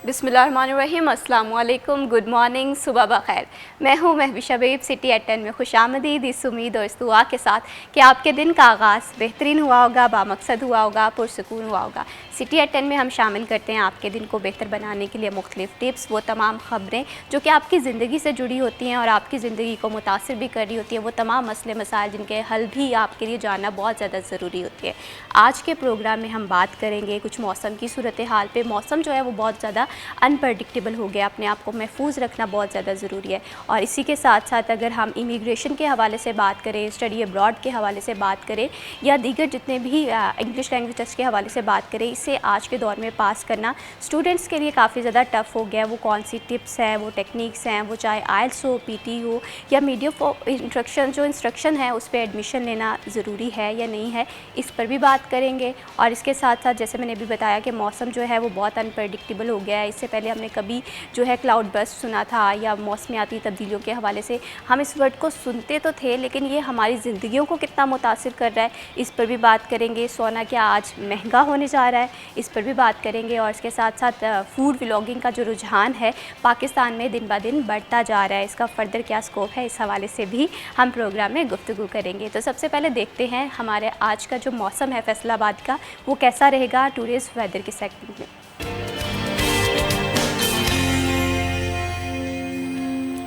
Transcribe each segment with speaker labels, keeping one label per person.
Speaker 1: बिस्मिल्लाहिर्रहमानिर्रहीम, अस्सलाम वालेकुम, गुड मॉर्निंग, सुबह बखैर। मैं हूँ महविश हबीब, सिटी एट 10 में खुशामदीद इस उम्मीद और इस दुआ के साथ कि आपके दिन का आगाज़ बेहतरीन हुआ होगा, बामकसद हुआ होगा, पुरसकून हुआ होगा। सिटी एट 10 में हम शामिल करते हैं आपके दिन को बेहतर बनाने के लिए मुख्तलिफ़ टिप्स, वो तमाम ख़बरें जो कि आपकी ज़िंदगी से जुड़ी होती हैं और आपकी ज़िंदगी को मुतासिर भी कर रही होती हैं, वो तमाम मसले मसाइल जिनके हल भी आपके लिए जानना बहुत ज़्यादा ज़रूरी होती है। आज के प्रोग्राम में हम बात करेंगे कुछ मौसम की सूरत हाल पे। मौसम जो है वो बहुत ज़्यादा अनप्रडिक्टेबल हो गया, अपने आप को महफूज रखना बहुत ज़्यादा ज़रूरी है। और इसी के साथ साथ अगर हम इमिग्रेशन के हवाले से बात करें, स्टडी अब्रॉड के हवाले से बात करें या दीगर जितने भी इंग्लिश लैंग्वेज टेस्ट के हवाले से बात करें, इसे आज के दौर में पास करना स्टूडेंट्स के लिए काफ़ी ज़्यादा टफ़ हो गया। वो कौन सी टिप्स हैं, वो टेक्निक्स हैं, वो चाहे आइल्स हो, पीटी हो या मीडिया फॉर इंस्ट्रक्शन है उस पर एडमिशन लेना ज़रूरी है या नहीं है, इस पर भी बात करेंगे। और इसके साथ साथ जैसे मैंने अभी बताया कि मौसम जो है वो बहुत अनप्रडिक्टेबल हो गया है। इससे पहले हमने कभी जो है क्लाउड बर्स्ट सुना था या मौसमियाती तब्दीलियों के हवाले से हम इस वर्ड को सुनते तो थे, लेकिन ये हमारी ज़िंदगियों को कितना मुतासिर कर रहा है, इस पर भी बात करेंगे। सोना क्या आज महंगा होने जा रहा है, इस पर भी बात करेंगे। और इसके साथ साथ फूड व्लॉगिंग का जो रुझान है पाकिस्तान में दिन ब दिन बढ़ता जा रहा है, इसका फर्दर क्या स्कोप है, इस हवाले से भी हम प्रोग्राम में गुफ्तगू करेंगे। तो सबसे पहले देखते हैं हमारे आज का जो मौसम है फैसलाबाद का वो कैसा रहेगा टूडेज़ वेदर के सेगमेंट में।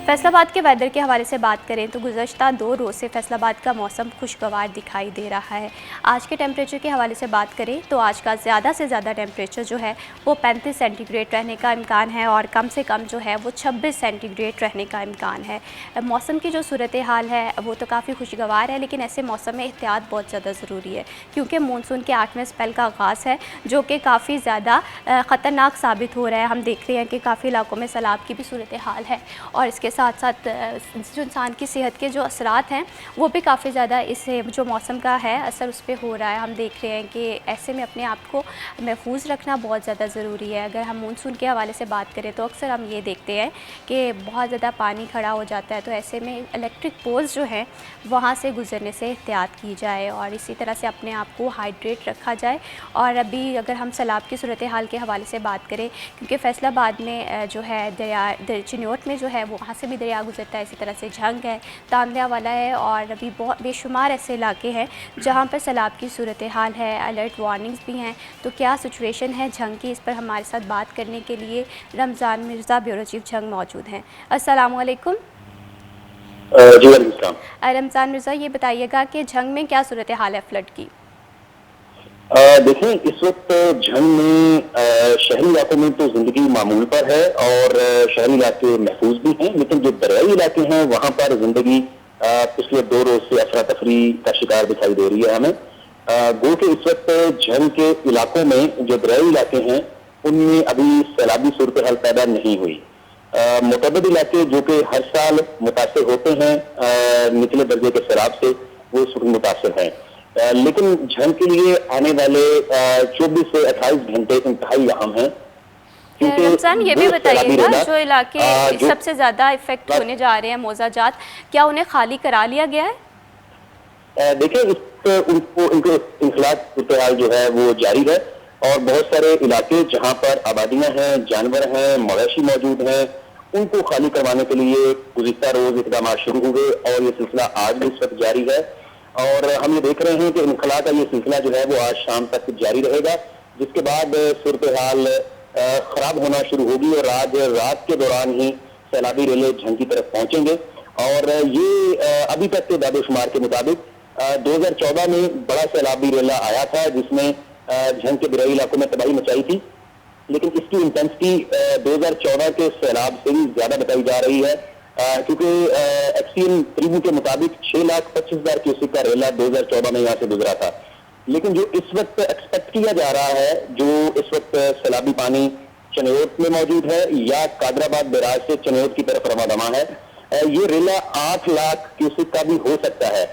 Speaker 1: फैसलाबाद के वेदर के हवाले से बात करें तो गुज़श्ता 2 रोज़ से फैसलाबाद का मौसम खुशगवार दिखाई दे रहा है। आज के टेम्परेचर के हवाले से बात करें तो आज का ज़्यादा से ज़्यादा टेम्परेचर जो है वो 35 सेंटीग्रेड रहने का इम्कान है और कम से कम जो है वो 26 सेंटीग्रेड रहने का इम्कान है। मौसम की जो सूरत हाल है वो तो काफ़ी खुशगवार है, लेकिन ऐसे मौसम में एहतियात बहुत ज़्यादा ज़रूरी है क्योंकि मानसून के 8वें स्पेल का आगाज़ है जो कि काफ़ी ज़्यादा ख़तरनाक साबित हो रहा है। हम देख रहे हैं कि काफ़ी इलाकों में सैलाब की भी सूरत हाल है और इसके साथ साथ जो इंसान की सेहत के जो असरात हैं वो भी काफ़ी ज़्यादा इससे जो मौसम का है असर उस पे हो रहा है। हम देख रहे हैं कि ऐसे में अपने आप को महफूज रखना बहुत ज़्यादा ज़रूरी है। अगर हम मानसून के हवाले से बात करें तो अक्सर हम ये देखते हैं कि बहुत ज़्यादा पानी खड़ा हो जाता है, तो ऐसे में इलेक्ट्रिक पोल्स जो हैं वहाँ से गुजरने से एहतियात की जाए और इसी तरह से अपने आप को हाइड्रेट रखा जाए। और अभी अगर हम सैलाब की सूरत हाल के हवाले से बात करें, क्योंकि फैसलाबाद में जो है दरिया चिन्योट में जो है वहाँ से भी दरिया गुजरता है, इसी तरह से झंग है, तांदया वाला है और अभी बहुत बेशुमार ऐसे इलाके हैं जहाँ पर सैलाब की सूरत हाल है, अलर्ट वार्निंग्स भी हैं। तो क्या सिचुएशन है झंग की, इस पर हमारे साथ बात करने के लिए रमज़ान मिर्ज़ा ब्यूरो चीफ झंग मौजूद हैं। अस्सलाम वालेकुम।
Speaker 2: जी
Speaker 1: रमज़ान मिर्ज़ा, ये बताइएगा कि झंग में क्या सूरत हाल है फ्लड की?
Speaker 2: देखें, इस वक्त झंग में शहरी इलाकों में तो जिंदगी मामूल पर है और शहरी इलाके महफूज भी हैं, लेकिन जो दरियाई इलाके हैं वहां पर जिंदगी पिछले 2 रोज से अफरा तफरी का शिकार दिखाई दे रही है हमें। गो के इस वक्त झंग के इलाकों में जो दरियाई इलाके हैं उनमें अभी सैलाबी सूरत हाल पैदा नहीं हुई। मुतअद्दिद इलाके जो कि हर साल मुतासर होते हैं निचले दर्जे के सैलाब से, वो इस वक्त मुतासर हैं। लेकिन झंग के लिए आने वाले 24 से 28 घंटे इंतहाई अहम हैं।
Speaker 1: रमज़ान, ये भी बताइएगा जो इलाके सबसे ज़्यादा इफेक्ट होने जा रहे हैं मौजाजात, क्या उन्हें खाली करा लिया गया है?
Speaker 2: देखिए, उनके इंखलात सूरत-ए-हाल जो है वो जारी है और बहुत सारे इलाके जहां पर आबादियां हैं, जानवर हैं, मवेशी मौजूद हैं, उनको खाली करवाने के लिए गुज़िश्ता रोज इक़दाम शुरू हुए और ये सिलसिला आज भी इस वक्त जारी है। और हम ये देख रहे हैं कि इनखला का ये सिलसिला जो है वो आज शाम तक जारी रहेगा, जिसके बाद सूरत हाल खराब होना शुरू होगी और आज रात के दौरान ही सैलाबी रेले झंग की तरफ पहुंचेंगे। और ये अभी तक के दादोशुमार के मुताबिक 2014 में बड़ा सैलाबी रेला आया था जिसने झंग के दरियाई इलाकों में तबाही मचाई थी, लेकिन इसकी इंटेंसिटी 2014 के सैलाब से भी ज्यादा बताई जा रही है क्योंकि एक्सीएन ट्रिब्यून के मुताबिक 6,25,000 क्यूसेक का रेला 2014 में यहाँ से गुजरा था। लेकिन जो इस वक्त एक्सपेक्ट किया जा रहा है, जो इस वक्त सैलाबी पानी चनोट में मौजूद है या कादराबाद बैराज से चनोट की तरफ रवादमा है, ये रेला 8 लाख क्यूसेक का भी हो सकता है।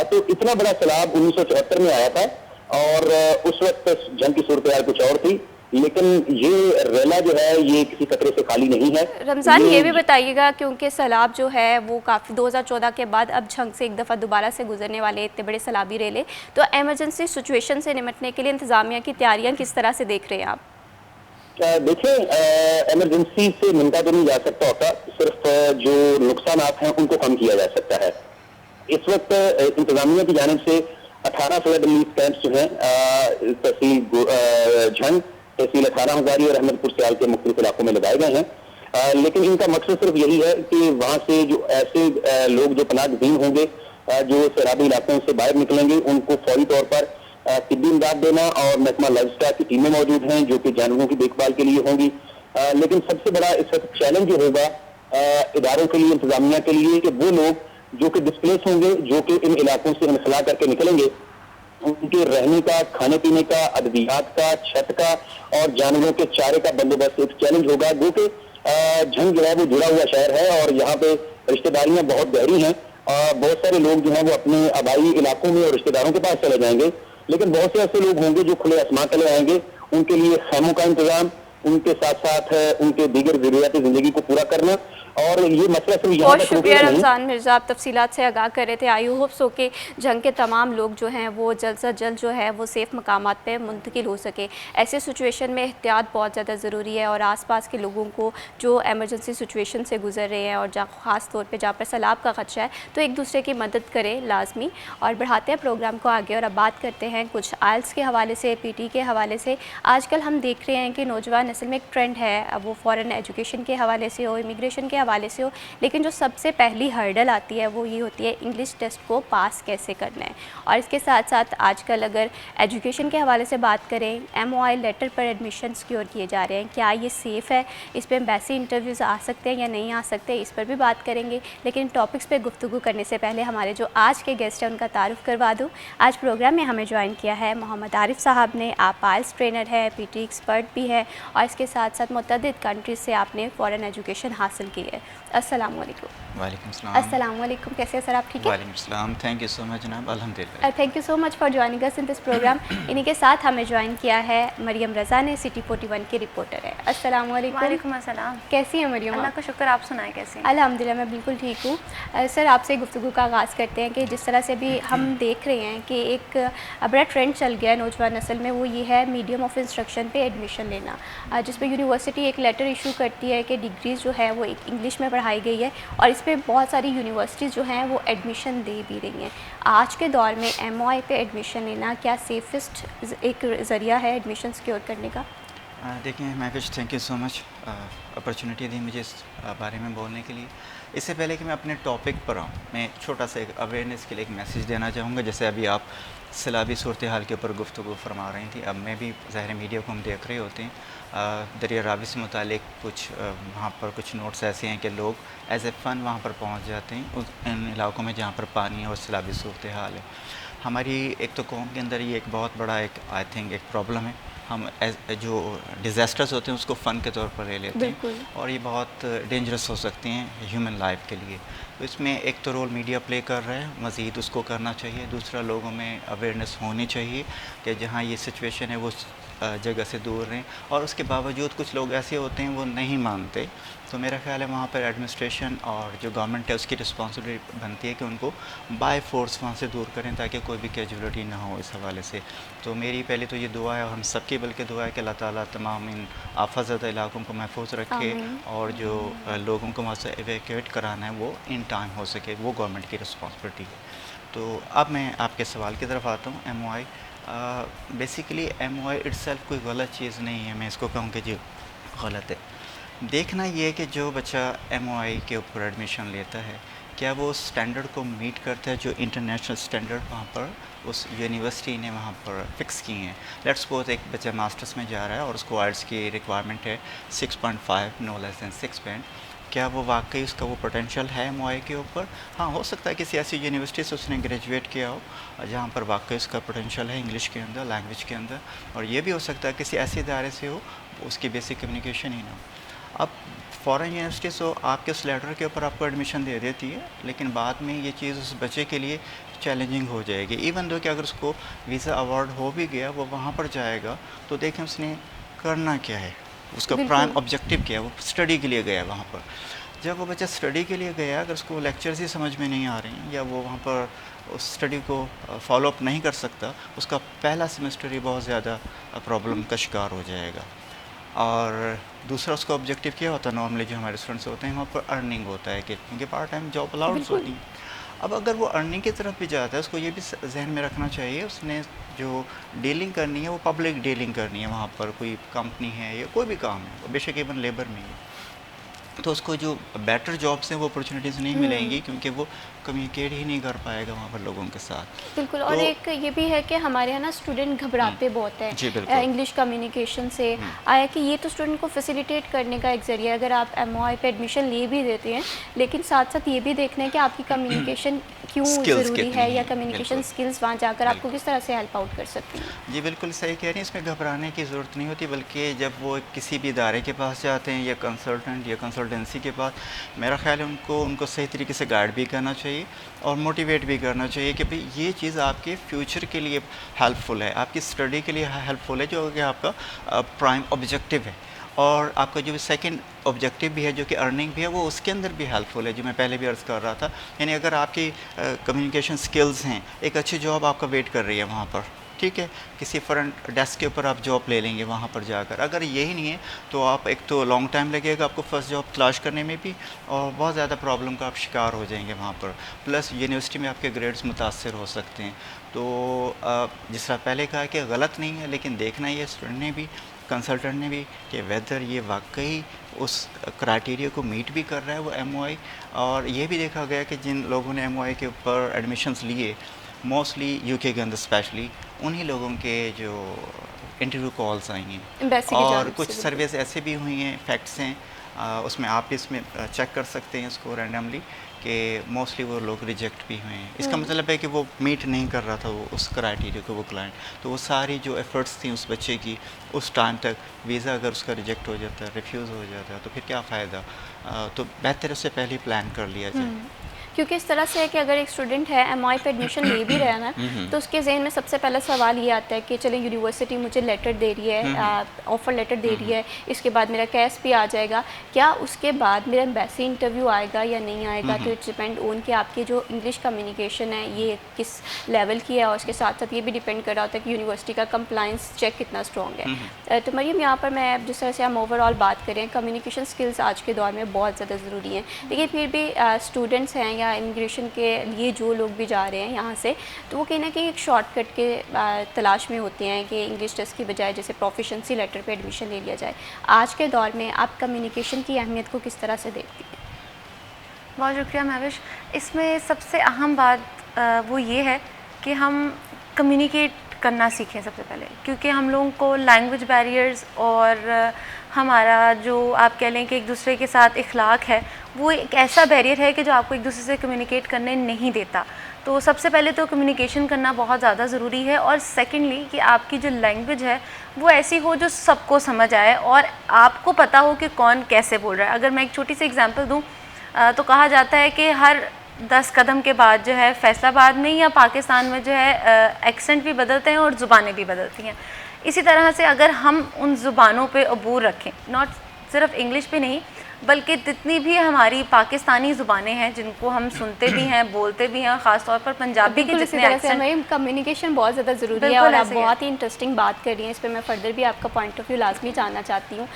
Speaker 2: तो इतना बड़ा सैलाब 1974 में आया था और उस वक्त जंग की सूरत हाल कुछ और थी, लेकिन ये रेला जो है ये किसी खतरे से खाली नहीं है।
Speaker 1: रमज़ान, ये भी बताइएगा क्योंकि सैलाब जो है वो काफ़ी 2014 के बाद अब झंग से एक दफ़ा दोबारा से गुजरने वाले इतने बड़े सैलाबी रेले, तो एमरजेंसी सिचुएशन से निपटने के लिए इंतज़ामिया की तैयारियां किस तरह से देख रहे हैं आप?
Speaker 2: देखिए, इमरजेंसी से मिनटा तो नहीं जा सकता होता, सिर्फ जो नुकसानात हैं उनको कम किया जा सकता है। इस वक्त इंतजामिया की जानिब से 18 फ्लड रिलीफ कैंप्स जो हैं तहसील झंग, तहसील 18 हजारी और अहमदपुर सियाल के मुख्तलिफ इलाकों में लगाए गए हैं। लेकिन इनका मकसद सिर्फ यही है कि वहां से जो ऐसे लोग जो पनाहगजीन होंगे, जो सैलाबी इलाकों से बाहर निकलेंगे, उनको फौरी तौर पर तिब्बी इमदाद देना, और महकमा लाइफ स्टाइल की टीमें मौजूद हैं जो कि जानवरों की देखभाल के लिए होंगी। लेकिन सबसे बड़ा इस वक्त चैलेंज जो होगा इदारों के लिए, इंतजामिया के लिए, कि वो लोग जो कि डिस्प्लेस होंगे, जो कि इन इलाकों से इनखला करके निकलेंगे, उनके रहने का, खाने पीने का, अद्वियात का, छत का और जानवरों के चारे का बंदोबस्त एक चैलेंज होगा। जो कि झंग जो है वो जुड़ा हुआ शहर है और यहाँ पे रिश्तेदारियां बहुत गहरी हैं। बहुत सारे लोग जो हैं वो अपने आबाई इलाकों में और रिश्तेदारों के पास चले जाएंगे, लेकिन बहुत से ऐसे लोग होंगे जो खुले आसमान तले आएंगे। उनके लिए खैमों का इंतजाम, उनके साथ साथ उनके दीगर जरूरियाती जिंदगी को पूरा करना, और ये मसला सिर्फ यहाँ
Speaker 1: बहुत
Speaker 2: तक
Speaker 1: शुक्रिया
Speaker 2: रुकेगा नहीं।
Speaker 1: रमज़ान मिर्ज़ा, आप तफसीलात से आगाह कर रहे थे। आई होप सो के जंग के तमाम लोग जो हैं वो जल्द से जल्द जो है वो सेफ़ मकामात पे मुंतकिल हो सके। ऐसे सिचुएशन में एहतियात बहुत ज़्यादा ज़रूरी है, और आसपास के लोगों को जो एमरजेंसी सिचुएशन से गुजर रहे हैं और जहाँ ख़ास तौर पे जहाँ पर सैलाब का ख़दशा है, तो एक दूसरे की मदद करें लाजमी। और बढ़ाते हैं प्रोग्राम को आगे, और अब बात करते हैं कुछ आइल्स के हवाले से, PT के हवाले से। आजकल हम देख रहे हैं कि नौजवान नस्ल में एक ट्रेंड है, अब वो फ़ॉरेन एजुकेशन के हवाले से हो, इमिग्रेशन के हवाले से हो, लेकिन जो सबसे पहली हर्डल आती है वो ये होती है इंग्लिश टेस्ट को पास कैसे करना है। और इसके साथ साथ आजकल अगर एजुकेशन के हवाले से बात करें, MOI लेटर पर एडमिशन सिक्योर किए जा रहे हैं, क्या ये सेफ़ है, इस पर एम्बेसी इंटरव्यूज़ आ सकते हैं या नहीं आ सकते, इस पर भी बात करेंगे। लेकिन टॉपिक्स पे गुफ्तगू करने से पहले हमारे जो आज के गेस्ट हैं उनका तारुफ करवा दूँ। आज प्रोग्राम में हमें ज्वाइन किया है मोहम्मद आरिफ साहब ने। आप आइल्स ट्रेनर है, PT एक्सपर्ट भी है, और इसके साथ साथ मुतअद्दिद कंट्रीज़ से आपने फ़ॉरेन एजुकेशन हासिल की है। अस्सलाम वालेकुम।
Speaker 3: वालेकुम सलाम।
Speaker 1: अस्सलाम वालेकुम, कैसे हैं सर आप? ठीक है,
Speaker 3: वालेकुम सलाम। थैंक यू सो मच जनाब, अल्हम्दुलिल्लाह।
Speaker 1: Thank you so much for joining us in this programme. इन्हीं के साथ हमें ज्वाइन किया है मरियम रज़ा ने, सिटी 41 की रिपोर्टर है। अस्सलाम वालेकुम।
Speaker 4: वालेकुम अस्सलाम।
Speaker 1: कैसी हैं मरियम?
Speaker 4: अल्लाह का शुक्र, आप सुनाएं कैसे हैं?
Speaker 1: अल्हम्दुलिल्लाह मैं बिल्कुल ठीक हूँ। सर आपसे गुफ्तगू का आगाज़ करते हैं कि जिस तरह से भी हम देख रहे हैं कि एक बड़ा ट्रेंड चल गया है नौजवान नस्ल में, वो ये है मीडियम ऑफ इंस्ट्रक्शन पे एडमिशन लेना, जिस पर यूनिवर्सिटी एक लेटर इशू करती है कि डिग्रीज़ जो है वो एक इंग्लिश में पढ़ाई गई है, और इस पर बहुत सारी यूनिवर्सिटीज़ जो हैं वो एडमिशन दे भी रही हैं। आज के दौर में MOI पे एडमिशन लेना क्या सेफेस्ट एक ज़रिया है एडमिशन सिक्योर करने का?
Speaker 3: देखिए Mahvish, thank you so much opportunity दी मुझे इस बारे में बोलने के लिए। इससे पहले कि मैं अपने टॉपिक पर आऊँ, मैं छोटा सा एक अवेयरनेस के लिए एक मैसेज देना चाहूँगा। जैसे अभी आप सैलाबी सूरत हाल के ऊपर गुफ्तगू फरमा रही थी, अब मैं भी ज़ाहिर मीडिया को हम देख रहे होते हैं, दरिया रावी से मुतालिक कुछ वहाँ पर कुछ नोट्स ऐसे हैं कि लोग एज ए फ़न वहाँ पर पहुँच जाते हैं इन इलाकों में जहाँ पर पानी और सैलाबी सूरत हाल है। हमारी एक तो कौम के अंदर ये एक बहुत बड़ा एक आई थिंक एक प्रॉब्लम है। हम जो डिज़ास्टर्स होते हैं उसको फ़न के तौर पर ले लेते हैं, और ये बहुत डेंजरस हो सकती हैं ह्यूमन लाइफ के लिए। तो इसमें एक तो रोल मीडिया प्ले कर रहा है, मज़ीद उसको करना चाहिए। दूसरा, लोगों में अवेयरनेस होनी चाहिए कि जहाँ ये सिचुएशन है वो जगह से दूर रहें, और उसके बावजूद कुछ लोग ऐसे होते हैं वो नहीं मानते। तो मेरा ख्याल है वहाँ पर एडमिनिस्ट्रेशन और जो गवर्नमेंट है उसकी रिस्पॉन्सिबिलिटी बनती है कि उनको बाय फोर्स वहाँ से दूर करें, ताकि कोई भी कैजुअलिटी ना हो इस हवाले से। तो मेरी पहले तो ये दुआ है, और हम सबकी बल्कि दुआ है कि अल्लाह ताला तमाम इन आफतज़दा इलाकों को महफूज रखे, और जो लोगों को वहाँ से एवैक्यूएट कराना है वो इन टाइम हो सके, वो गवर्नमेंट की रिस्पॉन्सिबिलिटी है। तो अब मैं आपके सवाल की तरफ आता हूँ। MOI बेसिकली MOI इट्सेल्फ कोई गलत चीज़ नहीं है, मैं इसको कहूँ कि जी गलत है। देखना ये है कि जो बच्चा MOI के ऊपर एडमिशन लेता है, क्या वो स्टैंडर्ड को मीट करता है जो इंटरनेशनल स्टैंडर्ड वहाँ पर उस यूनिवर्सिटी ने वहाँ पर फिक्स किए हैं। लेट्स सपोज एक बच्चा मास्टर्स में जा रहा है और उसको आइल्स की रिक्वायरमेंट है 6.5, नो लेस दैन 6 बैंड। क्या वो वाकई उसका वो पोटेंशियल है MOI के ऊपर? हाँ, हो सकता है किसी ऐसी यूनिवर्सिटी से उसने ग्रेजुएट किया हो जहाँ पर वाकई उसका पोटेंशियल है इंग्लिश के अंदर, लैंग्वेज के अंदर, और ये भी हो सकता है किसी ऐसे इदारे से हो उसकी बेसिक कम्युनिकेशन ही ना हो। अब फ़ॉरेन यूनिवर्सिटी तो आपके उस लेटर के ऊपर आपको एडमिशन दे देती है, लेकिन बाद में ये चीज़ उस बच्चे के लिए चैलेंजिंग हो जाएगी। इवन दो कि अगर उसको वीज़ा अवार्ड हो भी गया, वो वहाँ पर जाएगा तो देखें उसने करना क्या है, उसका प्राइम ऑब्जेक्टिव क्या है, वो स्टडी के लिए गया है वहाँ पर। जब वो बच्चा स्टडी के लिए गया, अगर उसको लेक्चर्स ही समझ में नहीं आ रहे हैं या वो वहाँ पर उस स्टडी को फॉलो अप नहीं कर सकता, उसका पहला सेमेस्टर ही बहुत ज़्यादा प्रॉब्लम का शिकार हो जाएगा। और दूसरा उसका ऑब्जेक्टिव क्या होता है, नॉर्मली जो हमारे स्टूडेंट्स होते हैं वहाँ पर अर्निंग होता है कि क्योंकि पार्ट टाइम जॉब अलाउड होती है। अब अगर वो अर्निंग की तरफ भी जाता है, उसको ये भी जहन में रखना चाहिए उसने जो डीलिंग करनी है वो पब्लिक डीलिंग करनी है। वहाँ पर कोई कंपनी है या कोई भी काम है, बेशक इवन लेबर में ही, तो उसको जो बेटर जॉब्स हैं वो अपॉर्चुनिटीज़ नहीं मिलेंगी क्योंकि वो कम्युनिकेट ही नहीं कर पाएगा वहाँ पर लोगों के साथ।
Speaker 1: बिल्कुल। और एक ये भी है कि हमारे यहाँ ना स्टूडेंट घबराते बहुत
Speaker 3: जी,
Speaker 1: है
Speaker 3: बिल्कुल।
Speaker 1: इंग्लिश कम्युनिकेशन से। आया कि ये तो स्टूडेंट को फैसिलिटेट करने का एक ज़रिया है, अगर आप MOI पे एडमिशन ले भी देते हैं, लेकिन साथ साथ ये भी देखना है कि आपकी कम्युनिकेशन क्यों
Speaker 3: Skills
Speaker 1: ज़रूरी
Speaker 3: कितनी
Speaker 1: है, या
Speaker 3: हैं,
Speaker 1: कम्युनिकेशन
Speaker 3: बिल्कुल।
Speaker 1: स्किल्स वहाँ जाकर आपको
Speaker 3: बिल्कुल।
Speaker 1: किस तरह से हेल्प आउट कर सकती हैं।
Speaker 3: जी बिल्कुल सही कह रही हैं, इसमें घबराने की ज़रूरत नहीं होती, बल्कि जब वो किसी भी इदारे के पास जाते हैं या कंसल्टेंट या कंसल्टेंसी के पास, मेरा ख्याल है उनको सही तरीके से गाइड भी करना चाहिए और मोटिवेट भी करना चाहिए कि भाई ये चीज़ आपके फ्यूचर के लिए हेल्पफुल है, आपकी स्टडी के लिए हेल्पफुल है, जो कि आपका प्राइम ऑब्जेक्टिव है। और आपका जो सेकंड ऑब्जेक्टिव भी है जो कि अर्निंग भी है, वो उसके अंदर भी हेल्पफुल है, जो मैं पहले भी अर्ज़ कर रहा था। यानी अगर आपकी कम्युनिकेशन स्किल्स हैं, एक अच्छी जॉब आपका वेट कर रही है वहाँ पर, ठीक है, किसी फ्रंट डेस्क के ऊपर आप जॉब ले लेंगे वहाँ पर जाकर। अगर यही नहीं है तो आप, एक तो लॉन्ग टाइम लगेगा आपको फर्स्ट जॉब तलाश करने में भी, और बहुत ज़्यादा प्रॉब्लम का आप शिकार हो जाएंगे वहाँ पर। प्लस यूनिवर्सिटी में आपके ग्रेड्स मुतासर हो सकते हैं। तो जिस तरह पहले कहा कि गलत नहीं है, लेकिन देखना ये स्टूडेंट ने भी, कंसल्टेंट ने भी, कि वेदर ये वाकई उस क्राइटेरिया को मीट भी कर रहा है वो MOI। और ये भी देखा गया कि जिन लोगों ने MOI के ऊपर एडमिशन्स लिए, मोस्टली UK के अंदर स्पेशली, उन्हीं लोगों के जो इंटरव्यू कॉल्स आई हैं।
Speaker 1: एम्बेसी की
Speaker 3: और
Speaker 1: जानिब
Speaker 3: कुछ
Speaker 1: से बिल्कुल।
Speaker 3: सर्वेस ऐसे भी हुई हैं, फैक्ट्स हैं, उसमें आप भी इसमें चेक कर सकते हैं इसको रैंडमली, कि मोस्टली वो लोग रिजेक्ट भी हुए हैं। इसका मतलब है कि वो मीट नहीं कर रहा था वो उस क्राइटेरिया को, वो क्लाइंट। तो वो सारी जो एफ़र्ट्स थी उस बच्चे की उस टाइम तक, वीज़ा अगर उसका रिजेक्ट हो जाता है, रिफ्यूज़ हो जाता है, तो फिर क्या फ़ायदा। तो बेहतर उससे पहले ही प्लान कर लिया जाए।
Speaker 1: क्योंकि इस तरह से है कि अगर एक स्टूडेंट है MOI पे एडमिशन ले भी रहा है ना, तो उसके जहन में सबसे पहला सवाल ये आता है कि चलो यूनिवर्सिटी मुझे लेटर दे रही है, ऑफ़र लेटर दे रही है, इसके बाद मेरा कैस भी आ जाएगा, क्या उसके बाद मेरा एम्बेसी इंटरव्यू आएगा या नहीं आएगा। तो इट्स डिपेंड ऑन कि आपकी जो इंग्लिश कम्युनिकेशन है ये किस लेवल की है, और उसके साथ साथ ये भी डिपेंड कर रहा होता है कि यूनिवर्सिटी का कंप्लाइंस चेक कितना स्ट्रॉन्ग है। तो मरियम, यहाँ पर मैं जिस तरह से हम ओवरऑल बात करें, कम्युनिकेशन स्किल्स आज के दौर में बहुत ज़्यादा ज़रूरी हैं, लेकिन फिर भी स्टूडेंट्स हैं या इमिग्रेशन के लिए जो लोग भी जा रहे हैं यहाँ से, तो वो कहीं ना कहीं एक शॉर्टकट के तलाश में होते हैं कि इंग्लिश टेस्ट की बजाय जैसे प्रोफिशिएंसी लेटर पे एडमिशन ले लिया जाए। आज के दौर में आप कम्युनिकेशन की अहमियत को किस तरह से देखती हैं?
Speaker 4: बहुत शुक्रिया महविश। इसमें सबसे अहम बात वो ये है कि हम कम्युनिकेट करना सीखें सबसे पहले, क्योंकि हम लोगों को लैंग्वेज बैरियर्स और हमारा जो आप कह लें कि एक दूसरे के साथ इखलाक है, वो एक ऐसा बैरियर है कि जो आपको एक दूसरे से कम्युनिकेट करने नहीं देता। तो सबसे पहले तो कम्युनिकेशन करना बहुत ज़्यादा ज़रूरी है, और सेकेंडली कि आपकी जो लैंग्वेज है वो ऐसी हो जो सबको समझ आए और आपको पता हो कि कौन कैसे बोल रहा है। अगर मैं एक छोटी सी एग्जांपल दूं, तो कहा जाता है कि हर 10 कदम के बाद जो है फैसलाबाद में या पाकिस्तान में जो है एक्सेंट भी बदलते हैं और ज़ुबानें भी बदलती हैं। इसी तरह से अगर हम उन ज़ुबानों पे अबूर रखें, नॉट सिर्फ इंग्लिश पे नहीं बल्कि जितनी भी हमारी पाकिस्तानी ज़ुबानें हैं जिनको हम सुनते भी हैं, बोलते भी हैं, ख़ासतौर पर पंजाबी के जितने एक्सेंट,
Speaker 1: हमें कम्युनिकेशन बहुत ज़्यादा ज़रूरी है, और आप बहुत ही इंटरेस्टिंग बात कर रही हैं। इस पर मैं फर्दर भी आपका पॉइंट ऑफ व्यू लाजमी जानना चाहती हूँ।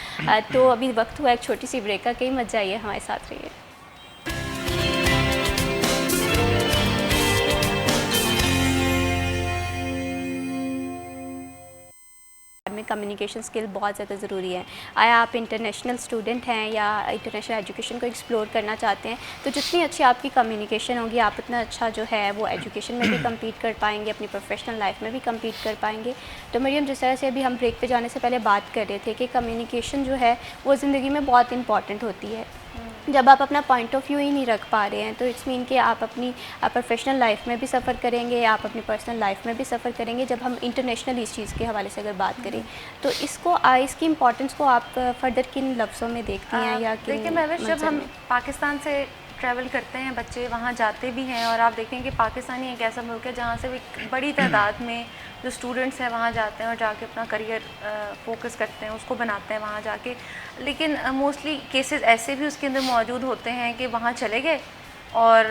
Speaker 1: तो अभी वक्त हुआ एक छोटी सी ब्रेक का, कहीं मत जाइए, हमारे साथ रहिए। में कम्युनिकेशन स्किल बहुत ज़्यादा ज़रूरी है। आया आप इंटरनेशनल स्टूडेंट हैं या इंटरनेशनल एजुकेशन को एक्सप्लोर करना चाहते हैं, तो जितनी अच्छी आपकी कम्युनिकेशन होगी, आप उतना अच्छा जो है वो एजुकेशन में भी कम्पीट कर पाएंगे, अपनी प्रोफेशनल लाइफ में भी कम्पीट कर पाएंगे। तो मरियम, जिस तरह से अभी हम ब्रेक पे जाने से पहले बात कर रहे थे कि कम्युनिकेशन जो है वो ज़िंदगी में बहुत इंपॉर्टेंट होती है। जब आप अपना पॉइंट ऑफ व्यू ही नहीं रख पा रहे हैं, तो इट्स मीन कि आप अपनी प्रोफेशनल लाइफ में भी सफ़र करेंगे, आप अपनी पर्सनल लाइफ में भी सफ़र करेंगे। जब हम इंटरनेशनल इस चीज़ के हवाले से अगर बात करें, तो इसकी इम्पोर्टेंस को आप फर्दर किन लफ्ज़ों में देखती हैं या किन?
Speaker 4: देखिए महविश, जब हम पाकिस्तान से ट्रैवल करते हैं, बच्चे वहाँ जाते भी हैं, और आप देखें कि पाकिस्तान एक ऐसा मुल्क है जहाँ से एक बड़ी तादाद में जो स्टूडेंट्स हैं वहाँ जाते हैं और जाके अपना करियर फोकस करते हैं, उसको बनाते हैं वहाँ जाके। लेकिन मोस्टली केसेस ऐसे भी उसके अंदर मौजूद होते हैं कि वहाँ चले गए और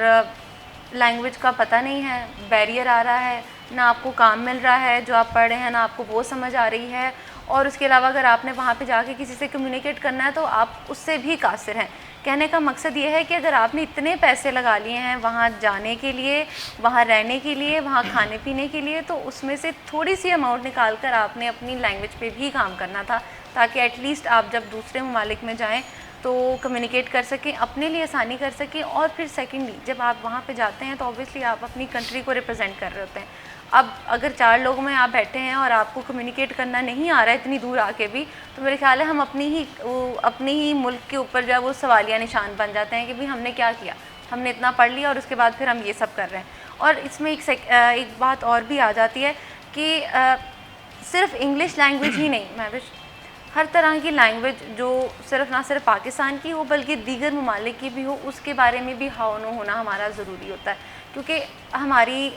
Speaker 4: लैंग्वेज का पता नहीं है, बैरियर आ रहा है, ना आपको काम मिल रहा है जो आप पढ़ रहे हैं, ना आपको वो समझ आ रही है। और उसके अलावा अगर आपने वहाँ पे जाके किसी से कम्युनिकेट करना है तो आप उससे भी कासिर हैं। कहने का मकसद ये है कि अगर आपने इतने पैसे लगा लिए हैं वहाँ जाने के लिए, वहाँ रहने के लिए, वहाँ खाने पीने के लिए, तो उसमें से थोड़ी सी अमाउंट निकाल कर आपने अपनी लैंग्वेज पे भी काम करना था, ताकि एटलीस्ट आप जब दूसरे ममालिक में जाएं तो कम्युनिकेट कर सकें, अपने लिए आसानी कर सकें। और फिर सेकेंडली जब आप वहाँ पे जाते हैं तो ऑब्वियसली आप अपनी कंट्री को रिप्रेजेंट कर रहे होते हैं। अब अगर 4 लोगों में आप बैठे हैं और आपको कम्युनिकेट करना नहीं आ रहा है इतनी दूर आके भी, तो मेरे ख्याल है हम अपनी ही मुल्क के ऊपर जो है वो सवालिया निशान बन जाते हैं कि भाई हमने क्या किया, हमने इतना पढ़ लिया और उसके बाद फिर हम ये सब कर रहे हैं। और इसमें एक बात और भी आ जाती है कि सिर्फ इंग्लिश लैंग्वेज ही नहीं, मैं हर तरह की लैंग्वेज जो ना सिर्फ पाकिस्तान की हो बल्कि दीगर ममालिक की भी हो, उसके बारे में भी हाव नो होना हमारा ज़रूरी होता है, क्योंकि हमारी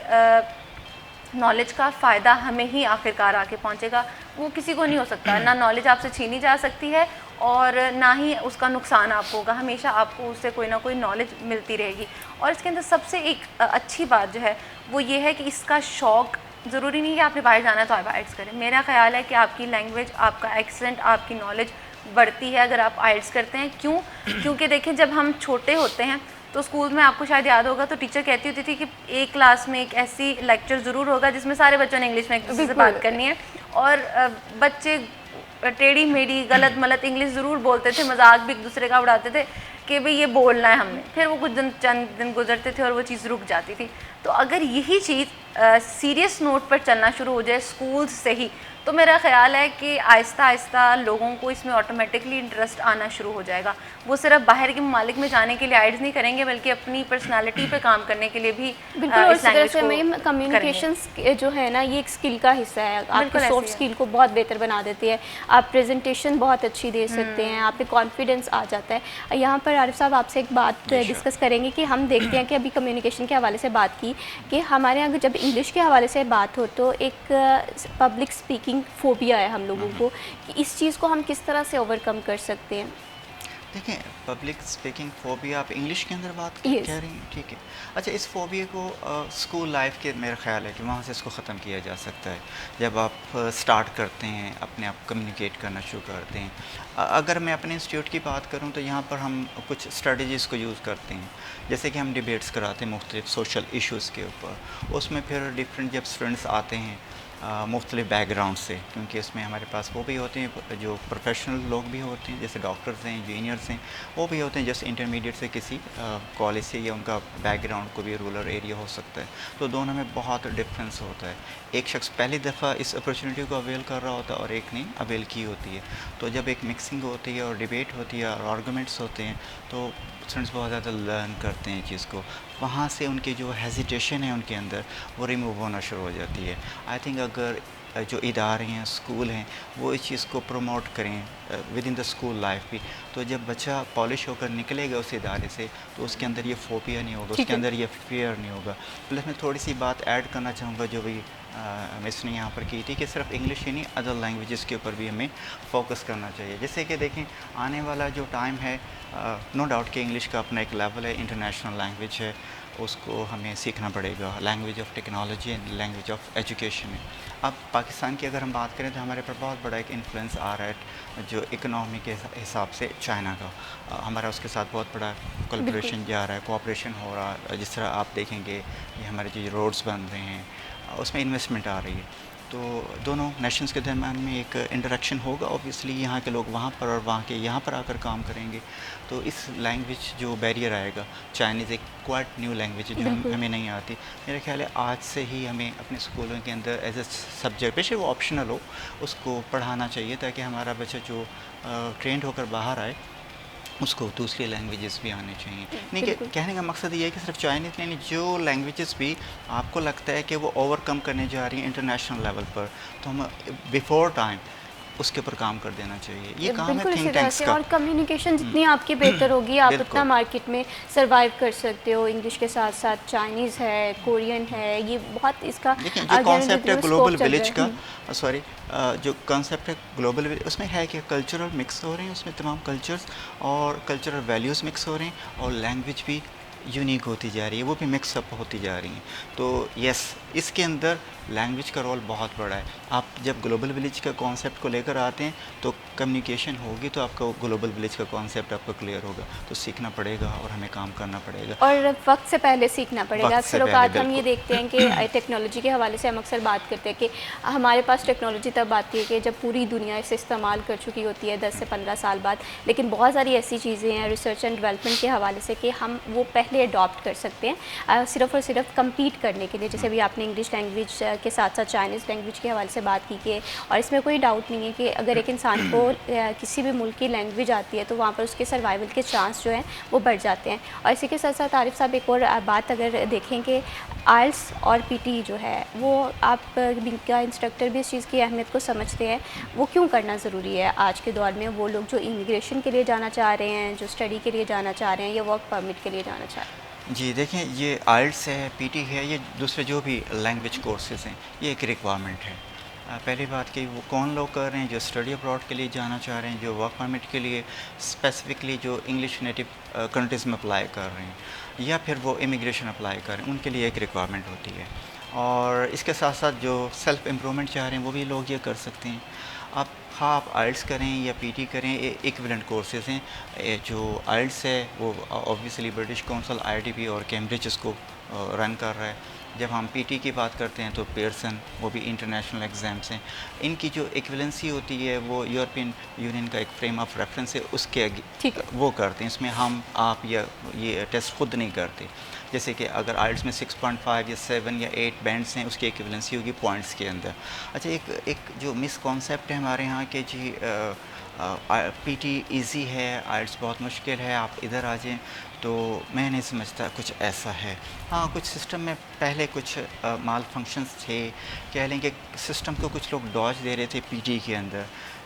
Speaker 4: नॉलेज का फ़ायदा हमें ही आखिरकार आके पहुंचेगा, वो किसी को नहीं हो सकता। ना नॉलेज आपसे छीनी जा सकती है और ना ही उसका नुकसान आपको होगा, हमेशा आपको उससे कोई ना कोई नॉलेज मिलती रहेगी। और इसके अंदर सबसे एक अच्छी बात जो है वो ये है कि इसका शौक़ ज़रूरी नहीं है कि आपने बाहर जाना है तो आप आइट्स करें। मेरा ख़्याल है कि आपकी लैंग्वेज, आपका एक्सेंट, आपकी नॉलेज बढ़ती है अगर आप आइट्स करते हैं। क्यों? क्योंकि देखें, जब हम छोटे होते हैं तो स्कूल में आपको शायद याद होगा तो टीचर कहती होती थी कि एक क्लास में एक ऐसी लेक्चर ज़रूर होगा जिसमें सारे बच्चों ने इंग्लिश में एक दूसरे से बात करनी है, और बच्चे टेढ़ी मेढ़ी गलत मलत इंग्लिश ज़रूर बोलते थे, मजाक भी एक दूसरे का उड़ाते थे कि भाई ये बोलना है हमने। फिर वो चंद दिन गुजरते थे और वो चीज़ रुक जाती थी। तो अगर यही चीज़ सीरियस नोट पर चलना शुरू हो जाए स्कूल से ही, तो मेरा ख़्याल है कि आहिस्ता आहिस्ता लोगों को इसमें ऑटोमेटिकली इंटरेस्ट आना शुरू हो जाएगा। वो सिर्फ बाहर के ममालिक में जाने के लिए आइड्स नहीं करेंगे बल्कि अपनी पर्सनालिटी पे काम करने के लिए भी
Speaker 1: बिल्कुल। और इस तरह से मैम कम्युनिकेशन जो है ना, ये एक स्किल का हिस्सा है, आपकी सॉफ्ट स्किल को बहुत बेहतर बना देती है। आप प्रेजेंटेशन बहुत अच्छी दे सकते हैं, आप पे कॉन्फिडेंस आ जाता है। यहाँ पर आरिफ साहब आपसे एक बात डिस्कस करेंगे कि हम देखते हैं कि अभी कम्युनिकेशन के हवाले से बात की कि हमारे यहाँ जब इंग्लिश के हवाले से बात हो तो एक पब्लिक स्पीकिंग फोबिया है हम लोगों को, कि इस चीज़ को हम किस तरह से ओवरकम कर सकते हैं।
Speaker 3: देखें, पब्लिक स्पीकिंग फोबिया आप इंग्लिश के अंदर बात कह रही हैं, ठीक है। अच्छा, इस फोबिया को स्कूल लाइफ के मेरा ख्याल है कि वहाँ से इसको ख़त्म किया जा सकता है। जब आप स्टार्ट करते हैं, अपने आप कम्युनिकेट करना शुरू करते हैं। अगर मैं अपने इंस्टीट्यूट की बात करूँ तो यहाँ पर हम कुछ स्ट्रेटजीज़ को यूज़ करते हैं, जैसे कि हम डिबेट्स कराते हैं मुख्तलिफ सोशल इश्यूज़ के ऊपर। उसमें फिर डिफरेंट जब स्टूडेंट्स आते हैं मुख्तलिफ बैकग्राउंड से, क्योंकि इसमें हमारे पास वो भी होते हैं जो प्रोफेशनल लोग भी होते हैं, जैसे डॉक्टर्स हैं, इंजीनियर्स हैं, वो भी होते हैं जैसे इंटरमीडिएट से किसी कॉलेज से, या उनका बैकग्राउंड को भी रूरल एरिया हो सकता है। तो दोनों में बहुत डिफरेंस होता है। एक शख्स पहली दफ़ा इस अपॉर्चुनिटी को अवेल कर रहा होता है और एक ने अवेल की होती है। तो जब एक मिक्सिंग होती है और डिबेट होती है और आर्गूमेंट्स होते हैं तो स्टूडेंट्स बहुत ज़्यादा लर्न करते हैं चीज़ को। वहाँ से उनकी जो हेजिटेशन है उनके अंदर वो रिमूव होना शुरू हो जाती है। आई थिंक अगर जो इदारे हैं, स्कूल हैं, वो इस चीज़ को प्रमोट करें with in the school life भी, तो जब बच्चा पॉलिश होकर निकलेगा उस इदारे से तो उसके अंदर ये फोबिया नहीं होगा, उसके अंदर ये फियर नहीं होगा। प्लस मैं थोड़ी सी बात ऐड करना चाहूँगा जो भी मिस ने यहाँ पर की थी कि सिर्फ इंग्लिश ही नहीं, अदर लैंग्वेजेस के ऊपर भी हमें फोकस करना चाहिए। जैसे कि देखें, आने वाला जो टाइम है, नो डाउट कि इंग्लिश का अपना एक लेवल है, इंटरनेशनल लैंग्वेज है, उसको हमें सीखना पड़ेगा। Language of technology and language of education है। अब पाकिस्तान की अगर हम बात करें तो हमारे पर बहुत बड़ा एक इन्फ्लुएंस आ रहा है जो इकनॉमी के हिसाब से चाइना का। हमारा उसके साथ बहुत बड़ा कोलैबोरेशन जा रहा है, कोऑपरेशन हो रहा है। जिस तरह आप देखेंगे ये हमारे जो रोड्स बन रहे हैं उसमें इन्वेस्टमेंट आ रही है, तो दोनों नेशंस के दरम्यान में एक इंटरेक्शन होगा। ऑब्वियसली यहाँ के लोग वहाँ पर और वहाँ के यहाँ पर आकर काम करेंगे, तो इस लैंग्वेज जो बैरियर आएगा, चाइनीज़ एक क्वाइट न्यू लैंग्वेज है जो हमें नहीं आती। मेरा ख्याल है आज से ही हमें अपने स्कूलों के अंदर एज ए सब्जेक्ट, बेशक वो ऑप्शनल हो, उसको पढ़ाना चाहिए ताकि हमारा बच्चा जो ट्रेंड होकर बाहर आए उसको दूसरी लैंग्वेजेस भी आने चाहिए। नहीं कि कहने का मकसद ये है कि सिर्फ चाइनीज़ नहीं, जो लैंग्वेजेस भी आपको लगता है कि वो ओवरकम करने जा रही हैं इंटरनेशनल लेवल पर, तो हम बिफोर टाइम उसके ऊपर काम कर देना चाहिए। ये काम है थिंक टैंक्स का।
Speaker 1: और कम्युनिकेशन जितनी आपकी बेहतर होगी, आप उतना मार्केट में सर्वाइव कर सकते हो। इंग्लिश के साथ साथ चाइनीज़ है, कोरियन है, ये बहुत इसका
Speaker 3: जो कॉन्सेप्ट है ग्लोबल विलेज का, सॉरी, जो कॉन्सेप्ट है ग्लोबल विलेज, उसमें है कि कल्चरल मिक्स हो रहे हैं, उसमें तमाम कल्चर्स और कल्चरल वैल्यूज़ मिक्स हो रहे हैं और लैंग्वेज भी यूनिक होती जा रही है, वो भी मिक्सअप होती जा रही हैं। तो यस, इसके अंदर लैंग्वेज का रोल बहुत बड़ा है। आप जब ग्लोबल विलेज का कॉन्सेप्ट को लेकर आते हैं तो कम्युनिकेशन होगी तो आपका ग्लोबल विलेज का कॉन्सेप्ट आपको क्लियर होगा। तो सीखना पड़ेगा और हमें काम करना पड़ेगा
Speaker 1: और वक्त से पहले सीखना पड़ेगा।
Speaker 3: वक्त से
Speaker 1: अक्सर औकात
Speaker 3: पहले,
Speaker 1: हम ये
Speaker 3: बिल्कुल।
Speaker 1: देखते हैं कि टेक्नोलॉजी के हवाले से हम अक्सर बात करते हैं कि हमारे पास टेक्नोलॉजी तब आती है कि जब पूरी दुनिया इसे इस्तेमाल कर चुकी होती है 10 से 15 साल बाद। लेकिन बहुत सारी ऐसी चीज़ें हैं रिसर्च एंड डेवलपमेंट के हवाले से कि हम वो पहले अडॉप्ट कर सकते हैं सिर्फ़ और सिर्फ कम्पीट करने के लिए। जैसे अभी आपने इंग्लिश लैंग्वेज के साथ साथ चाइनीज़ लैंग्वेज के हवाले से बात की कि और इसमें कोई डाउट नहीं है कि अगर एक इंसान को किसी भी मुल्क की लैंग्वेज आती है तो वहाँ पर उसके सर्वाइवल के चांस जो हैं वो बढ़ जाते हैं। और इसी के साथ साथ आरिफ साहब एक और बात अगर देखें कि आइल्स और पीटी जो है वो आप का इंस्ट्रक्टर भी इस चीज़ की अहमियत को समझते हैं, वो क्यों करना ज़रूरी है आज के दौर में? वो लोग जो इमिग्रेशन के लिए जाना चाह रहे हैं, जो स्टडी के लिए जाना चाह रहे हैं या वर्क परमिट के लिए जाना चाह रहे हैं।
Speaker 3: जी देखें, ये आइल्स है, पीटी है, ये दूसरे जो भी लैंग्वेज कोर्सेज़ हैं ये एक रिक्वायरमेंट है। पहली बात कि वो कौन लोग कर रहे हैं जो स्टडी अब्रॉड के लिए जाना चाह रहे हैं, जो वर्क परमिट के लिए स्पेसिफिकली जो इंग्लिश नेटिव कंट्रीज़ में अप्लाई कर रहे हैं, या फिर वो इमिग्रेशन अप्लाई कर रहे हैं, उनके लिए एक रिक्वायरमेंट होती है। और इसके साथ साथ जो सेल्फ़ इम्प्रूवमेंट चाह रहे हैं वो भी लोग ये कर सकते हैं। आप आइल्स करें या पीटी करें, ये इक्विवेलेंट कोर्सेज़ हैं। जो आइल्स है वो ऑब्वियसली ब्रिटिश काउंसिल आईटीबी और कैम्ब्रिज इसको रन कर रहा है। जब हम पीटी की बात करते हैं तो पियर्सन, वो भी इंटरनेशनल एग्ज़ाम्स हैं। इनकी जो इक्विवेलेंसी होती है वो यूरोपियन यूनियन का एक फ्रेम ऑफ रेफरेंस है, उसके वो करते हैं। इसमें आप या ये टेस्ट खुद नहीं करते। जैसे कि अगर आइल्स में 6.5 या 7 या 8 बैंड्स हैं, उसकी इक्विवेलेंसी होगी पॉइंट्स के अंदर। अच्छा, एक जो मिस कॉन्सेप्ट है हमारे यहाँ के जी पीटी इजी है, आइल्स बहुत मुश्किल है, आप इधर आ जाएं, तो मैं नहीं समझता कुछ ऐसा है। हाँ, कुछ सिस्टम में पहले कुछ माल फंक्शंस थे, कह लें कि सिस्टम को कुछ लोग डॉज दे रहे थे पीटी के अंदर।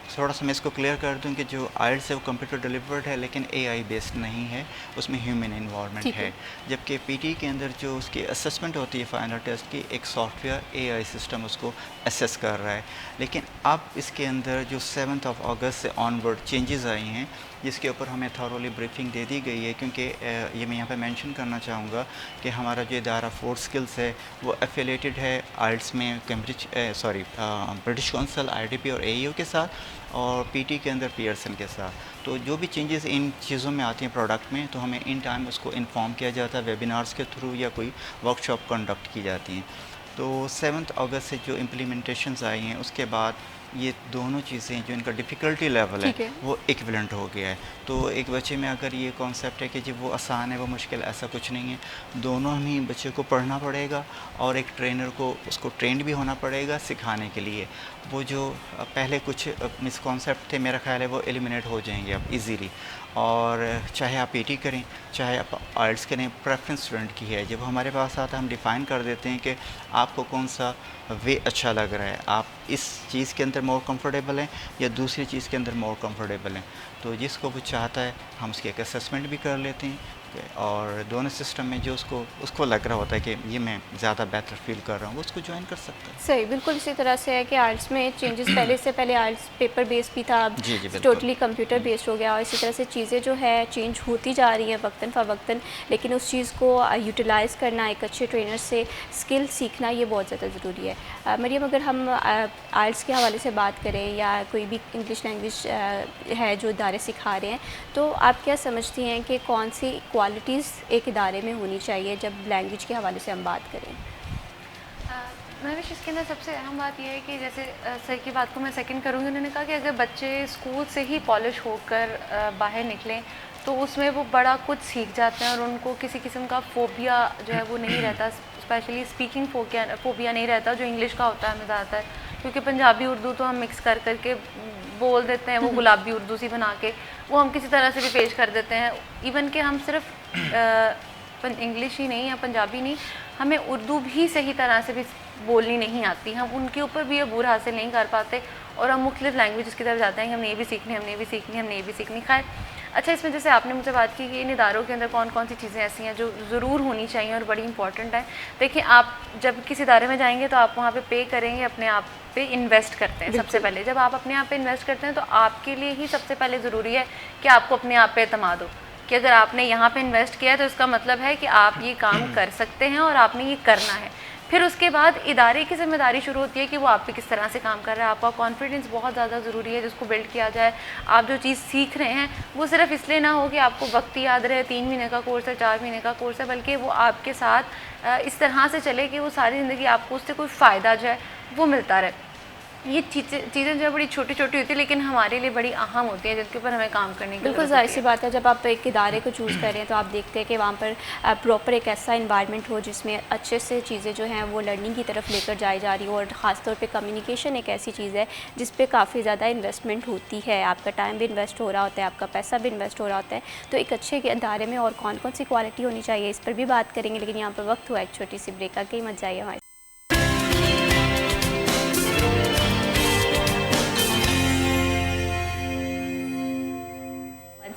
Speaker 3: थोड़ा सा मैं इसको क्लियर कर दूं कि जो आइल्स है वो कंप्यूटर डिलीवर्ड है लेकिन एआई बेस्ड नहीं है, उसमें ह्यूमन इन्वॉल्वमेंट है। जबकि पीटी के अंदर जो उसकी असेसमेंट होती है फाइनल टेस्ट की, एक सॉफ्टवेयर एआई सिस्टम उसको असेस कर रहा है। लेकिन अब इसके अंदर जो 7 अगस्त से ऑनवर्ड चेंजेस आई हैं, जिसके ऊपर हमें थॉरोली ब्रीफिंग दे दी गई है, क्योंकि ये मैं यहाँ पे मेंशन करना चाहूँगा कि हमारा जो इदारा फोर्स स्किल्स है वो एफिलेटेड है आइल्स में ब्रिटिश काउंसिल आईटीपी और एईओ के साथ, और पीटी के अंदर पियर्सन के साथ। तो जो भी चेंजेस इन चीज़ों में आती हैं प्रोडक्ट में, तो हमें इन टाइम उसको इन्फॉर्म किया जाता है, वेबिनार्स के थ्रू या कोई वर्कशॉप कंडक्ट की जाती हैं। तो 7 अगस्त से जो इम्प्लीमेंटेशंस आई हैं उसके बाद ये दोनों चीज़ें जो इनका डिफ़िकल्टी लेवल है वो इक्विवेलेंट हो गया है। तो एक बच्चे में अगर ये कॉन्सेप्ट है कि जी वो आसान है वो मुश्किल, ऐसा कुछ नहीं है। दोनों ही बच्चे को पढ़ना पड़ेगा और एक ट्रेनर को उसको ट्रेंड भी होना पड़ेगा सिखाने के लिए। वो जो पहले कुछ मिसकॉन्सेप्ट थे मेरा ख्याल है वो एलिमिनेट हो जाएंगे अब इजीली। और चाहे आप पीटी करें चाहे आप आइल्स करें, प्रेफरेंस स्टूडेंट की है। जब हमारे पास आता है हम डिफ़ाइन कर देते हैं कि आपको कौन सा वे अच्छा लग रहा है, आप इस चीज़ के अंदर मोर कंफर्टेबल हैं या दूसरी चीज़ के अंदर मोर कंफर्टेबल हैं। तो जिसको वो चाहता है हम उसकी एक असेसमेंट भी कर लेते हैं, और दोनों सिस्टम में जो उसको लग रहा होता है कि ये मैं ज़्यादा बेहतर फील कर रहा हूँ वो उसको ज्वाइन कर सकता है।
Speaker 1: सही, बिल्कुल इसी तरह से है कि आइल्स में चेंजेस पहले आइल्स पेपर बेस्ड भी था, अब टोटली कंप्यूटर बेस्ड हो गया। और इसी तरह से चीज़ें जो है चेंज होती जा रही हैं वक्तन फ़वक्तन, लेकिन उस चीज़ को यूटिलाइज़ करना, एक अच्छे ट्रेनर से स्किल सीखना, ये बहुत ज़्यादा ज़रूरी है। मरियम, अगर हम आइल्स के हवाले से बात करें या कोई भी इंग्लिश लैंग्वेज है जो इदारे सिखा रहे हैं, तो आप क्या समझती हैं कि कौन सी क्वालिटीज़ एक इदारे में होनी चाहिए जब लैंग्वेज के हवाले से हम बात करें?
Speaker 4: मैं भी इसके अंदर सबसे अहम बात यह है कि जैसे सर की बात को मैं सेकंड करूँगी, उन्होंने कहा कि अगर बच्चे स्कूल से ही पॉलिश होकर बाहर निकलें तो उसमें वो बड़ा कुछ सीख जाते हैं और उनको किसी किस्म का फोबिया जो है वो नहीं रहता, स्पेशली स्पीकिंग फोबिया नहीं रहता जो इंग्लिश का होता है हमें ज़्यादातर, क्योंकि पंजाबी उर्दू तो हम मिक्स कर करके बोल देते हैं, वो गुलाबी उर्दू सी बना के वो हम किसी तरह से भी पेश कर देते हैं। इवन कि हम सिर्फ इंग्लिश ही नहीं या पंजाबी नहीं, हमें उर्दू भी सही तरह से भी बोलनी नहीं आती, हम उनके ऊपर भी अबूर हासिल नहीं कर पाते और हम मुख्तलिफ लैंग्वेज की तरफ जाते हैं कि हमने ये भी सीखनी, हमने ये भी सीखनी, हमने ये भी सीखनी। खैर अच्छा, इसमें जैसे आपने मुझे बात की कि इन इदारों के अंदर कौन कौन सी चीज़ें ऐसी हैं जो ज़रूर होनी चाहिए और बड़ी इंपॉर्टेंट है। देखिए, आप जब किसी इदारे में जाएंगे तो आप वहाँ पे करेंगे, अपने आप पे इन्वेस्ट करते हैं। सबसे पहले जब आप अपने आप पे इन्वेस्ट करते हैं तो आपके लिए ही सबसे पहले ज़रूरी है कि आपको अपने आप पे एतमाद हो कि अगर आपने यहाँ पे इन्वेस्ट किया है तो इसका मतलब है कि आप ये काम कर सकते हैं और आपने ये करना है। फिर उसके बाद इदारे की जिम्मेदारी शुरू होती है कि वो आप पे किस तरह से काम कर रहा है। आपका कॉन्फिडेंस बहुत ज़्यादा ज़रूरी है जिसको बिल्ड किया जाए। आप जो चीज़ सीख रहे हैं वो सिर्फ इसलिए ना हो कि आपको वक्त याद रहे, 3 महीने का कोर्स है, 4 महीने का कोर्स है, बल्कि वो आपके साथ इस तरह से चले कि वो सारी ज़िंदगी आपको उससे कोई फ़ायदा जो है वो मिलता रहे। ये चीज़ें जो है बड़ी छोटी छोटी होती है लेकिन हमारे लिए बड़ी अहम होती हैं जिनके ऊपर हमें काम करने की
Speaker 1: बिल्कुल जाहिर सी बात है, जब आप एक इदारे को चूज़ करें तो आप देखते हैं कि वहाँ पर प्रॉपर एक ऐसा इन्वायरमेंट हो जिसमें अच्छे से चीज़ें जो हैं वो लर्निंग की तरफ लेकर जाई जा रही हो। और ख़ास तौर पे कम्युनिकेशन एक ऐसी चीज़ है जिस पे काफ़ी ज़्यादा इन्वेस्टमेंट होती है, आपका टाइम भी इन्वेस्ट हो रहा होता है, आपका पैसा भी इन्वेस्ट हो रहा होता है। तो एक अच्छे इदारे में और कौन कौन सी क्वालिटी होनी चाहिए इस पर भी बात करेंगे, लेकिन यहाँ पर वक्त हुआ एक छोटी सी ब्रेक का, कहीं मत जाइए हमारे।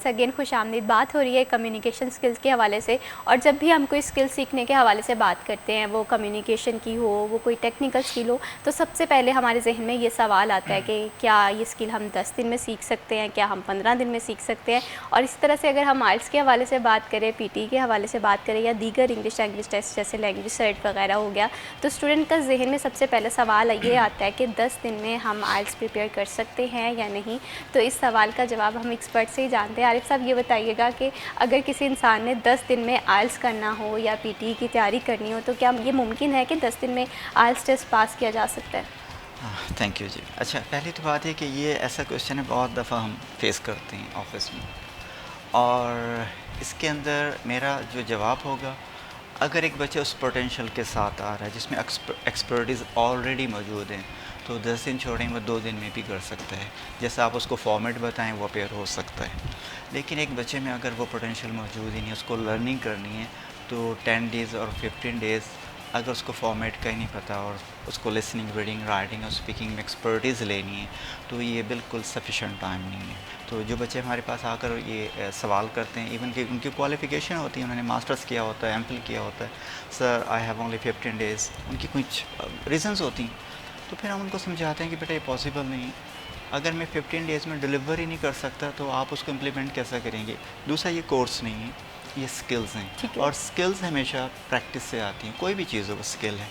Speaker 1: अगेन खुश आमदीद। बात हो रही है कम्युनिकेशन स्किल्स के हवाले से, और जब भी हम कोई स्किल सीखने के हवाले से बात करते हैं, वो कम्युनिकेशन की हो, वो कोई टेक्निकल स्किल हो, तो सबसे पहले हमारे जहन में ये सवाल आता है कि क्या ये स्किल हम 10 दिन में सीख सकते हैं, क्या हम 15 दिन में सीख सकते हैं। और इस तरह से अगर हम आइल्स के हवाले से बात करें, पीटी के हवाले से बात करें, या दीगर इंग्लिश लैंग्वेज टेस्ट जैसे लैंग्वेज सर्ट वगैरह हो गया, तो स्टूडेंट का जहन में सबसे पहले सवाल ये आता है कि 10 दिन में हम आइल्स प्रिपेयर कर सकते हैं या नहीं। तो इस सवाल का जवाब हम एक्सपर्ट से ही जानते हैं। आरिफ साहब, ये बताइएगा कि अगर किसी इंसान ने 10 दिन में आइल्स करना हो या पीटी की तैयारी करनी हो, तो क्या ये मुमकिन है कि 10 दिन में आइल्स टेस्ट पास किया जा सकता है?
Speaker 3: थैंक यू जी। अच्छा, पहली तो बात है कि ये ऐसा क्वेश्चन है बहुत दफ़ा हम फेस करते हैं ऑफिस में, और इसके अंदर मेरा जो जवाब होगा, अगर एक बच्चा उस पोटेंशियल के साथ आ रहा है जिसमें एक्सपर्टीज़ ऑलरेडी मौजूद हैं, तो 10 दिन छोड़ेंगे, वो 2 दिन में भी कर सकता है। जैसा आप उसको फॉर्मेट बताएं वो अपेयर हो सकता है। लेकिन एक बच्चे में अगर वो पोटेंशियल मौजूद ही नहीं, उसको लर्निंग करनी है, तो 10 डेज़ और 15 डेज़ अगर उसको फॉर्मेट का ही नहीं पता और उसको लिसनिंग, रीडिंग, राइटिंग और स्पीकिंग में एक्सपर्टीज़ लेनी है, तो ये बिल्कुल सफिशेंट टाइम नहीं है। तो जो बच्चे हमारे पास आकर ये सवाल करते हैं, इवन कि उनकी क्वालिफ़िकेशन होती है, उन्होंने मास्टर्स किया होता है, एमफिल किया होता है, sir I have only 15 days, उनकी कुछ रीज़न्स होती हैं, तो फिर हम उनको समझाते हैं कि बेटा ये पॉसिबल नहीं है। अगर मैं 15 डेज़ में डिलीवर ही नहीं कर सकता तो आप उसको इम्प्लीमेंट कैसे करेंगे। दूसरा, ये कोर्स नहीं है, ये स्किल्स हैं, और स्किल्स हमेशा प्रैक्टिस से आती हैं। कोई भी चीज़ हो वो स्किल है।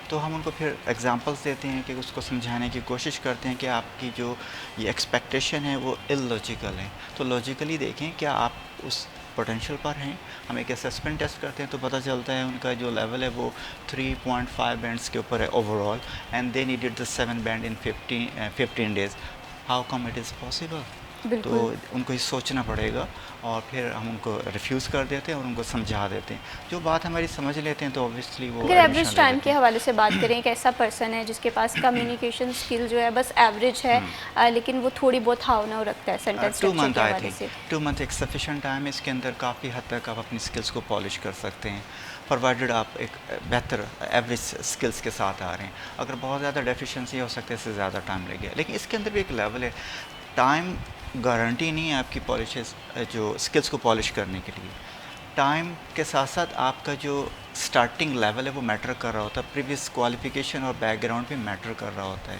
Speaker 3: तो हम उनको फिर एग्जांपल्स देते हैं कि उसको समझाने की कोशिश करते हैं कि आपकी जो ये एक्सपेक्टेशन है वो इलॉजिकल है, तो लॉजिकली देखें क्या आप उस पोटेंशियल पर हैं। हम एक असेसमेंट टेस्ट करते हैं तो पता चलता है उनका जो लेवल है वो 3.5 बैंड्स के ऊपर है overall, and they needed the 7 band in 15 days. How come it is possible? तो उनको ये सोचना पड़ेगा, और फिर हम उनको रिफ्यूज़ कर देते हैं और उनको समझा देते हैं। जो बात हमारी समझ लेते हैं तो ऑब्वियसली वो
Speaker 1: अगर एवरेज टाइम के हवाले से बात करें, एक ऐसा पर्सन है जिसके पास कम्युनिकेशन स्किल जो है बस एवरेज है, लेकिन वो थोड़ी बहुत हावना रखता है सेंटेंस
Speaker 3: 2 मंथ
Speaker 1: के
Speaker 3: आई
Speaker 1: हवाले
Speaker 3: थिंक
Speaker 1: से।
Speaker 3: 2 मंथ एक सफिशेंट टाइम है। इसके अंदर काफ़ी हद तक आप अपनी स्किल्स को पॉलिश कर सकते हैं, प्रोवाइडेड आप एक बेहतर एवरेज स्किल्स के साथ आ रहे हैं। अगर बहुत ज़्यादा डेफिशिएंसी हो सकता है, इससे ज़्यादा टाइम लगेगा, लेकिन इसके अंदर भी एक लेवल है। टाइम गारंटी नहीं है आपकी पॉलिशेस, जो स्किल्स को पॉलिश करने के लिए। टाइम के साथ साथ आपका जो स्टार्टिंग लेवल है वो मैटर कर रहा होता है, प्रीवियस क्वालिफिकेशन और बैकग्राउंड भी मैटर कर रहा होता है,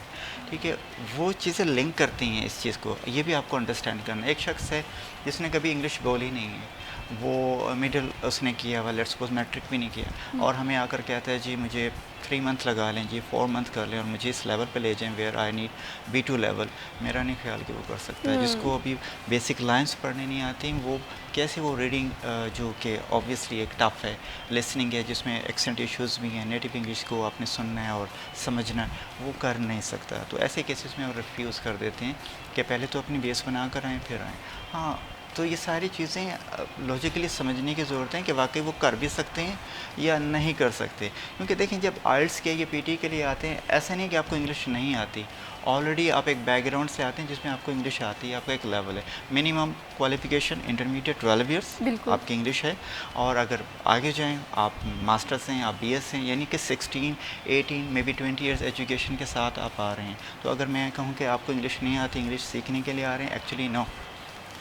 Speaker 3: ठीक है। वो चीज़ें लिंक करती हैं इस चीज़ को, ये भी आपको अंडरस्टैंड करना है। एक शख्स है जिसने कभी इंग्लिश बोली नहीं है, वो मिडिल उसने किया हुआ, लेट्स सपोज मैट्रिक भी नहीं किया, और हमें आकर कहता है जी मुझे 3 मंथ लगा लें जी, 4 मंथ कर लें और मुझे इस लेवल पे ले जाएं where I need B2 level. मेरा नहीं ख्याल कि वो कर सकता है। जिसको अभी बेसिक लाइंस पढ़ने नहीं आती, वो कैसे वो रीडिंग जो कि ऑब्वियसली एक टफ है, लिसनिंग है जिसमें एक्सेंट इश्यूज़ भी हैं, नेटिव इंग्लिश को आपने सुनना है और समझना है, वो कर नहीं सकता। तो ऐसे केसेस में हम रिफ्यूज़ कर देते हैं कि पहले तो अपनी बेस बना कर आएँ फिर आएँ। हाँ, तो ये सारी चीज़ें लॉजिकली समझने की ज़रूरत है कि वाकई वो कर भी सकते हैं या नहीं कर सकते। क्योंकि देखें, जब आइल्स के या पीटी के लिए आते हैं, ऐसा नहीं कि आपको इंग्लिश नहीं आती, ऑलरेडी आप एक बैकग्राउंड से आते हैं जिसमें आपको इंग्लिश आती है, आपका एक लेवल है। मिनिमम क्वालिफिकेशन इंटरमीडिएट 12 ईयर्स आपकी इंग्लिश है, और अगर आगे जाएं आप मास्टर्स हैं, आप BS हैं, यानी कि 16, 18 मे बी 20 ईयर्स एजुकेशन के साथ आप आ रहे हैं। तो अगर मैं कहूँ कि आपको इंग्लिश नहीं आती, इंग्लिश सीखने के लिए आ रहे हैं, एक्चुअली नो,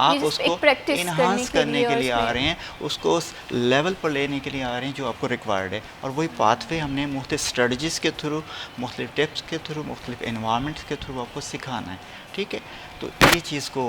Speaker 3: आप उसको इन्हांस करने के लिए आ रहे हैं, उसको उस लेवल पर लेने के लिए आ रहे हैं जो आपको रिक्वायर्ड है। और वही पाथवे हमने मुख्तलिफ स्ट्रेटजीज़ के थ्रू, मुख्तलिफ टिप्स के थ्रू, मुख्तलिफ एनवायरनमेंट्स के थ्रू आपको सिखाना है, ठीक है। तो ये चीज़ को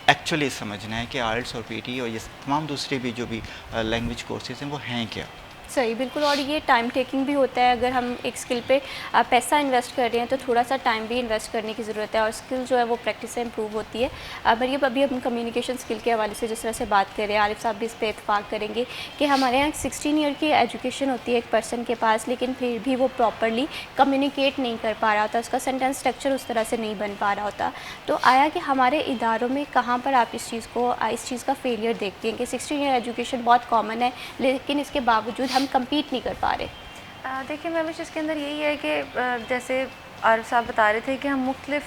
Speaker 3: एक्चुअली समझना है कि आइल्स और पीटी और ये तमाम दूसरे भी जो भी लैंग्वेज कोर्सेज हैं वो हैं क्या।
Speaker 1: सही, बिल्कुल। और ये टाइम टेकिंग भी होता है। अगर हम एक स्किल पे पैसा इन्वेस्ट कर रहे हैं तो थोड़ा सा टाइम भी इन्वेस्ट करने की ज़रूरत है, और स्किल जो है वो प्रैक्टिस से इम्प्रूव होती है। मरीम, अभी हम कम्युनिकेशन स्किल के हवाले से जिस तरह से बात कर रहे हैं, आरिफ साहब भी इस पर इत्तेफाक करेंगे कि हमारे यहाँ 16 ईयर की एजुकेशन होती है एक पर्सन के पास, लेकिन फिर भी वो प्रॉपरली कम्युनिकेट नहीं कर पा रहा होता, उसका सेंटेंस स्ट्रक्चर उस तरह से नहीं बन पा रहा होता। तो आया कि हमारे इदारों में कहाँ पर आप इस चीज़ का फेलियर देखते हैं कि 16 ईयर एजुकेशन बहुत कॉमन है, लेकिन इसके बावजूद हम कम्पीट नहीं कर पा रहे?
Speaker 4: देखिए मैम, इसके अंदर यही है कि जैसे आरिफ साहब बता रहे थे कि हम मुख्तलिफ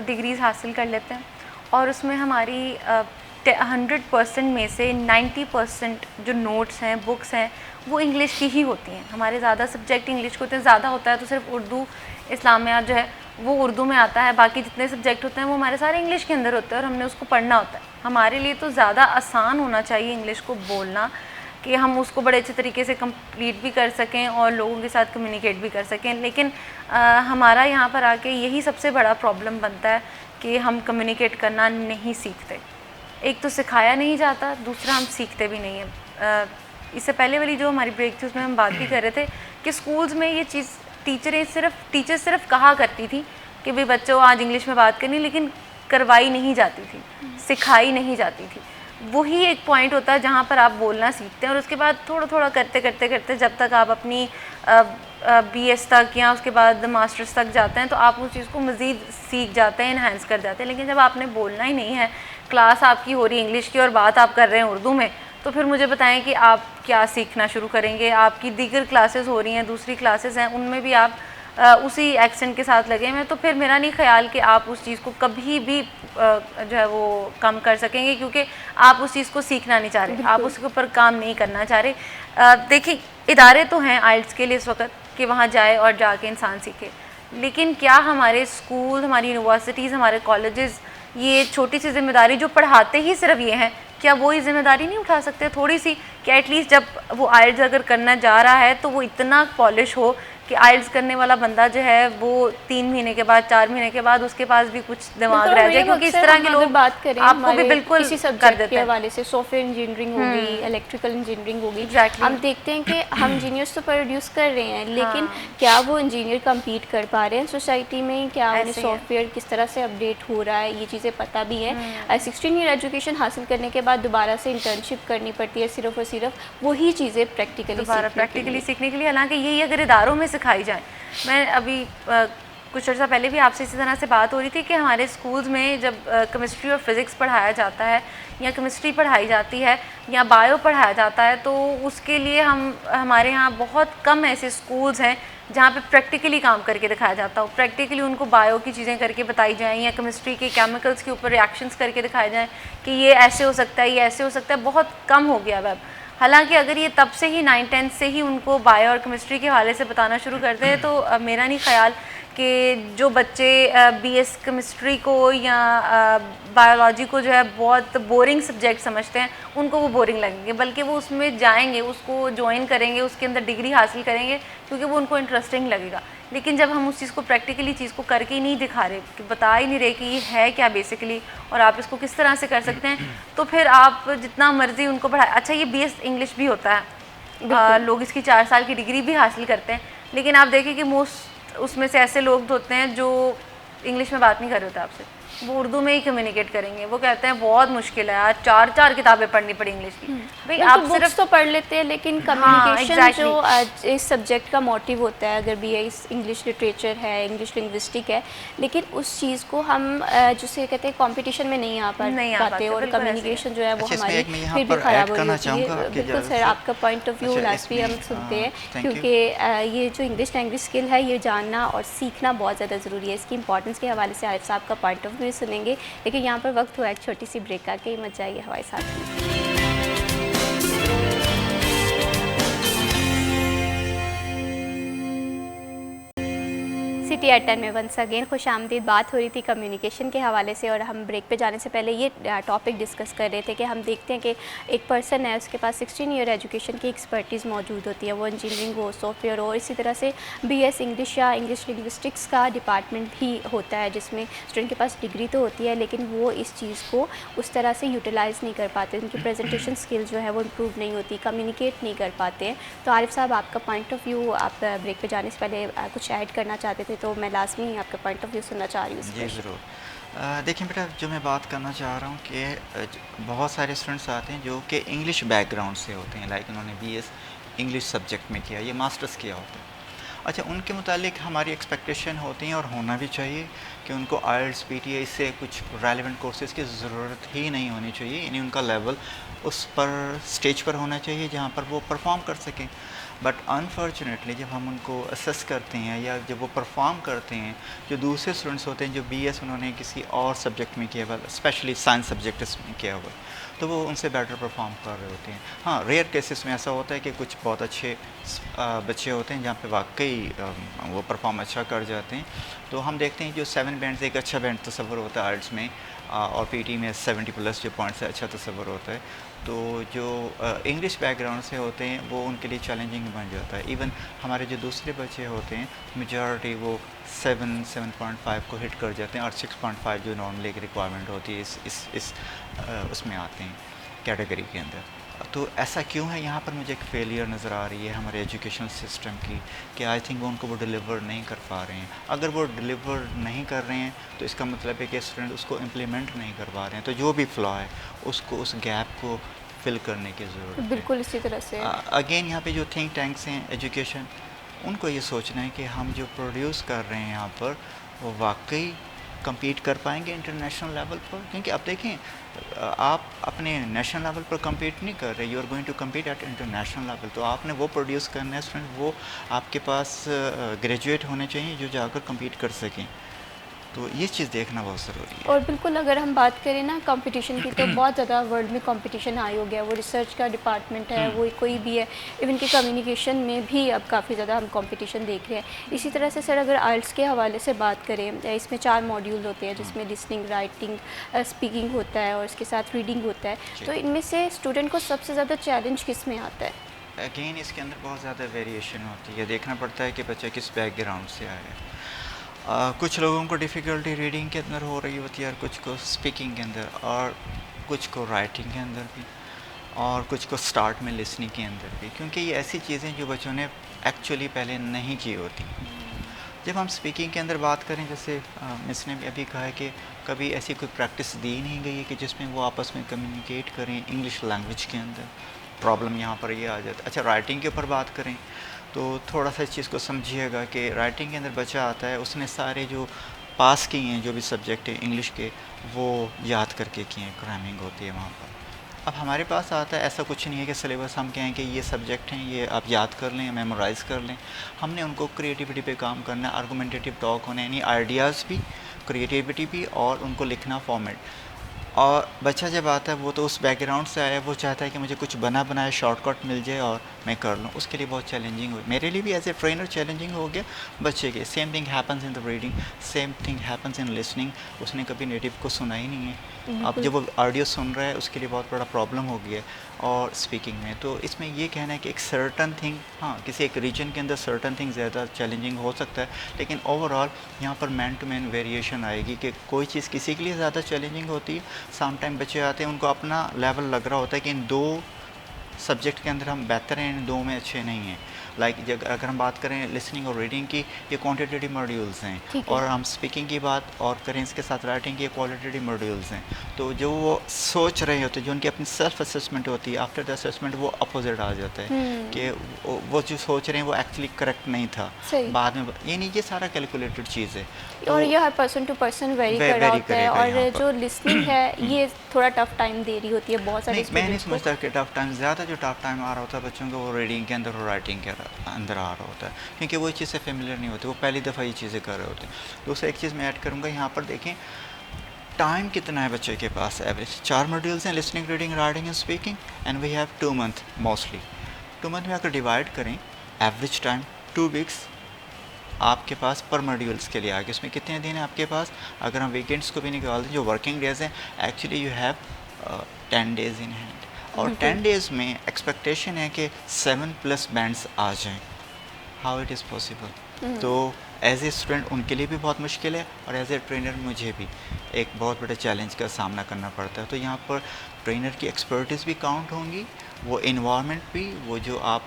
Speaker 4: डिग्रीज़ हासिल कर लेते हैं, और उसमें हमारी 100% में से 90% जो नोट्स हैं, बुक्स हैं, वो इंग्लिश की ही होती हैं। हमारे ज़्यादा सब्जेक्ट इंग्लिश के होते हैं, ज़्यादा होता है तो सिर्फ उर्दू, इस्लामियात जो है वो उर्दू में आता है, बाकी जितने सब्जेक्ट होते हैं वो हमारे सारे इंग्लिश के अंदर होते हैं और हमने उसको पढ़ना होता है। हमारे लिए तो ज़्यादा आसान होना चाहिए इंग्लिश को बोलना, कि हम उसको बड़े अच्छे तरीके से कंप्लीट भी कर सकें और लोगों के साथ कम्युनिकेट भी कर सकें। लेकिन हमारा यहाँ पर आके यही सबसे बड़ा प्रॉब्लम बनता है कि हम कम्युनिकेट करना नहीं सीखते। एक तो सिखाया नहीं जाता, दूसरा हम सीखते भी नहीं हैं। इससे पहले वाली जो हमारी ब्रेक थी उसमें हम बात भी कर रहे थे कि स्कूल्स में ये चीज़ टीचर सिर्फ कहा करती थी कि भाई बच्चों आज इंग्लिश में बात करनी, लेकिन करवाई नहीं जाती थी, सिखाई नहीं जाती थी। वही एक पॉइंट होता है जहाँ पर आप बोलना सीखते हैं, और उसके बाद थोड़ा थोड़ा करते जब तक आप अपनी BS तक या उसके बाद मास्टर्स तक जाते हैं तो आप उस चीज़ को मज़ीद सीख जाते हैं, इन्हांस कर जाते हैं। लेकिन जब आपने बोलना ही नहीं है, क्लास आपकी हो रही है इंग्लिश की और बात आप कर रहे हैं उर्दू में, तो फिर मुझे बताएं कि आप क्या सीखना शुरू करेंगे। आपकी दीगर क्लासेस हो रही हैं, दूसरी क्लासेस हैं, उनमें भी आप उसी एक्सेंट के साथ लगे हुए, तो फिर मेरा नहीं ख्याल कि आप उस चीज़ को कभी भी जो है वो कम कर सकेंगे, क्योंकि आप उस चीज़ को सीखना नहीं चाह रहे, आप उसके ऊपर काम नहीं करना चाह रहे। देखिए इदारे तो हैं आइल्स के लिए इस वक्त कि वहाँ जाए और जाके इंसान सीखे, लेकिन क्या हमारे स्कूल, हमारी यूनिवर्सिटीज़, हमारे कॉलेजेस ये छोटी सी जिम्मेदारी जो पढ़ाते ही सिर्फ ये हैं, क्या वो ये जिम्मेदारी नहीं उठा सकते थोड़ी सी कि एटलीस्ट जब वो आइल्स अगर करना जा रहा है तो वो इतना पॉलिश हो कि आइल्स करने वाला बंदा जो है वो 3 महीने के बाद, 4 महीने के बाद उसके पास भी कुछ दिमाग रह जाए, क्योंकि इस तरह के लोग
Speaker 1: बात करें
Speaker 4: आपको भी बिल्कुल
Speaker 1: किसी
Speaker 4: कर
Speaker 1: सब्जेक्ट
Speaker 4: देते
Speaker 1: के
Speaker 4: हैं।
Speaker 1: हवाले से सॉफ्टवेयर इंजीनियरिंग होगी, इलेक्ट्रिकल इंजीनियरिंग होगी,
Speaker 4: Exactly.
Speaker 1: हम देखते हैं कि हम इंजीनियर्स तो प्रोड्यूस कर रहे हैं, लेकिन क्या वो इंजीनियर कम्पीट कर पा रहे हैं सोसाइटी में? क्या उन्हें
Speaker 4: ऐसे ही है।
Speaker 1: सॉफ्टवेयर किस तरह से अपडेट हो रहा है, ये चीज़ें पता भी है? 16 ईयर एजुकेशन हासिल करने के बाद दोबारा से इंटर्नशिप करनी पड़ती है, सिर्फ और सिर्फ वही चीज़ें प्रैक्टिकली
Speaker 4: सीखने के लिए। हालांकि यही अगर इदारों में सिखाई जाए, मैं अभी कुछ अर्सा पहले भी आपसे इसी तरह से बात हो रही थी कि हमारे स्कूल्स में जब केमिस्ट्री और फिज़िक्स पढ़ाया जाता है या केमिस्ट्री पढ़ाई जाती है या बायो पढ़ाया जाता है, तो उसके लिए हमारे यहाँ बहुत कम ऐसे स्कूल्स हैं जहाँ पे प्रैक्टिकली काम करके दिखाया जाता हो। प्रैक्टिकली उनको बायो की चीज़ें करके बताई जाएँ या केमिस्ट्री के केमिकल्स के ऊपर रिएक्शंस करके दिखाए जाएँ कि ये ऐसे हो सकता है, ये ऐसे हो सकता है। बहुत कम हो गया अब। हालांकि अगर ये तब से ही 9-10 से ही उनको बायो और केमिस्ट्री के हवाले से बताना शुरू करते हैं तो मेरा नहीं ख्याल कि जो बच्चे BS केमिस्ट्री को या बायोलॉजी को जो है बहुत बोरिंग सब्जेक्ट समझते हैं, उनको वो बोरिंग लगेंगे, बल्कि वो उसमें जाएंगे, उसको ज्वाइन करेंगे, उसके अंदर डिग्री हासिल करेंगे क्योंकि वो उनको इंटरेस्टिंग लगेगा। लेकिन जब हम उस चीज़ को प्रैक्टिकली चीज़ को करके ही नहीं दिखा रहे, कि बता ही नहीं रहे कि ये है क्या बेसिकली और आप इसको किस तरह से कर सकते हैं, तो फिर आप जितना मर्ज़ी उनको पढ़ाए। अच्छा, ये BS इंग्लिश भी होता है, लोग इसकी 4 साल की डिग्री भी हासिल करते हैं, लेकिन आप देखें कि मोस्ट उसमें से ऐसे लोग होते हैं जो इंग्लिश में बात नहीं कर रहे होते आपसे, वो उर्दू में ही कम्युनिकेट करेंगे। वो कहते हैं बहुत मुश्किल है यार, 4 किताबें पढ़नी पड़ी इंग्लिश की। भाई आप
Speaker 1: सिर्फ तो पढ़ लेते हैं, लेकिन कम्युनिकेशन जो इस सब्जेक्ट का मोटिव होता है, अगर BS इंग्लिश लिटरेचर है, इंग्लिश लिंग्विस्टिक है, लेकिन उस चीज़ को हम जिसे कहते हैं कंपटीशन में नहीं आ पाते और कम्युनिकेशन जो है वो हमारी फिर भी ख़राब हो जाती है। बिल्कुल सर, आपका पॉइंट ऑफ व्यू लास्ट भी हम सुनते हैं, क्योंकि ये जो इंग्लिश लैंग्वेज स्किल है ये जानना और सीखना बहुत ज़्यादा ज़रूरी है। इसकी इंपॉर्टेंस के हवाले से आरिफ साहब का पॉइंट ऑफ व्यू सुनेंगे, लेकिन यहाँ पर वक्त हुआ एक छोटी सी ब्रेक का, के मत जाइए हमारे साथ। सिटी एट 10 में वंस अगेन खुश आमदीद। बात हो रही थी कम्युनिकेशन के हवाले से, और हम ब्रेक पे जाने से पहले ये टॉपिक डिस्कस कर रहे थे कि हम देखते हैं कि एक पर्सन है, उसके पास 16 ईयर एजुकेशन की एक्सपर्टीज़ मौजूद होती है, वो इंजीनियरिंग हो, सॉफ्टवेयर हो, इसी तरह से BS इंग्लिश या इंग्लिश लिंग्विस्टिक्स का डिपार्टमेंट भी होता है, जिसमें स्टूडेंट के पास डिग्री तो होती है लेकिन वो इस चीज़ को उस तरह से यूटिलाइज़ नहीं कर पाते, उनकी प्रेजेंटेशन स्किल जो है वो इम्प्रूव नहीं होती, कम्युनिकेट नहीं कर पाते हैं। तो आरिफ साहब, आपका पॉइंट ऑफ व्यू, आप ब्रेक पे जाने से पहले कुछ ऐड करना चाहते थे, तो मैं लाजमी आपका पॉइंट ऑफ व्यू सुनना चाह रही हूँ।
Speaker 3: जी ज़रूर। देखिए बेटा, जो मैं बात करना चाह रहा हूँ कि बहुत सारे स्टूडेंट्स आते हैं जो कि इंग्लिश बैकग्राउंड से होते हैं, लाइक उन्होंने BS इंग्लिश सब्जेक्ट में किया, ये मास्टर्स किया होता है। अच्छा, उनके मुतालिक हमारी एक्सपेक्टेशन होती है और होना भी चाहिए कि उनको IELTS PTE से कुछ रेलिवेंट कोर्सेज़ की ज़रूरत ही नहीं होनी चाहिए, यानी उनका लेवल उस पर स्टेज पर होना चाहिए जहाँ पर वो परफॉर्म कर सकें। बट अनफॉर्चुनेटली जब हम उनको असेस करते हैं या जब वो परफॉर्म करते हैं, जो दूसरे स्टूडेंट्स होते हैं जो BS उन्होंने किसी और सब्जेक्ट में किया हुआ, स्पेशली साइंस सब्जेक्ट में किया हुआ, तो वो उनसे बेटर परफॉर्म कर रहे होते हैं। हाँ, रेयर केसेस में ऐसा होता है कि कुछ बहुत अच्छे बच्चे होते हैं जहाँ पे वाकई वो परफॉर्म अच्छा कर जाते हैं। तो हम देखते हैं जो 7 बैंड से एक अच्छा बैंड तस्वर होता है IELTS में, और PT में 70+ जो पॉइंट से अच्छा तस्वर होता है। तो जो इंग्लिश बैकग्राउंड से होते हैं वो उनके लिए चैलेंजिंग बन जाता है। इवन हमारे जो दूसरे बच्चे होते हैं, मेजॉरिटी वो 7.5 को हिट कर जाते हैं, और 6.5 जो नॉर्मली एक रिक्वायरमेंट होती है इस उसमें आते हैं कैटेगरी के अंदर। तो ऐसा क्यों है? यहाँ पर मुझे एक फेलियर नज़र आ रही है हमारे एजुकेशन सिस्टम की, कि आई थिंक वो उनको वो डिलीवर नहीं कर पा रहे हैं। अगर वो डिलीवर नहीं कर रहे हैं तो इसका मतलब है कि स्टूडेंट उसको इम्प्लीमेंट नहीं कर पा रहे हैं। तो जो भी फ्लॉ है उसको, उस गैप को फिल करने की ज़रूरत है।
Speaker 1: बिल्कुल इसी तरह से
Speaker 3: अगेन यहाँ पे जो थिंक टैंक्स हैं एजुकेशन, उनको ये सोचना है कि हम जो प्रोड्यूस कर रहे हैं यहाँ पर वो वाकई compete कर पाएंगे इंटरनेशनल लेवल पर। क्योंकि आप देखें, आप अपने नेशनल लेवल पर compete नहीं कर रहे, you are going to compete at international level. तो आपने वो प्रोड्यूस करना है स्टूडेंट, वो आपके पास ग्रेजुएट होने चाहिए जो जाकर compete कर सकें। तो ये चीज़ देखना बहुत ज़रूरी है।
Speaker 1: और बिल्कुल अगर हम बात करें ना कंपटीशन की, तो बहुत ज़्यादा वर्ल्ड में कंपटीशन हाई हो गया। वो रिसर्च का डिपार्टमेंट है, वो कोई भी है, इवन कि कम्युनिकेशन में भी अब काफ़ी ज़्यादा हम कंपटीशन देख रहे हैं। इसी तरह से सर, अगर IELTS के हवाले से बात करें, इसमें 4 मॉड्यूल होते हैं जिसमें लिसनिंग, राइटिंग, स्पीकिंग होता है और इसके साथ रीडिंग होता है। तो इनमें से स्टूडेंट को सबसे ज़्यादा चैलेंज किस में आता है?
Speaker 3: अगेन इसके अंदर बहुत ज़्यादा वेरिएशन होती है, देखना पड़ता है कि बच्चा किस बैकग्राउंड से आया है। कुछ लोगों को डिफ़िकल्टी रीडिंग के अंदर हो रही होती है, और कुछ को स्पीकिंग के अंदर, और कुछ को राइटिंग के अंदर भी, और कुछ को स्टार्ट में लिसनिंग के अंदर भी, क्योंकि ये ऐसी चीज़ें जो बच्चों ने एक्चुअली पहले नहीं की होती। जब हम स्पीकिंग के अंदर बात करें, जैसे मिस ने भी अभी कहा है कि कभी ऐसी कोई प्रैक्टिस दी नहीं गई है कि जिसमें वो आपस में कम्युनिकेट करें इंग्लिश लैंग्वेज के अंदर। प्रॉब्लम यहाँ पर ये आ जाता है। अच्छा, राइटिंग के ऊपर बात करें तो थोड़ा सा इस चीज़ को समझिएगा कि राइटिंग के अंदर बच्चा आता है, उसने सारे जो पास किए हैं जो भी सब्जेक्ट है इंग्लिश के, वो याद करके किए हैं, क्रैमिंग होती है वहाँ पर। अब हमारे पास आता है, ऐसा कुछ नहीं है कि सिलेबस हम कहें कि ये सब्जेक्ट हैं, ये आप याद कर लें, मेमोराइज़ कर लें। हमने उनको क्रिएटिविटी पे काम करना है, आर्गुमेंटेटिव टॉक होने, यानी आइडियाज़ भी, क्रिएटिविटी भी, और उनको लिखना फॉर्मेट। और बच्चा जब आता है वो तो उस बैकग्राउंड से आया है, वो चाहता है कि मुझे कुछ बना बनाया शॉर्टकट मिल जाए और मैं कर लूँ। उसके लिए बहुत चैलेंजिंग हुई, मेरे लिए भी एज ए ट्रेनर चैलेंजिंग हो गया बच्चे के। Same thing happens in the reading, same thing happens in listening. उसने कभी नेटिव को सुना ही नहीं है, अब जब वो ऑडियो सुन रहा है उसके लिए बहुत बड़ा प्रॉब्लम हो गया है। और स्पीकिंग में तो इसमें ये कहना है कि एक सर्टन थिंग, हाँ किसी एक रीजन के अंदर सर्टन थिंग ज़्यादा चैलेंजिंग हो सकता है, लेकिन ओवरऑल यहाँ पर मैन टू मैन वेरिएशन आएगी कि कोई चीज़ किसी के लिए ज़्यादा चैलेंजिंग होती है। सम टाइम बच्चे आते हैं, उनको अपना लेवल लग रहा होता है कि इन 2 सब्जेक्ट के अंदर हम बेहतर हैं, इन 2 में अच्छे नहीं हैं। लाइक अगर हम बात करें लिसनिंग और रीडिंग की, ये क्वांटिटेटिव मॉड्यूल्स हैं, और हम स्पीकिंग की बात और करें इसके साथ राइटिंग की, ये क्वालिटेटिव मॉड्यूल्स हैं। तो जो वो सोच रहे होते हैं, जो उनकी अपनी सेल्फ असेसमेंट होती है, आफ्टर द असेसमेंट वो अपोजिट आ जाता है कि वो जो सोच रहे हैं वो एक्चुअली करेक्ट नहीं था बाद में। ये नहीं, ये सारा कैलकुलेटेड चीज़ है,
Speaker 1: तो और ये हर पर्सन टू पर्सन वेरी कर रहा होता है। और जो लिसनिंग है ये थोड़ा टफ टाइम दे रही होती है बहुत सारे।
Speaker 3: मैं नहीं समझता कि टफ टाइम, ज़्यादा जो टफ टाइम आ रहा होता है बच्चों को वो रीडिंग के अंदर और राइटिंग के अंदर आ रहा होता है, क्योंकि वो चीज़ से फेमिलियर नहीं होती, वो पहली दफ़ा ये चीज़ें कर रहे होते हैं। दूसरा एक चीज़ मैं ऐड करूँगा, यहाँ पर देखें टाइम कितना है बच्चे के पास। एवरेज 4 मॉड्यूल्स हैं, listening, reading, writing and speaking, and we have 2 month mostly. 2 month में अगर डिवाइड करें एवरेज टाइम 2 वीक्स, आपके पास पर मॉड्यूल्स के लिए आ गए। उसमें कितने दिन हैं आपके पास? अगर हम वीकेंड्स को भी निकाल दें, जो वर्किंग डेज़ हैं, actually you have 10 days in hand, और 10 डेज़ में एक्सपेक्टेशन है कि 7+ बैंड्स आ जाएं। How it is possible? तो एज ए स्टूडेंट उनके लिए भी बहुत मुश्किल है, और एज ए ट्रेनर मुझे भी एक बहुत बड़े चैलेंज का सामना करना पड़ता है। तो यहाँ पर ट्रेनर की एक्सपर्टीज़ भी काउंट होंगी, वो इन्वायरमेंट भी, वो जो आप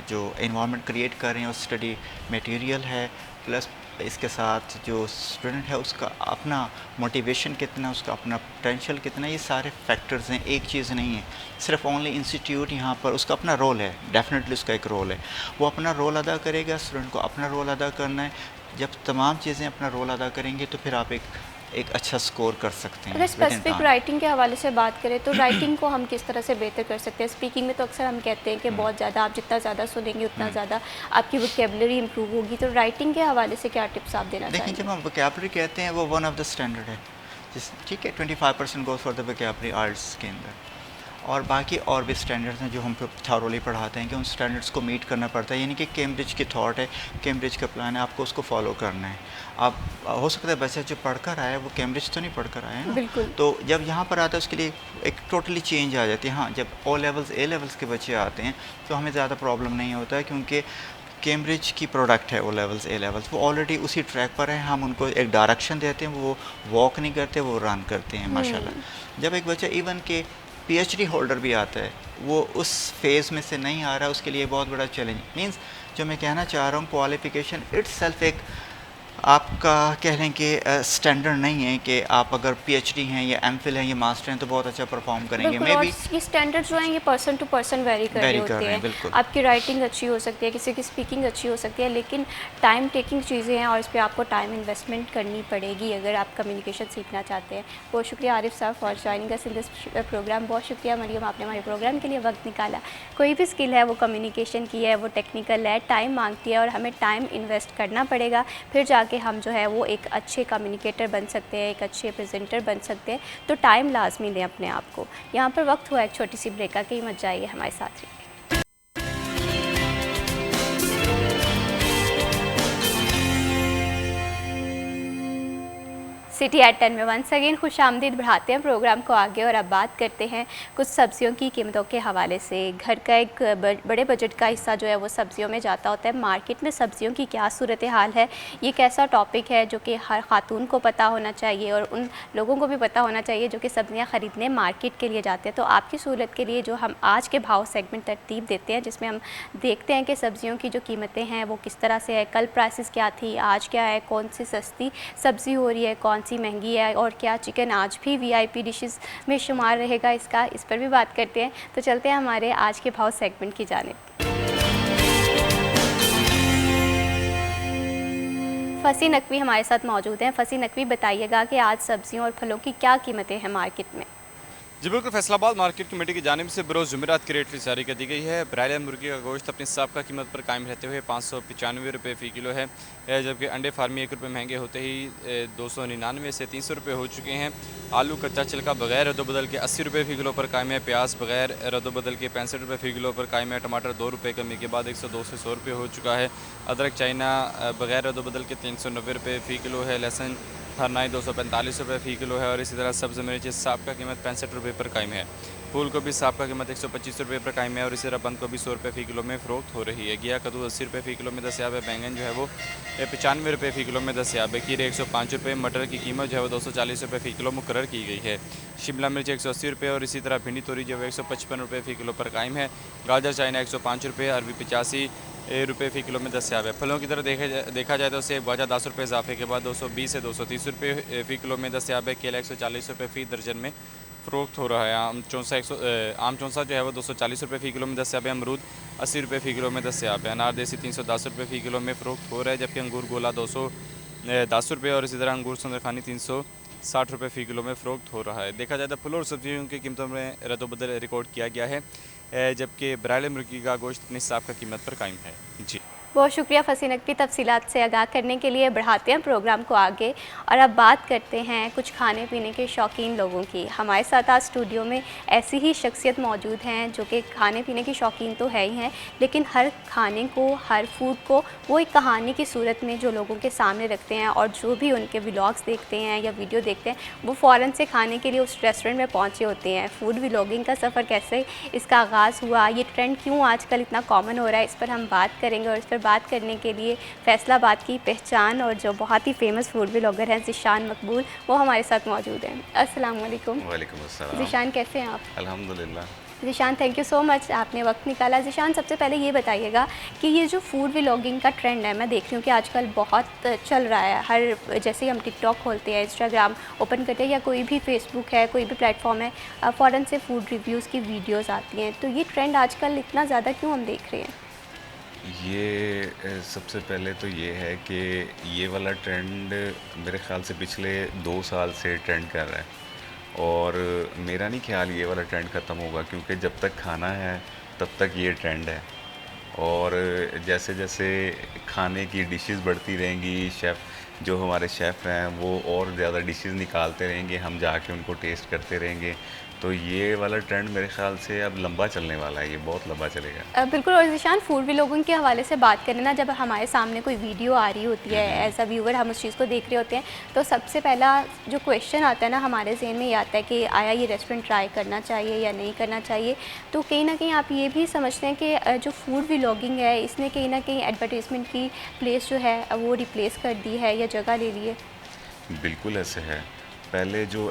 Speaker 3: जो इन्वायरमेंट क्रिएट कर रहे हैं, और स्टडी मटेरियल है, प्लस इसके साथ जो स्टूडेंट है उसका अपना मोटिवेशन कितना, उसका अपना पोटेंशियल कितना, ये सारे फैक्टर्स हैं, एक चीज़ नहीं है। सिर्फ ओनली इंस्टीट्यूट यहाँ पर उसका अपना रोल है, डेफिनेटली उसका एक रोल है, वो अपना रोल अदा करेगा, स्टूडेंट को अपना रोल अदा करना है। जब तमाम चीज़ें अपना रोल अदा करेंगे तो फिर आप एक अच्छा स्कोर कर सकते हैं।
Speaker 1: अगर स्पेसिफिक राइटिंग के हवाले से बात करें तो राइटिंग को हम किस तरह से बेहतर कर सकते हैं? स्पीकिंग में तो अक्सर हम कहते हैं कि बहुत ज़्यादा, आप जितना ज़्यादा सुनेंगे उतना ज़्यादा आपकी वोकेबलरी इंप्रूव होगी। तो राइटिंग के हवाले से क्या टिप्स आप देना चाहेंगे?
Speaker 3: देखिए, जब हम वोकेबलरी कहते हैं वो वन ऑफ द स्टैंडर्ड है, ठीक है, 25% goes for the vocabulary arts के अंदर, और बाकी और भी स्टैंडर्ड्स हैं जो हम थॉरोली पढ़ाते हैं कि उन स्टैंडर्ड्स को मीट करना पड़ता है। यानी कि कैम्ब्रिज की थॉट है, कैम्ब्रिज का प्लान है, आपको उसको फॉलो करना है। आप हो सकता है बच्चा जो पढ़कर आया है वो कैम्ब्रिज तो नहीं पढ़कर आया है ना,
Speaker 1: बिल्कुल।
Speaker 3: तो जब यहाँ पर आता है उसके लिए एक टोटली चेंज आ जाती है। हाँ, जब ओ लेवल्स ए लेवल्स के बच्चे आते हैं तो हमें ज़्यादा प्रॉब्लम नहीं होता है, क्योंकि कैम्ब्रिज की प्रोडक्ट है ओ लेवल्स ए लेवल्स, वो ऑलरेडी उसी ट्रैक पर है। हम उनको एक डायरेक्शन देते हैं, वो वॉक नहीं करते, वो रन करते हैं माशाल्लाह। जब एक बच्चा इवन के PhD होल्डर भी आता है, वो उस फेज़ में से नहीं आ रहा, उसके लिए बहुत बड़ा चैलेंज। मींस जो मैं कहना चाह रहा हूँ, क्वालिफ़िकेशन इट्सेल्फ एक आपका कह लें कि स्टैंडर्ड नहीं है कि आप अगर PhD हैं या MPhil हैं या मास्टर हैं तो बहुत अच्छा परफॉर्म करेंगे। मे बी
Speaker 1: ये स्टैंडर्ड जो हैं ये पर्सन टू पर्सन वेरी कर रहे होते हैं।
Speaker 3: बिल्कुल।
Speaker 1: आपकी राइटिंग अच्छी हो सकती है, किसी की स्पीकिंग अच्छी हो सकती है, लेकिन टाइम टेकिंग चीज़ें हैं और इस पर आपको टाइम इन्वेस्टमेंट करनी पड़ेगी अगर आप कम्युनिकेशन सीखना चाहते हैं। बहुत शुक्रिया आरिफ साहब for joining us in this programme. बहुत शुक्रिया मरियम, आपने हमारे प्रोग्राम के लिए वक्त निकाला। कोई भी स्किल है वो कम्युनिकेशन की है, वो टेक्निकल है, टाइम मांगती है और हमें टाइम इन्वेस्ट करना पड़ेगा, फिर जाके हम जो है वो एक अच्छे कम्युनिकेटर बन सकते हैं, एक अच्छे प्रेजेंटर बन सकते हैं। तो टाइम लाजमी दें अपने आप को। यहाँ पर वक्त हुआ एक छोटी सी ब्रेक का, कहीं मत जाइए, हमारे साथ रहिए। सिटी एट 10 में वंस अगेन खुश आमदीद बढ़ाते हैं प्रोग्राम को आगे, और अब बात करते हैं कुछ सब्जियों की कीमतों के हवाले से। घर का एक बड़े बजट का हिस्सा जो है वो सब्जियों में जाता होता है। मार्केट में सब्जियों की क्या सूरत हाल है, ये कैसा टॉपिक है जो कि हर खातून को पता होना चाहिए और उन लोगों को भी पता होना चाहिए जो कि सब्जियां ख़रीदने मार्केट के लिए जाते हैं। तो आपकी सहूलत के लिए जो हम आज के भाव सेगमेंट तरतीब देते हैं, जिसमें हम देखते हैं कि सब्जियों की जो कीमतें हैं वो किस तरह से है, कल प्राइसेस क्या थी, आज क्या है, कौन सी सस्ती सब्ज़ी हो रही है, कौन सी महंगी है, और क्या चिकन आज भी VIP डिशेस में शुमार रहेगा इसका, इस पर भी बात करते हैं। तो चलते हैं हमारे आज के भाव सेगमेंट की जानिब। फसी नकवी हमारे साथ मौजूद हैं। फसी नकवी, बताइएगा कि आज सब्जियों और फलों की क्या कीमतें हैं मार्केट में?
Speaker 5: जी बिल्कुल, फैसलाबाद मार्केट कमेटी की जानिब से बरोज़ जुमेरात की रेट लिस्ट जारी कर दी गई है। ब्रायलर मुर्गी का गोश्त अपनी साबका कीमत पर कायम रहते हुए 595 रुपये फ़ी किलो है, जबकि अंडे फार्मी 1 रुपये महंगे होते ही 299 से 300 रुपये हो चुके हैं। आलू कच्चा छिलका बगैर रद्दोबदल के 80 रुपये फ़ी किलो पर कायम है। प्याज बगैर रद्दोबदल के 65 रुपये फ़ी किलो पर कायम है। टमाटर 2 रुपये कमी के बाद 102 से 100 रुपये हो चुका है। अदरक चाइना बगैर रद्दोबदल के 390 रुपये फ़ी किलो है। लहसुन हरनाई 245 रुपये फ़ी किलो है, और इसी तरह सब्ज़ मिर्च साबका कीमत 65 रुपये पर कायम है। फूल गोभी साबका कीमत 125 रुपये पर कायम है, और इसी तरह बंद गोभी 100 रुपये फ़ी किलो में फ़रोख्त हो रही है। घिया कद्दू 80 रुपये फ़ी किलो में दस्याब है। बैंगन जो है वो 95 रुपये फ़ी किलो में दस्याब है। खीरे 105 रुपये। मटर की कीमत जो है वो 240 रुपये फ़ी किलो मुकर्रर की गई है। शिमला मिर्च 180 रुपये, और इसी तरह भिंडी तोरी जो है 155 रुपये फ़ी किलो पर कायम है। गाजर चाइना 105 रुपये, अरबी 85 रुपये फ़ी किलो में दस्याब है। फलों की तरह देखा जाए तो सेब वाजा 10 रुपये इजाफे के बाद 220 से 230 रुपये फ़ी किलो में दस्याब है। केला 140 रुपये फ़ी दर्जन में फ़रोख्त हो रहा है। आम चौंसा जो है वो 240 रुपये फ़ी किलो में दस्याब है। अमरूद 80 रुपये फ़ी किलो में दस्याब है। अनार देसी 310 रुपये फ़ी किलो में फ़रोख्त हो रहा है, जबकि अंगूर गोला 210 रुपये, और इसी तरह अंगूर सुंदरखानी 360 रुपये फ़ी किलो में फ़रोख्त हो रहा है। देखा जाए तो फलों और सब्जियों की कीमतों में रद्दोबदल रिकॉर्ड किया गया है, जबकि ब्रायलर मुर्गी का गोश्त अपनी साबका कीमत पर कायम है। जी
Speaker 1: बहुत शुक्रिया फसी नकवी तफसीलात से आगाह करने के लिए। बढ़ाते हैं प्रोग्राम को आगे और अब बात करते हैं कुछ खाने पीने के शौकीन लोगों की। हमारे साथ आज स्टूडियो में ऐसी ही शख्सियत मौजूद हैं जो कि खाने पीने की शौकीन तो है ही हैं, लेकिन हर खाने को, हर फूड को वो एक कहानी की सूरत में जो लोगों के सामने रखते हैं और जो भी उनके व्लॉग्स देखते हैं या वीडियो देखते हैं वो फ़ौरन से खाने के लिए उस रेस्टोरेंट में पहुँचे होते हैं। फूड व्लॉगिंग का सफ़र कैसे इसका आगाज़ हुआ, ये ट्रेंड क्यों आजकल इतना कॉमन हो रहा है, इस पर हम बात करेंगे। और इस पर बात करने के लिए फैसलाबाद की पहचान और जो बहुत ही फेमस फूड व्लॉगर हैं ज़ीशान मकबूल, वो हमारे साथ मौजूद हैं। अस्सलाम वालेकुम।
Speaker 6: वालेकुम अस्सलाम।
Speaker 1: ज़ीशान कैसे हैं आप?
Speaker 6: अल्हम्दुलिल्लाह।
Speaker 1: Zeeshan thank you so much, आपने वक्त निकाला। ज़ीशान सबसे पहले ये बताइएगा कि ये जो फूड व्लॉगिंग का ट्रेंड है, मैं देख रही हूँ कि आजकल बहुत चल रहा है। हर जैसे ही हम टिकटॉक खोलते हैं, इंस्टाग्राम ओपन करते हैं या कोई भी फेसबुक है, कोई भी प्लेटफॉर्म है, फ़ौरन से फूड रिव्यूज़ की वीडियोज़ आती हैं। तो ये ट्रेंड आजकल इतना ज़्यादा क्यों हम देख रहे हैं?
Speaker 6: ये सबसे पहले तो ये है कि ये वाला ट्रेंड मेरे ख़्याल से पिछले 2 साल से ट्रेंड कर रहा है और मेरा नहीं ख्याल ये वाला ट्रेंड ख़त्म होगा, क्योंकि जब तक खाना है तब तक ये ट्रेंड है। और जैसे जैसे खाने की डिशेस बढ़ती रहेंगी, शेफ़ जो हमारे शेफ़ हैं वो और ज़्यादा डिशेस निकालते रहेंगे, हम जाके उनको टेस्ट करते रहेंगे। तो ये वाला ट्रेंड मेरे ख़्याल से अब लंबा चलने वाला है, ये बहुत लंबा चलेगा।
Speaker 1: बिल्कुल। और ज़ीशान फूड व्लॉगिंग के हवाले से बात करें ना, जब हमारे सामने कोई वीडियो आ रही होती है, एज अ व्यूअर हम उस चीज़ को देख रहे होते हैं, तो सबसे पहला जो क्वेश्चन आता है ना हमारे जहन में ये आता है कि आया ये रेस्टोरेंट ट्राई करना चाहिए या नहीं करना चाहिए। तो कहीं ना कहीं आप ये भी समझते हैं कि जो फूड व्लॉगिंग है इसने कहीं ना कहीं एडवर्टीज़मेंट की प्लेस जो है वो रिप्लेस कर दी है या जगह ले ली है?
Speaker 6: बिल्कुल ऐसे है। पहले जो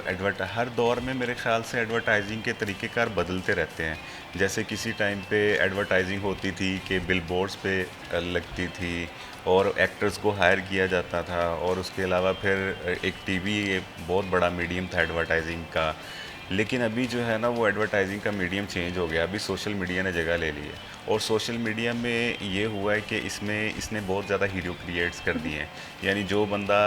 Speaker 6: हर दौर में मेरे ख़्याल से एडवर्टाइजिंग के तरीक़ेकार बदलते रहते हैं। जैसे किसी टाइम पे एडवर्टाइजिंग होती थी कि बिलबोर्ड्स पे लगती थी और एक्टर्स को हायर किया जाता था, और उसके अलावा फिर एक टीवी बहुत बड़ा मीडियम था एडवर्टाइजिंग का। लेकिन अभी जो है ना वो एडवर्टाइजिंग का मीडियम चेंज हो गया, अभी सोशल मीडिया ने जगह ले ली है। और सोशल मीडिया में ये हुआ है कि इसने बहुत ज़्यादा हीरो क्रिएट्स कर दिए हैं। यानी जो बंदा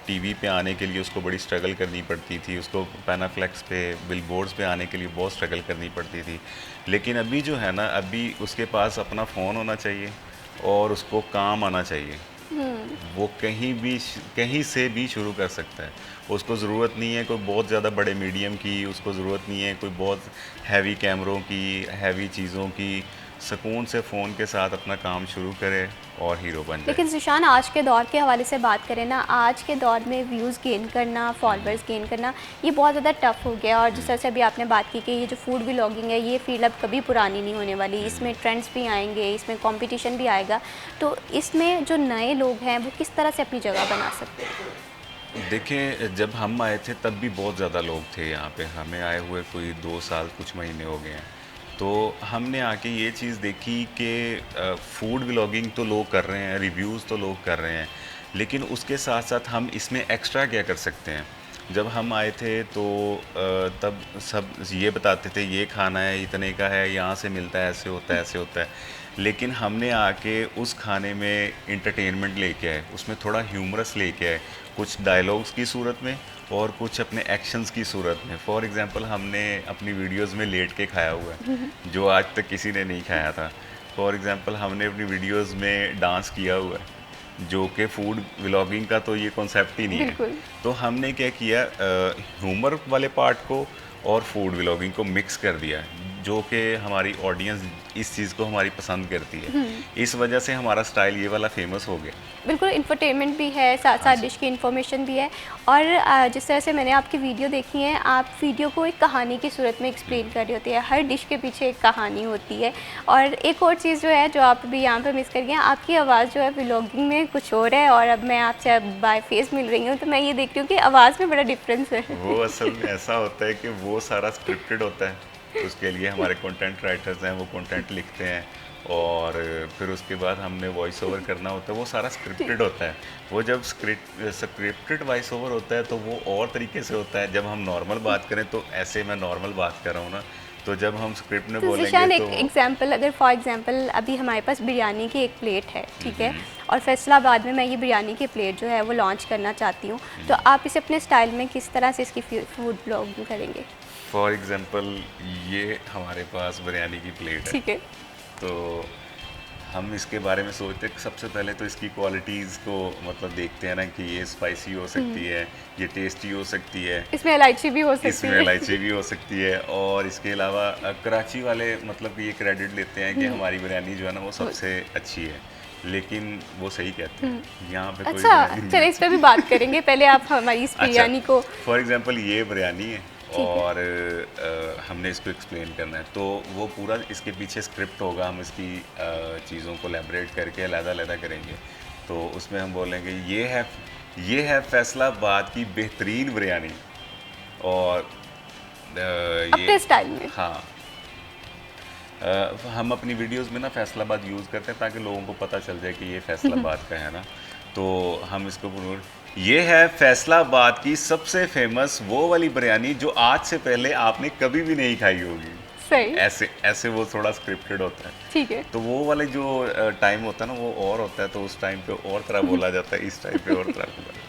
Speaker 6: टीवी पे आने के लिए उसको बड़ी स्ट्रगल करनी पड़ती थी, उसको पैनाफ्लेक्स पे, बिलबोर्ड्स पे आने के लिए बहुत स्ट्रगल करनी पड़ती थी। लेकिन अभी जो है ना, अभी उसके पास अपना फ़ोन होना चाहिए और उसको काम आना चाहिए। वो कहीं से भी शुरू कर सकता है। उसको ज़रूरत नहीं है कोई बहुत ज़्यादा बड़े मीडियम की, उसको ज़रूरत नहीं है कोई बहुत हैवी कैमरों की, हैवी चीज़ों की। सुकून से फ़ोन के साथ अपना काम शुरू करे और हीरो बन जाए।
Speaker 1: लेकिन ज़ीशान आज के दौर के हवाले से बात करें ना, आज के दौर में व्यूज़ गेन करना, फॉलोअर्स गेन करना, ये बहुत ज़्यादा टफ हो गया। और जिस तरह से अभी आपने बात की कि ये जो फूड व्लॉगिंग है ये फील्ड अब कभी पुरानी नहीं होने वाली, इसमें ट्रेंड्स भी आएंगे, इसमें कंपटीशन भी आएगा। तो इसमें जो नए लोग हैं वो किस तरह से अपनी जगह बना सकते हैं?
Speaker 6: देखें, जब हम आए थे तब भी बहुत ज़्यादा लोग थे यहाँ पे। हमें आए हुए कोई 2 साल कुछ महीने हो गए हैं। तो हमने आके ये चीज़ देखी कि फूड व्लॉगिंग तो लोग कर रहे हैं, रिव्यूज़ तो लोग कर रहे हैं, लेकिन उसके साथ साथ हम इसमें एक्स्ट्रा क्या कर सकते हैं। जब हम आए थे तो तब सब ये बताते थे ये खाना है, इतने का है, यहाँ से मिलता है, ऐसे होता है, ऐसे होता है। लेकिन हमने आके उस खाने में इंटरटेनमेंट लेके आए, उसमें थोड़ा ह्यूमरस लेके आए, कुछ डायलॉग्स की सूरत में और कुछ अपने एक्शंस की सूरत में। फॉर एग्जांपल हमने अपनी वीडियोस में लेट के खाया हुआ है, जो आज तक किसी ने नहीं खाया था। फॉर एग्जांपल हमने अपनी वीडियोस में डांस किया हुआ है, जो कि फूड व्लॉगिंग का तो ये कॉन्सेप्ट ही नहीं है। तो हमने क्या किया, ह्यूमर वाले पार्ट को और फूड व्लॉगिंग को मिक्स कर दिया, जो कि हमारी ऑडियंस इस चीज़ को हमारी पसंद करती है। इस वजह से हमारा स्टाइल ये वाला फेमस हो गया।
Speaker 1: बिल्कुल, इंफरटेनमेंट भी है, साथ साथ डिश की इन्फॉर्मेशन भी है। और जिस तरह से मैंने आपकी वीडियो देखी है, आप वीडियो को एक कहानी की सूरत में एक्सप्लेन कर रहे होते हैं। हर डिश के पीछे एक कहानी होती है। और एक और चीज़ जो है जो आप भी यहाँ पर मिस कर गए, आपकी आवाज़ जो है व्लॉगिंग में कुछ और है और अब मैं आपसे बाय फेस मिल रही हूँ तो मैं ये देख रही हूँ कि आवाज़ में बड़ा डिफरेंस है।
Speaker 6: वो असल में ऐसा होता है कि वो सारा स्क्रिप्टेड होता है। उसके लिए हमारे कंटेंट राइटर्स हैं, वो कंटेंट लिखते हैं और फिर उसके बाद हमने वॉइस ओवर करना होता है, वो सारा स्क्रिप्टेड होता है। वो जब स्क्रिप्टेड वॉइस ओवर होता है तो वो और तरीके से होता है। जब हम नॉर्मल बात करें तो ऐसे मैं नॉर्मल बात कर रहा हूँ ना, तो जब हम स्क्रिप्ट में बोलेंगे तो
Speaker 1: एक एग्जांपल, अगर फॉर एग्जांपल अभी हमारे पास बिरयानी की एक प्लेट है, ठीक है, और फैसलाबाद में मैं ये बिरयानी की प्लेट जो है वो लॉन्च करना चाहती हूँ, तो आप इसे अपने स्टाइल में किस तरह से इसकी फूड ब्लॉगिंग करेंगे?
Speaker 6: फॉर एग्जांपल ये हमारे पास बिरयानी की प्लेट है,
Speaker 1: ठीक है,
Speaker 6: तो हम इसके बारे में सोचते हैं कि सबसे पहले तो इसकी क्वालिटीज़ को मतलब देखते हैं ना कि ये स्पाइसी हो सकती है, ये टेस्टी हो सकती है,
Speaker 1: इसमें इलायची भी हो सकती
Speaker 6: इसमें
Speaker 1: है।
Speaker 6: इलायची भी हो सकती है, और इसके अलावा कराची वाले मतलब कि ये क्रेडिट लेते हैं कि हमारी बिरयानी जो है ना वो सबसे अच्छी है, लेकिन वो सही कहते हैं। यहाँ पे कोई
Speaker 1: अच्छा,
Speaker 6: बिरयानी नहीं
Speaker 1: चलिए इस पे भी बात करेंगे, पहले आप हमारी इस बिरयानी को।
Speaker 6: फॉर एग्जांपल ये बिरयानी है
Speaker 1: ठीक है।
Speaker 6: और हमने इसको एक्सप्लेन करना है, तो वो पूरा इसके पीछे स्क्रिप्ट होगा, हम इसकी चीज़ों को एलैबोरेट करके अलग-अलग करेंगे। तो उसमें हम बोलेंगे ये है फैसलाबाद की बेहतरीन बिरयानी, और
Speaker 1: अपने स्टाइल में।
Speaker 6: हाँ, हम अपनी वीडियोस में ना फैसलाबाद यूज़ करते हैं ताकि लोगों को पता चल जाए कि ये फैसलाबाद का है ना, तो हम इसको ये है फैसलाबाद की सबसे फेमस वो वाली बिरयानी जो आज से पहले आपने कभी भी नहीं खाई होगी।
Speaker 1: सही।
Speaker 6: ऐसे ऐसे वो थोड़ा स्क्रिप्टेड होता है,
Speaker 1: ठीक है।
Speaker 6: तो वो वाले जो टाइम होता है ना वो और होता है, तो उस टाइम पे और तरह बोला जाता है, इस टाइम पे और तरह बोला जाता है।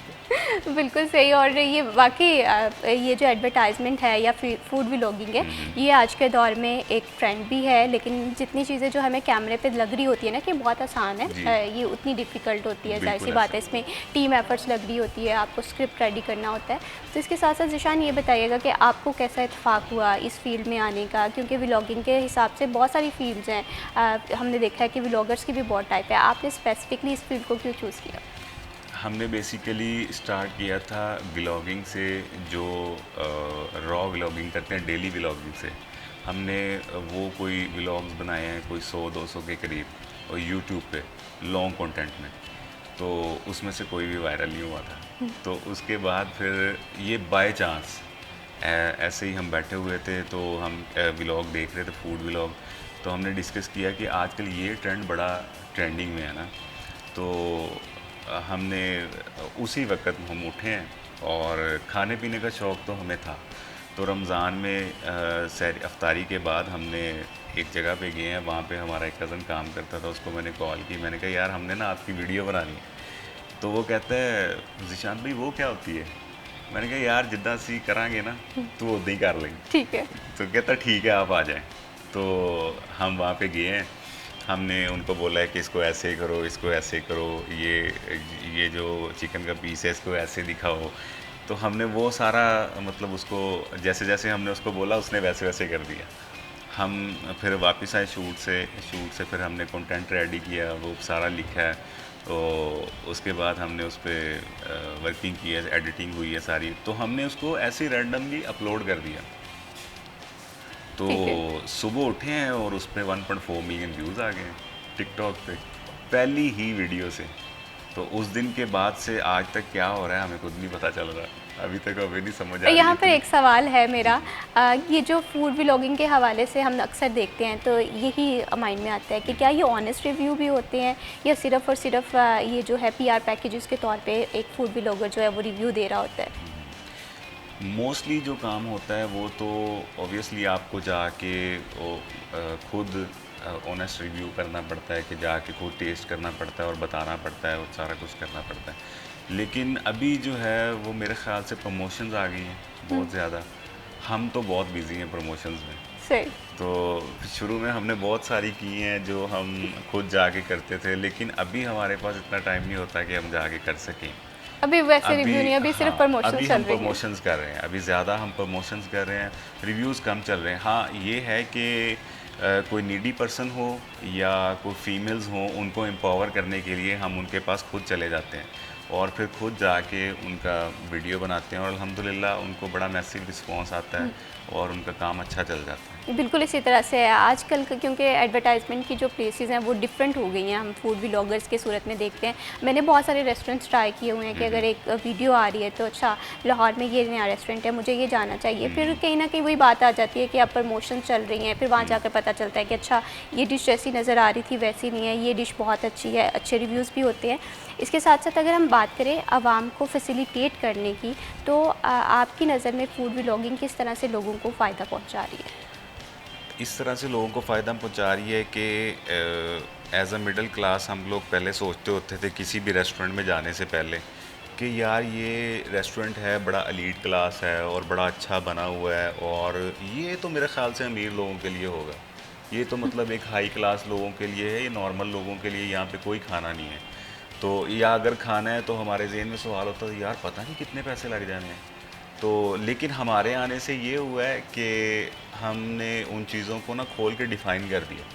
Speaker 1: बिल्कुल सही। और ये वाकई ये जो एडवर्टाइजमेंट है या फूड व्लॉगिंग है, ये आज के दौर में एक ट्रेंड भी है, लेकिन जितनी चीज़ें जो हमें कैमरे पे लग रही होती है ना कि बहुत आसान है, ये उतनी डिफ़िकल्ट होती है। जाहिर सी बात है, इसमें टीम एफर्ट्स लग रही होती है, आपको स्क्रिप्ट रेडी करना होता है। तो इसके साथ साथ ज़ीशान ये बताइएगा कि आपको कैसा इत्तेफाक हुआ इस फील्ड में आने का, क्योंकि व्लॉगिंग के हिसाब से बहुत सारी फील्ड्स हैं। हमने देखा है कि व्लॉगर्स की भी बहुत टाइप है, आपने स्पेसिफिकली इस फील्ड को क्यों चूज़ किया?
Speaker 6: हमने बेसिकली स्टार्ट किया था व्लॉगिंग से, जो रॉ व्लॉगिंग करते हैं, डेली व्लॉगिंग से। हमने वो कोई व्लॉग्स बनाए हैं कोई 100-200 के करीब, और यूट्यूब पे लॉन्ग कंटेंट में, तो उसमें से कोई भी वायरल नहीं हुआ था। तो उसके बाद फिर ये बाय चांस ऐसे ही हम बैठे हुए थे, तो हम व्लॉग देख रहे थे, फूड व्लॉग, तो हमने डिस्कस किया कि आजकल ये ट्रेंड बड़ा ट्रेंडिंग में है ना, तो हमने उसी वक्त हम उठे हैं, और खाने पीने का शौक़ तो हमें था। तो रमज़ान में सैर अफ्तारी के बाद हमने एक जगह पे गए हैं, वहाँ पे हमारा एक कज़न काम करता था, उसको मैंने कॉल की, मैंने कहा यार हमने ना आपकी वीडियो बनानी है। तो वो कहता है ज़ीशान भाई वो क्या होती है? मैंने कहा यार जिद्दां असी करांगे ना तो उदा ही कर लेंगे।
Speaker 1: ठीक है।
Speaker 6: तो कहता ठीक है आप आ जाएं। तो हम वहाँ पे गए हैं, हमने उनको बोला है कि इसको ऐसे करो, इसको ऐसे करो, ये जो चिकन का पीस है इसको ऐसे दिखाओ। तो हमने वो सारा मतलब उसको जैसे जैसे हमने उसको बोला उसने वैसे वैसे कर दिया। हम फिर वापस आए शूट से फिर हमने कंटेंट रेडी किया, वो सारा लिखा है, तो उसके बाद हमने उस पर वर्किंग की है, एडिटिंग हुई है सारी, तो हमने उसको ऐसे रैंडमली अपलोड कर दिया। तो सुबह उठे हैं और उस पर 1.4 मिलियन व्यूज़ आ गए हैं टिकटॉक पे, पहली ही वीडियो से। तो उस दिन के बाद से आज तक क्या हो रहा है हमें खुद नहीं पता चल रहा, अभी तक हमें नहीं समझ आ रही।
Speaker 1: यहाँ पर एक सवाल है मेरा, ये जो फूड व्लॉगिंग के हवाले से हम अक्सर देखते हैं, तो यही माइंड में आता है कि क्या ये ऑनेस्ट रिव्यू भी होते हैं, या सिर्फ़ और सिर्फ ये जो है PR पैकेजेस के तौर पे एक फूड व्लॉगर जो है वो रिव्यू दे रहा होता है?
Speaker 6: मोस्टली जो काम होता है वो तो ऑब्वियसली आपको जाके खुद ऑनेस्ट रिव्यू करना पड़ता है, कि जाके खुद टेस्ट करना पड़ता है और बताना पड़ता है और सारा कुछ करना पड़ता है। लेकिन अभी जो है वो मेरे ख्याल से प्रमोशंस आ गई हैं बहुत ज़्यादा, हम तो बहुत बिजी हैं प्रमोशंस में।
Speaker 1: सही।
Speaker 6: तो शुरू में हमने बहुत सारी की हैं जो हम खुद जाके करते थे, लेकिन अभी हमारे पास इतना टाइम नहीं होता कि हम जाके कर सकें।
Speaker 1: अभी वैसे रिव्यू नहीं, अभी सिर्फ प्रमोशन
Speaker 6: अभी
Speaker 1: चल
Speaker 6: हम
Speaker 1: रही है।
Speaker 6: प्रमोशंस कर रहे हैं, अभी ज़्यादा हम प्रमोशंस कर रहे हैं, रिव्यूज़ कम चल रहे हैं। हाँ ये है कि कोई नीडी पर्सन हो या कोई फीमेल्स हो, उनको एम्पावर करने के लिए हम उनके पास खुद चले जाते हैं और फिर खुद जाके उनका वीडियो बनाते हैं, और अल्हम्दुलिल्लाह उनको बड़ा मैसिव रिस्पांस आता है और उनका काम अच्छा चल जाता है।
Speaker 1: बिल्कुल इसी तरह से है आजकल, क्योंकि एडवर्टाइजमेंट की जो प्लेसेस हैं वो डिफरेंट हो गई हैं, हम फूड व्लॉगर्स के सूरत में देखते हैं। मैंने बहुत सारे रेस्टोरेंट्स ट्राई किए हुए हैं कि अगर एक वीडियो आ रही है तो अच्छा लाहौर में ये नया रेस्टोरेंट है, मुझे ये जाना चाहिए, फिर कहीं ना कहीं वही बात आ जाती है कि अब प्रमोशन चल रही हैं, फिर वहाँ जाकर पता चलता है कि अच्छा ये डिश जैसी नज़र आ रही थी वैसी नहीं है, ये डिश बहुत अच्छी है, अच्छे रिव्यूज़ भी होते हैं। इसके साथ साथ अगर हम बात करें आवाम को फैसिलिटेट करने की, तो आपकी नज़र में फूड व्लॉगिंग किस तरह से लोगों को फ़ायदा पहुँचा रही है?
Speaker 6: इस तरह से लोगों को फ़ायदा पहुंचा रही है कि एज अ मिडिल क्लास हम लोग पहले सोचते होते थे किसी भी रेस्टोरेंट में जाने से पहले कि यार ये रेस्टोरेंट है बड़ा एलीट क्लास है और बड़ा अच्छा बना हुआ है, और ये तो मेरे ख़्याल से अमीर लोगों के लिए होगा, ये तो मतलब एक हाई क्लास लोगों के लिए है, ये नॉर्मल लोगों के लिए यहाँ पे कोई खाना नहीं है। तो या अगर खाना है तो हमारे ज़हन में सवाल होता है यार पता नहीं कितने पैसे लग जाने हैं। तो लेकिन हमारे आने से ये हुआ है कि हमने उन चीज़ों को ना खोल के डिफ़ाइन कर दिया।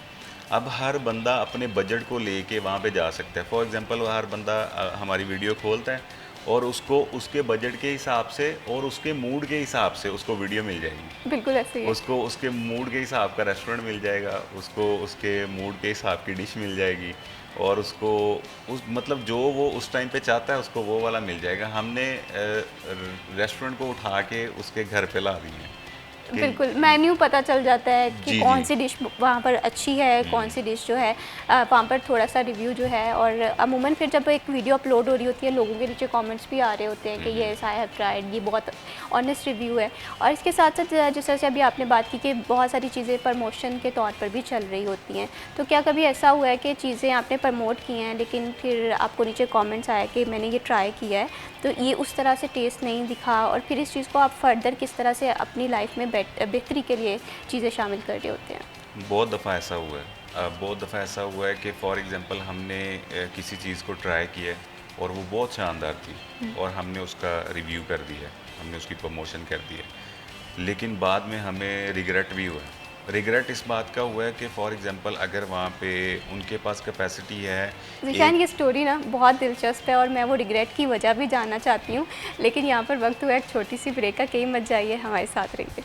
Speaker 6: अब हर बंदा अपने बजट को लेके वहाँ पे जा सकता है। फॉर एग्जांपल हर बंदा हमारी वीडियो खोलता है और उसको उसके बजट के हिसाब से और उसके मूड के हिसाब से उसको वीडियो मिल जाएगी।
Speaker 1: बिल्कुल ऐसे ही है।
Speaker 6: उसको उसके मूड के हिसाब का रेस्टोरेंट मिल जाएगा, उसको उसके मूड के हिसाब की डिश मिल जाएगी और उसको उस मतलब जो वो उस टाइम पे चाहता है उसको वो वाला मिल जाएगा। हमने रेस्टोरेंट को उठा के उसके घर पे ला दी है।
Speaker 1: बिल्कुल मेन्यू पता चल जाता है कि
Speaker 6: जी,
Speaker 1: कौन
Speaker 6: जी।
Speaker 1: सी डिश वहाँ पर अच्छी है, कौन सी डिश जो है वहाँ पर थोड़ा सा रिव्यू जो है। और अमूमन फिर जब एक वीडियो अपलोड हो रही होती है लोगों के नीचे कमेंट्स भी आ रहे होते हैं कि ये आई हैव ट्राइड, ये बहुत ऑनेस्ट रिव्यू है। और इसके साथ साथ जिस तरह से अभी आपने बात की कि बहुत सारी चीज़ें प्रमोशन के तौर पर भी चल रही होती हैं, तो क्या कभी ऐसा हुआ है कि चीज़ें आपने प्रमोट की हैं लेकिन फिर आपको नीचे कमेंट्स आया कि मैंने ये ट्राई किया है तो ये उस तरह से टेस्ट नहीं दिखा, और फिर इस चीज़ को आप फर्दर किस तरह से अपनी लाइफ में बेहतरी के लिए चीज़ें शामिल कर रहे होते हैं?
Speaker 6: बहुत दफ़ा ऐसा हुआ है, बहुत दफ़ा ऐसा हुआ है कि फॉर एग्जांपल हमने किसी चीज़ को ट्राई किया है और वो बहुत शानदार थी और हमने उसका रिव्यू कर दिया, हमने उसकी प्रमोशन कर दी है, लेकिन बाद में हमें रिग्रेट भी हुआ है। रिग्रेट इस बात का हुआ है कि फॉर एग्जांपल अगर वहाँ पे उनके पास कैपेसिटी है
Speaker 1: ज़ीशान ये स्टोरी ना बहुत दिलचस्प है और मैं वो रिग्रेट की वजह भी जानना चाहती हूँ, लेकिन यहाँ पर वक्त हुआ एक छोटी सी ब्रेक का, कहीं मत जाइए, हमारे साथ रहिए।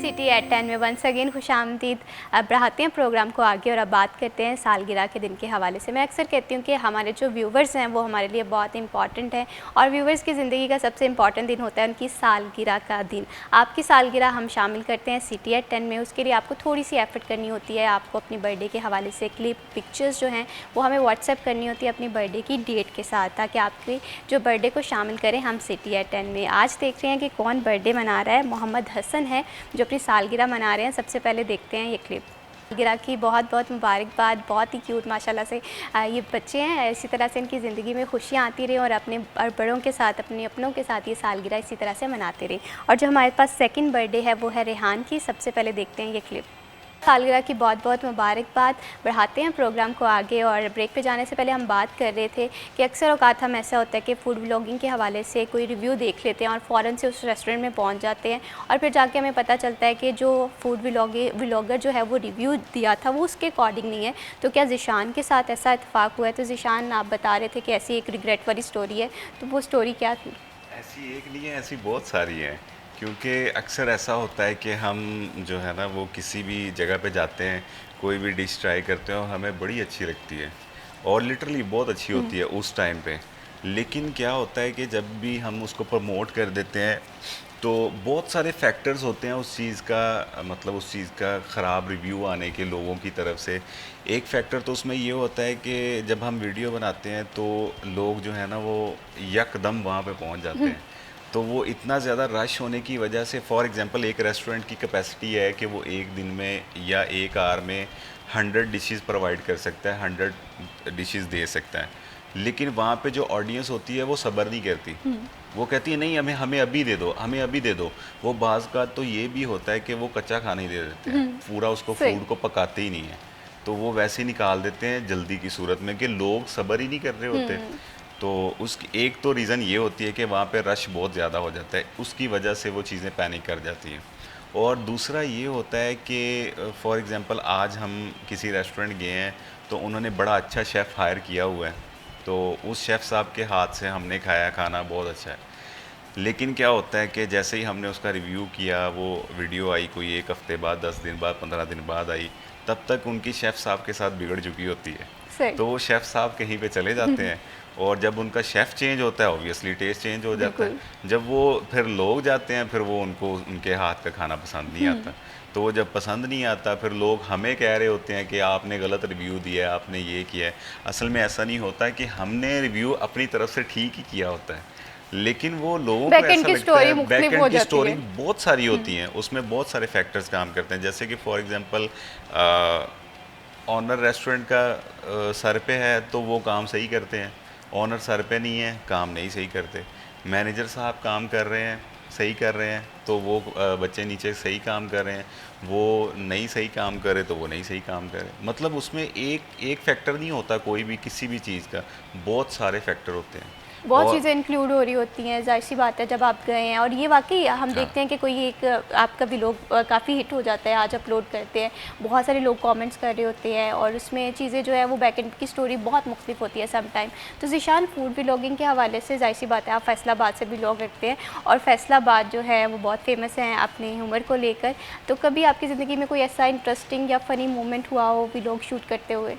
Speaker 1: सिटी एट 10 में वंस अगेन खुशामदीद। अब बढ़ाते हैं प्रोग्राम को आगे और अब बात करते हैं सालगिरह के दिन के हवाले से। मैं अक्सर कहती हूँ कि हमारे जो व्यूवर्स हैं वो हमारे लिए बहुत इंपॉर्टेंट है और व्यूवर्स की ज़िंदगी का सबसे इंपॉर्टेंट दिन होता है उनकी सालगिरह का दिन। आपकी सालगिरह हम शामिल करते हैं सिटी एट 10 में। उसके लिए आपको थोड़ी सी एफर्ट करनी होती है, आपको अपनी बर्थडे के हवाले से क्लिप पिक्चर्स जो हैं वो हमें व्हाट्सएप करनी होती है अपनी बर्थडे की डेट के साथ, ताकि आपके जो बर्थडे को शामिल करें हम सिटी एट 10 में। आज देख रहे हैं कि कौन बर्थडे मना रहा है। मोहम्मद हसन है जो अपनी सालगिरह मना रहे हैं। सबसे पहले देखते हैं ये क्लिप। सालगिरह की बहुत बहुत मुबारकबाद। बहुत ही क्यूट माशाल्लाह से ये बच्चे हैं, इसी तरह से इनकी ज़िंदगी में खुशियाँ आती रहें और अपने बड़ों के साथ अपने अपनों के साथ ये सालगिरह इसी तरह से मनाते रहें। और जो हमारे पास सेकंड बर्थडे है वो है रेहान की। सबसे पहले देखते हैं ये क्लिप। सालगिरह की बहुत बहुत मुबारकबाद। बढ़ाते हैं प्रोग्राम को आगे और ब्रेक पे जाने से पहले हम बात कर रहे थे कि अक्सर औकात हम ऐसा होता है कि फ़ूड व्लॉगिंग के हवाले से कोई रिव्यू देख लेते हैं और फ़ौरन से उस रेस्टोरेंट में पहुंच जाते हैं और फिर जाके हमें पता चलता है कि जो फूड व्लॉगर जो है वो रिव्यू दिया था वो उसके अकॉर्डिंग नहीं है। तो क्या ज़ीशान के साथ ऐसा इत्तेफाक हुआ है? तो ज़ीशान आप बता रहे थे कि ऐसी एक रिग्रेट वाली स्टोरी है, तो वो स्टोरी क्या थी?
Speaker 6: ऐसी एक नहीं है, ऐसी बहुत सारी हैं। क्योंकि अक्सर ऐसा होता है कि हम जो है ना वो किसी भी जगह पे जाते हैं, कोई भी डिश ट्राई करते हैं और हमें बड़ी अच्छी लगती है और लिटरली बहुत अच्छी होती है उस टाइम पे। लेकिन क्या होता है कि जब भी हम उसको प्रमोट कर देते हैं तो बहुत सारे फैक्टर्स होते हैं उस चीज़ का, मतलब उस चीज़ का ख़राब रिव्यू आने के लोगों की तरफ से। एक फैक्टर तो उसमें ये होता है कि जब हम वीडियो बनाते हैं तो लोग जो है ना वो यकदम वहाँ पे पहुँच जाते हैं। तो वो इतना ज़्यादा रश होने की वजह से फॉर एग्जांपल एक रेस्टोरेंट की कैपेसिटी है कि वो एक दिन में या एक आवर में 100 डिशेस प्रोवाइड कर सकता है, 100 डिशेस दे सकता है। लेकिन वहाँ पे जो ऑडियंस होती है वो सब्र नहीं करती, वो कहती है नहीं हमें अभी दे दो, हमें अभी दे दो। वो बाज़ का तो ये भी होता है कि वो कच्चा खाना ही दे देते हैं, पूरा उसको फूड को पकाते ही नहीं है, तो वो वैसे ही निकाल देते हैं जल्दी की सूरत में कि लोग सब्र ही नहीं कर रहे होते। तो उसकी एक तो रीज़न ये होती है कि वहाँ पे रश बहुत ज़्यादा हो जाता है, उसकी वजह से वो चीज़ें पैनिक कर जाती हैं। और दूसरा ये होता है कि फॉर एग्जांपल आज हम किसी रेस्टोरेंट गए हैं तो उन्होंने बड़ा अच्छा शेफ़ हायर किया हुआ है, तो उस शेफ़ साहब के हाथ से हमने खाया, खाना बहुत अच्छा है। लेकिन क्या होता है कि जैसे ही हमने उसका रिव्यू किया, वो वीडियो आई कोई 1 हफ़्ते बाद, 10 दिन बाद, 15 दिन बाद आई, तब तक उनकी शेफ़ साहब के साथ बिगड़ चुकी होती है। तो वो शेफ़ साहब कहीं पे चले जाते हैं और जब उनका शेफ़ चेंज होता है ऑब्वियसली टेस्ट चेंज हो जाता है। जब वो फिर लोग जाते हैं फिर वो उनको उनके हाथ का खाना पसंद नहीं आता। तो वो जब पसंद नहीं आता फिर लोग हमें कह रहे होते हैं कि आपने गलत रिव्यू दिया है, आपने ये किया है। असल में ऐसा नहीं होता कि हमने रिव्यू अपनी तरफ से ठीक ही किया होता है, लेकिन वो लोगों को ऐसा लगता है बैकएंड की स्टोरी बहुत सारी होती हैं, उसमें बहुत सारे फैक्टर्स काम करते हैं। जैसे कि फॉर एग्जांपल ऑनर रेस्टोरेंट का सर पे है तो वो काम सही करते हैं, ऑनर सर पे नहीं है काम नहीं सही करते। मैनेजर साहब काम कर रहे हैं, सही कर रहे हैं, तो वो बच्चे नीचे सही काम कर रहे हैं, वो नहीं सही काम करे तो वो नहीं सही काम करे। मतलब उसमें एक फैक्टर नहीं होता कोई भी किसी भी चीज़ का, बहुत सारे फैक्टर होते हैं।
Speaker 1: बहुत
Speaker 6: और
Speaker 1: चीज़ें इंक्लूड हो रही होती हैं, जाहिर सी बात है जब आप गए हैं। और ये वाकई हम देखते हैं कि कोई एक आपका व्लॉग काफ़ी हिट हो जाता है, आज अपलोड करते हैं, बहुत सारे लोग कमेंट्स कर रहे होते हैं और उसमें चीज़ें जो है वो बैक एंड की स्टोरी बहुत मुख्तलिफ होती है सम टाइम। तो ज़ीशान, फूड व्लॉगिंग के हवाले से जाहिर सी बात है आप फैसलाबाद से व्लॉग रखते हैं और फैसलाबाद जो है वो बहुत फेमस है अपने ह्यूमर को लेकर। तो कभी आपकी ज़िंदगी में कोई ऐसा इंटरेस्टिंग या फ़नी मोमेंट हुआ हो व्लॉग शूट करते हुए?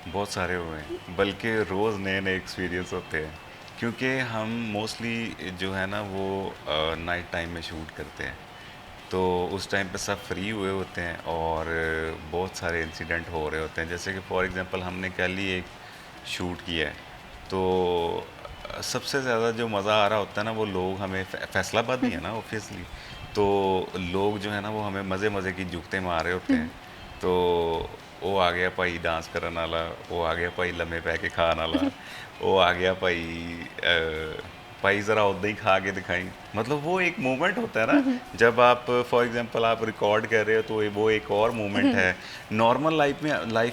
Speaker 6: बहुत सारे हुए हैं, बल्कि रोज़ नए नए एक्सपीरियंस होते हैं, क्योंकि हम मोस्टली जो है ना वो नाइट टाइम में शूट करते हैं, तो उस टाइम पे सब फ्री हुए होते हैं और बहुत सारे इंसिडेंट हो रहे होते हैं। जैसे कि फॉर एग्जांपल हमने कल ही एक शूट किया है, तो सबसे ज़्यादा जो मज़ा आ रहा होता है ना वो लोग हमें फैसलाबाद ही है ना ऑब्वियसली, तो लोग जो है ना वो हमें मज़े मज़े की जुगते मार रहे होते हैं। तो वो आ गया भाई डांस करने वाला, वो आ गया भाई लम्बे पै के खाने वाला, वो आ गया भाई ज़रा उदा ही खा के दिखाई। मतलब वो एक मोमेंट होता है ना, जब आप फॉर एग्जांपल आप रिकॉर्ड कर रहे हो तो वो एक और मोमेंट है। नॉर्मल लाइफ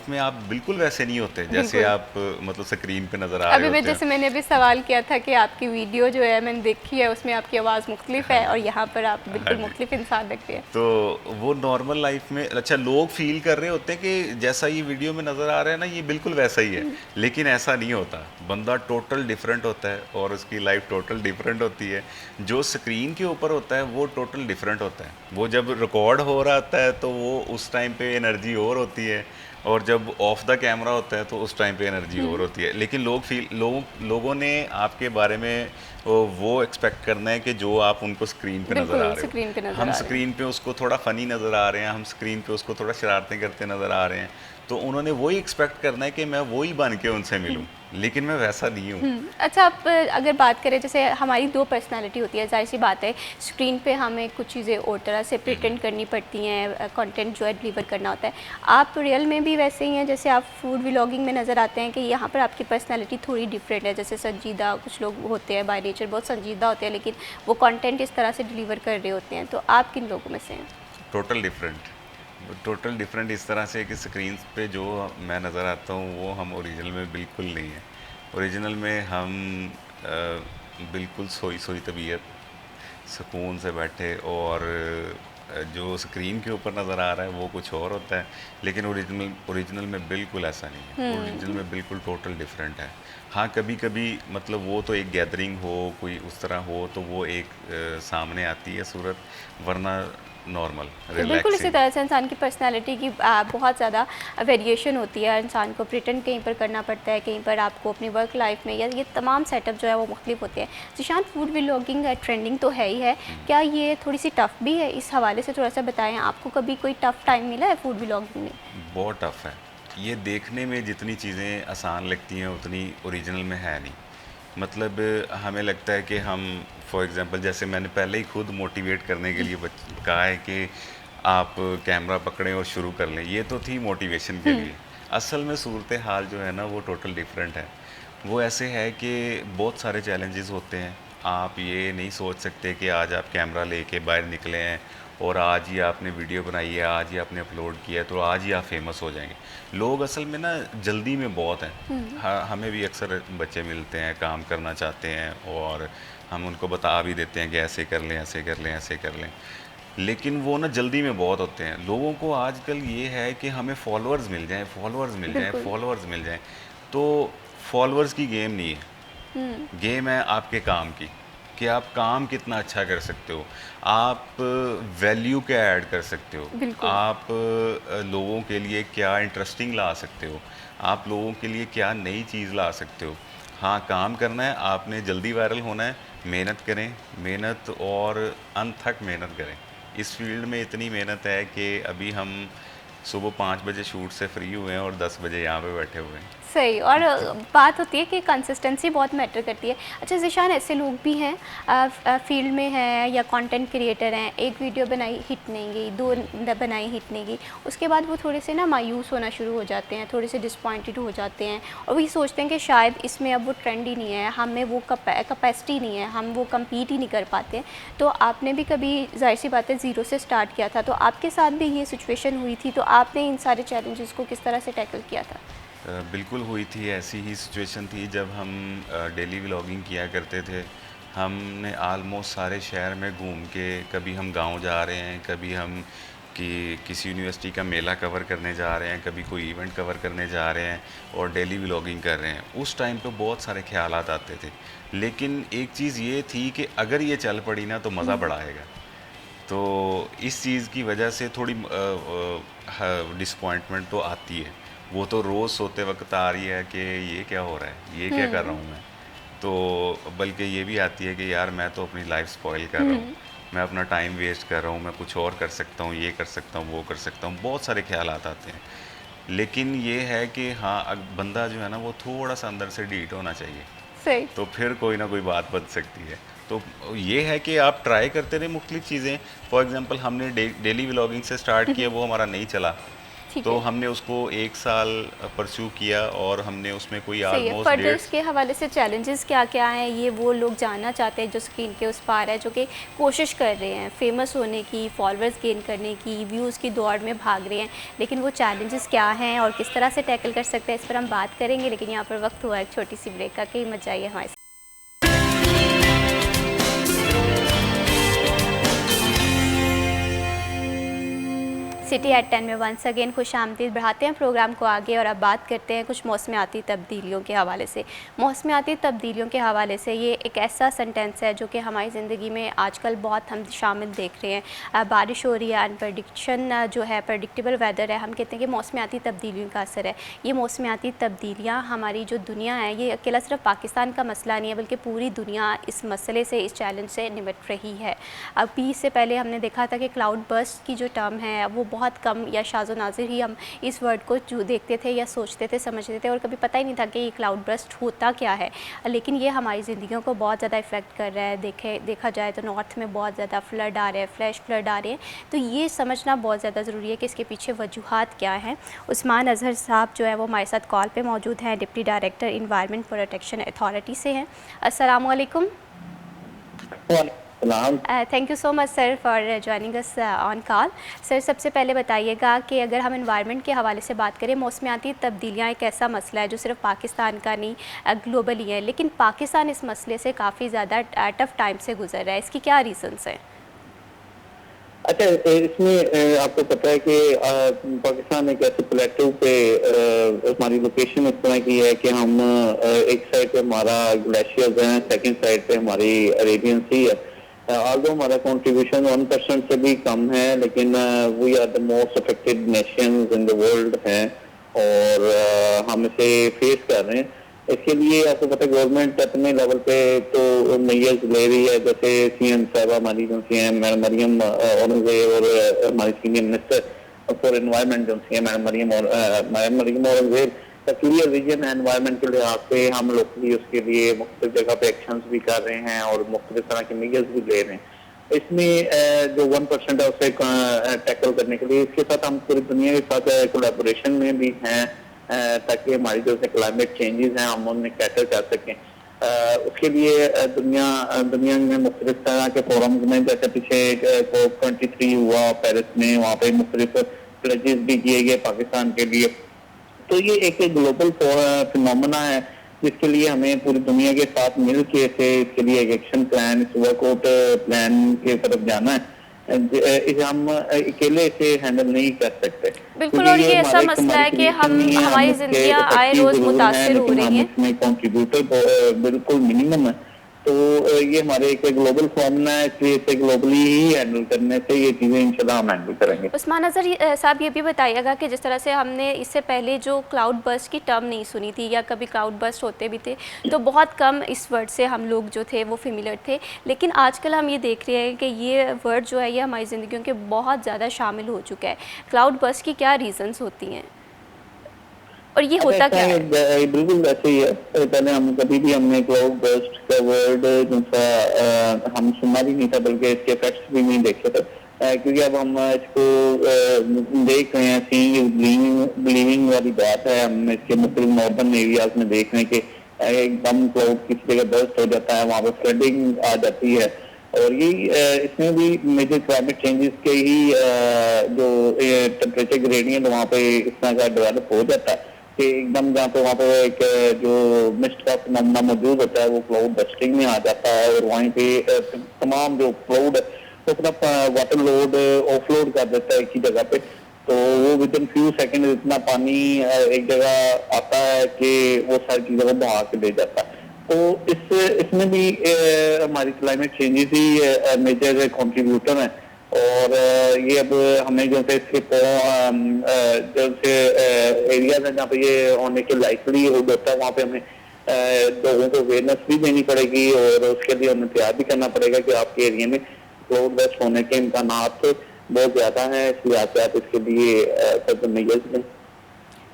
Speaker 6: में आप बिल्कुल वैसे नहीं होते जैसे
Speaker 1: बिल्कुल।
Speaker 6: आप मतलब स्क्रीन पे नज़र आ रहे
Speaker 1: अभी मैं
Speaker 6: होते
Speaker 1: जैसे
Speaker 6: हैं।
Speaker 1: मैंने अभी सवाल किया था कि आपकी वीडियो जो है मैंने देखी है उसमें आपकी आवाज़ मुख्तलिफ है और यहाँ पर आप बिल्कुल
Speaker 6: जी।
Speaker 1: मुख्तलिफ इंसान लगते हैं।
Speaker 6: तो वो नॉर्मल लाइफ में अच्छा लोग फील कर रहे होते हैं कि जैसा ये वीडियो में नज़र आ रहा है ना ये बिल्कुल वैसा ही है, लेकिन ऐसा नहीं होता। बंदा टोटल डिफरेंट होता है और उसकी लाइफ टोटल डिफरेंट होती है। जो स्क्रीन के ऊपर होता है वो टोटल डिफरेंट होता है। वो जब रिकॉर्ड हो रहा होता है तो वो उस टाइम पे एनर्जी और होती है, और जब ऑफ द कैमरा होता है तो उस टाइम पे एनर्जी और होती है। लेकिन लोगों ने आपके बारे में वो एक्सपेक्ट करना है कि जो आप उनको स्क्रीन पे नज़र आ
Speaker 1: बिल्कुल, स्क्रीन पे
Speaker 6: रहे हो।
Speaker 1: नज़र
Speaker 6: हम
Speaker 1: आ रहे हैं।
Speaker 6: स्क्रीन पे उसको थोड़ा फ़नी नज़र आ रहे हैं, हम स्क्रीन पे उसको थोड़ा शरारतें करते नज़र आ रहे हैं, तो उन्होंने वही एक्सपेक्ट करना है कि मैं वही बन के उनसे मिलूं, लेकिन मैं वैसा नहीं हूँ।
Speaker 1: अच्छा, आप अगर बात करें जैसे हमारी दो पर्सनालिटी होती है, जाहिर सी बात है स्क्रीन पे हमें कुछ चीज़ें और तरह से प्रिटेंड करनी पड़ती हैं, कंटेंट जो है डिलीवर करना होता है। आप रियल में भी वैसे ही हैं जैसे आप फूड व्लॉगिंग में नज़र आते हैं कि यहाँ पर आपकी पर्सनालिटी थोड़ी डिफरेंट है? जैसे संजीदा कुछ लोग होते हैं, बाय नेचर बहुत संजीदा होते हैं, लेकिन वो कंटेंट इस तरह से डिलीवर कर रहे होते हैं, तो आप किन लोगों में से हैं?
Speaker 6: टोटल डिफरेंट इस तरह से कि स्क्रीन पे जो मैं नज़र आता हूँ वो हम ओरिजिनल में बिल्कुल नहीं है। ओरिजिनल में हम बिल्कुल सोई सोई तबीयत, सुकून से बैठे, और जो स्क्रीन के ऊपर नज़र आ रहा है वो कुछ और होता है, लेकिन ओरिजिनल में बिल्कुल ऐसा नहीं है। ओरिजिनल में बिल्कुल टोटल डिफरेंट है। हाँ, कभी कभी मतलब वो तो एक गैदरिंग हो, कोई उस तरह हो तो वो एक सामने आती है सूरत, वरना नॉर्मल
Speaker 1: बिल्कुल इसी
Speaker 6: रिलैक्सिंग।
Speaker 1: तरह से इंसान की पर्सनालिटी की बहुत ज़्यादा वेरिएशन होती है। इंसान को प्रिटेंड कहीं पर करना पड़ता है, कहीं पर आपको अपनी वर्क लाइफ में, या ये तमाम सेटअप जो है वो मुख्तलिफ होते हैं। ज़ीशान, फूड व्लॉगिंग ट्रेंडिंग तो है ही है, क्या ये थोड़ी सी टफ़ भी है? इस हवाले से थोड़ा सा बताएं, आपको कभी कोई टफ़ टाइम मिला है फूड व्लॉगिंग में?
Speaker 6: बहुत टफ है। ये देखने में जितनी चीज़ें आसान लगती हैं उतनी ओरिजिनल में है नहीं। मतलब हमें लगता है कि हम फॉर एग्जांपल जैसे मैंने पहले ही खुद मोटिवेट करने के लिए कहा है कि आप कैमरा पकड़ें और शुरू कर लें, ये तो थी मोटिवेशन के लिए। असल में सूरत हाल जो है ना वो टोटल डिफरेंट है। वो ऐसे है कि बहुत सारे चैलेंजेस होते हैं। आप ये नहीं सोच सकते कि आज आप कैमरा लेके बाहर निकले हैं और आज ही आपने वीडियो बनाई है, आज ही आपने अपलोड किया है तो आज ही आप फेमस हो जाएंगे। लोग असल में ना जल्दी में बहुत हैं। हमें भी अक्सर बच्चे मिलते हैं, काम करना चाहते हैं, और हम उनको बता भी देते हैं कि ऐसे कर लें, ऐसे कर लें, ऐसे कर लें, लेकिन वो ना जल्दी में बहुत होते हैं। लोगों को आजकल ये है कि हमें फॉलोअर्स मिल जाएं, फॉलोअर्स मिल जाएं,
Speaker 1: बिल्कुल।
Speaker 6: फॉलोअर्स मिल जाएं। तो फॉलोअर्स की गेम नहीं है, गेम है आपके काम की, कि आप काम कितना अच्छा कर सकते हो, आप वैल्यू क्या ऐड कर सकते हो,
Speaker 1: बिल्कुल।
Speaker 6: आप लोगों के लिए क्या इंटरेस्टिंग ला सकते हो, आप लोगों के लिए क्या नई चीज़ ला सकते हो। हाँ, काम करना है, आपने जल्दी वायरल होना है, मेहनत करें, मेहनत और अनथक मेहनत करें। इस फील्ड में इतनी मेहनत है कि अभी हम सुबह 5 बजे शूट से फ्री हुए हैं और 10 बजे यहाँ पे बैठे हुए हैं।
Speaker 1: सही। और बात होती है कि कंसिस्टेंसी बहुत मैटर करती है। अच्छा ज़ीशान, ऐसे लोग भी हैं फील्ड में हैं या कंटेंट क्रिएटर हैं, एक वीडियो बनाई हिट नहीं गई, दो बनाई हिट नहीं गई, उसके बाद वो थोड़े से ना मायूस होना शुरू हो जाते हैं, थोड़े से डिसपॉइंटेड हो जाते हैं और वही सोचते हैं कि शायद इसमें अब वो ट्रेंड ही नहीं है, हम में वो कैपेसिटी नहीं है, हम वो कम्पीट ही नहीं कर पाते हैं। तो आपने भी कभी ज़ाहिर सी बात है ज़ीरो से स्टार्ट किया था, तो आपके साथ भी ये सिचुएशन हुई थी, तो आपने इन सारे चैलेंजेस को किस तरह से टैकल किया था?
Speaker 6: बिल्कुल हुई थी, ऐसी ही सिचुएशन थी जब हम डेली व्लॉगिंग किया करते थे। हमने आलमोस्ट सारे शहर में घूम के, कभी हम गांव जा रहे हैं, कभी हम किसी यूनिवर्सिटी का मेला कवर करने जा रहे हैं, कभी कोई इवेंट कवर करने जा रहे हैं और डेली व्लॉगिंग कर रहे हैं। उस टाइम पे बहुत सारे ख्यालात आते थे, लेकिन एक चीज़ ये थी कि अगर ये चल पड़ी ना तो मज़ा बड़ा आएगा। तो इस चीज़ की वजह से थोड़ी डिसपॉइंटमेंट तो आती है, वो तो रोज़ सोते वक्त आ रही है कि ये क्या हो रहा है, ये क्या कर रहा हूँ मैं। तो बल्कि ये भी आती है कि यार मैं तो अपनी लाइफ स्पॉइल कर रहा हूँ, मैं अपना टाइम वेस्ट कर रहा हूँ, मैं कुछ और कर सकता हूँ, ये कर सकता हूँ, वो कर सकता हूँ, बहुत सारे ख्यालात आते हैं। लेकिन ये है कि हाँ, बंदा जो है ना वो थोड़ा सा अंदर से डीट होना चाहिए,
Speaker 1: सही।
Speaker 6: तो फिर कोई ना कोई बात बन सकती है। तो ये है कि आप ट्राई करते रहे मुख्तलिफ चीज़ें। फॉर एग्जांपल हमने डेली व्लॉगिंग से स्टार्ट किया, वो हमारा नहीं चला,
Speaker 1: ठीक
Speaker 6: तो
Speaker 1: है।
Speaker 6: हमने उसको 1 साल परस्यू किया और हमने उसमें कोई
Speaker 1: सही है।
Speaker 6: ऑलमोस्ट
Speaker 1: फर्दर्स के हवाले से चैलेंजेस क्या क्या हैं, ये वो लोग जानना चाहते हैं जो स्क्रीन के उस पार है, जो कि कोशिश कर रहे हैं फेमस होने की, फॉलोअर्स गेन करने की, व्यूज़ की दौड़ में भाग रहे हैं, लेकिन वो चैलेंजेस क्या हैं और किस तरह से टैकल कर सकते हैं, इस पर हम बात करेंगे। लेकिन यहाँ पर वक्त हुआ एक छोटी सी ब्रेक का, कहीं मत जाइए हमारे साथ। सिटी एट 10 में वंस अगेन खुश आमदीद। बढ़ाते हैं प्रोग्राम को आगे और अब बात करते हैं कुछ मौसमियाती तब्दीलियों के हवाले से। मौसमियाती तब्दीलियों के हवाले से ये एक ऐसा सेंटेंस है जो कि हमारी ज़िंदगी में आजकल बहुत हम शामिल देख रहे हैं। बारिश हो रही है, अनप्रडिक्शन जो है, प्रडिक्टेबल वेदर है, हम कहते हैं कि मौसमियाती तब्दीलियों का असर है। ये मौसमियाती तब्दीलियाँ हमारी जो दुनिया है, ये अकेला सिर्फ पाकिस्तान का मसला नहीं है, बल्कि पूरी दुनिया इस मसले से, इस चैलेंज से निपट रही है। अभी इससे पहले हमने देखा था कि क्लाउड बर्स्ट की जो टर्म है वो बहुत कम या शाज़ो नाज़िर ही हम इस वर्ड को जो देखते थे या सोचते थे, समझते थे, और कभी पता ही नहीं था कि ये क्लाउड बर्स्ट होता क्या है। लेकिन ये हमारी ज़िंदगियों को बहुत ज़्यादा इफ़ेक्ट कर रहा है। देखा जाए तो नॉर्थ में बहुत ज़्यादा फ्लड आ रहे हैं, फ्लैश फ्लड आ रहे हैं। तो ये समझना बहुत ज़्यादा ज़रूरी है कि इसके पीछे वजूहात क्या हैं। उस्मान अज़हर साहब जो है वो हमारे साथ कॉल पर मौजूद हैं, deputy director environment protection authority से हैं। अस्सलाम वालेकुम। Thank you so much sir for joining us on call. Sir, सबसे पहले बताइएगा कि अगर हम एनवायरनमेंट के हवाले से बात करें, मौसमियाती तब्दीलियाँ एक ऐसा मसला है जो सिर्फ पाकिस्तान का नहीं, ग्लोबली है, लेकिन पाकिस्तान इस मसले से काफ़ी ज़्यादा टफ टाइम से गुजर रहा है। इसकी क्या रीज़न्स हैं?
Speaker 2: अच्छा, इसमें आपको पता है कि पाकिस्तान एक ऐसे प्लेटो पे हमारी लोकेशन इस तरह की है कि हम एक साइड पे हमारा ग्लेशियर्स हैं, सेकंड साइड पे हमारी अरेबियन सी है। ऑल्दो हमारा कंट्रीब्यूशन 1% से भी कम है, लेकिन we are the most affected nations in the world हैं और हम इसे फेस कर रहे हैं। इसके लिए आपको पता है गवर्नमेंट अपने लेवल पे तो मेजर्स ले रही है, जैसे सीएम साहबा हमारी जो सीएम मरियम औरंगजेब और हमारी सीनियर मिनिस्टर फॉर एनवायरनमेंट जो सीएम मरियम औरंगजेब का क्लियर विजन है एनवायरनमेंट के लिहाज से। हम लोग भी उसके लिए मुख्तलिफ जगह पे एक्शंस भी कर रहे हैं और मुख्तलिफ तरह के मेजर्स भी ले रहे हैं। इसमें जो 1% है उसे टैकल करने के लिए इसके साथ हम पूरी दुनिया के साथ कोलैबोरेशन में भी हैं, ताकि हमारी जो क्लाइमेट चेंजेस हैं हम उन्हें कैटर कर सकें। उसके लिए दुनिया में मुख्तलिफ तरह के फोरम्स में, जैसे पीछे COP23 हुआ पेरिस में, वहाँ पे मुख्तलिफ प्लेजेस भी किए गए पाकिस्तान के लिए। तो ये एक ग्लोबल फिनोमेना है जिसके लिए हमें पूरी दुनिया के साथ मिल के इसके लिए एक एक्शन प्लान, इस वर्कआउट प्लान की तरफ जाना है। इसे हम अकेले इसे हैंडल नहीं कर सकते।
Speaker 1: बिल्कुल, और ये ऐसा मसला है कि हमारी जिंदगियां आए रोज मुतासिर हो रही हैं।
Speaker 2: इसमें कंट्रीब्यूटर बिल्कुल मिनिमम है तो ये हमारे एक ग्लोबल फॉर्मूला है, इसलिए इसे ग्लोबली ही हैंडल करने से ये चीज़ें इंशाल्लाह हम हैंडल करेंगे।
Speaker 1: उस्मान अज़हर साहब ये भी बताइएगा कि जिस तरह से हमने इससे पहले जो क्लाउड बर्स्ट की टर्म नहीं सुनी थी या कभी क्लाउड बर्स्ट होते भी थे तो बहुत कम इस वर्ड से हम लोग जो थे वो फेमिलियर थे, लेकिन आजकल हम ये देख रहे हैं कि ये वर्ड जो है ये हमारी ज़िंदगियों के बहुत ज़्यादा शामिल हो चुका है। क्लाउड बर्स्ट की क्या रीज़न्स होती हैं और ये होता क्या है?
Speaker 2: बिल्कुल वैसे ही है। पहले हम कभी भी हमने क्लाउड बर्स्ट का वर्ड जैसा हम सुना भी नहीं था, बल्कि इसके इफेक्ट्स भी नहीं देखे थे, क्योंकि अब हम इसको देख रहे हैं, सीइंग इज बिलीविंग वाली बात है। हम इसके मुख्तलिफ नॉर्दर्न एरियाज में देख रहे हैं कि एकदम क्लाउड किसी जगह बर्स्ट हो जाता है, वहाँ पर फ्लडिंग आ जाती है। और यही इसमें भी मेजर क्लाइमेट चेंजेस के ही जो टेम्परेचर ग्रेडियंट वहाँ पे इस तरह का डेवलप हो जाता है कि एकदम जहाँ पे वहाँ पे एक जो मिस्ट का फिनोमेना मौजूद होता है वो क्लाउड बस्टिंग में आ जाता है, और वहीं पे तमाम जो क्लाउड है वो अपना वाटर लोड ऑफलोड कर देता है एक ही जगह पे। तो वो विद इन फ्यू सेकेंड इतना पानी एक जगह आता है कि वो सारी चीज़ों को बहा के ले जाता है। तो इसमें भी हमारी क्लाइमेट चेंजेस ही मेजर कंट्रीब्यूटर हैं। और ये अब हमें जो है इसके जैसे एरियाज है जहाँ पे ये होने के लाइकली होता है वहाँ पे हमें लोगों को अवेयरनेस भी देनी पड़ेगी, और उसके लिए हमें तैयार भी करना पड़ेगा कि आपके एरिया में क्लाउड बर्स्ट होने के इम्कानात बहुत ज़्यादा हैं, इसलिए आप इसके लिए सब मेजर्स लें।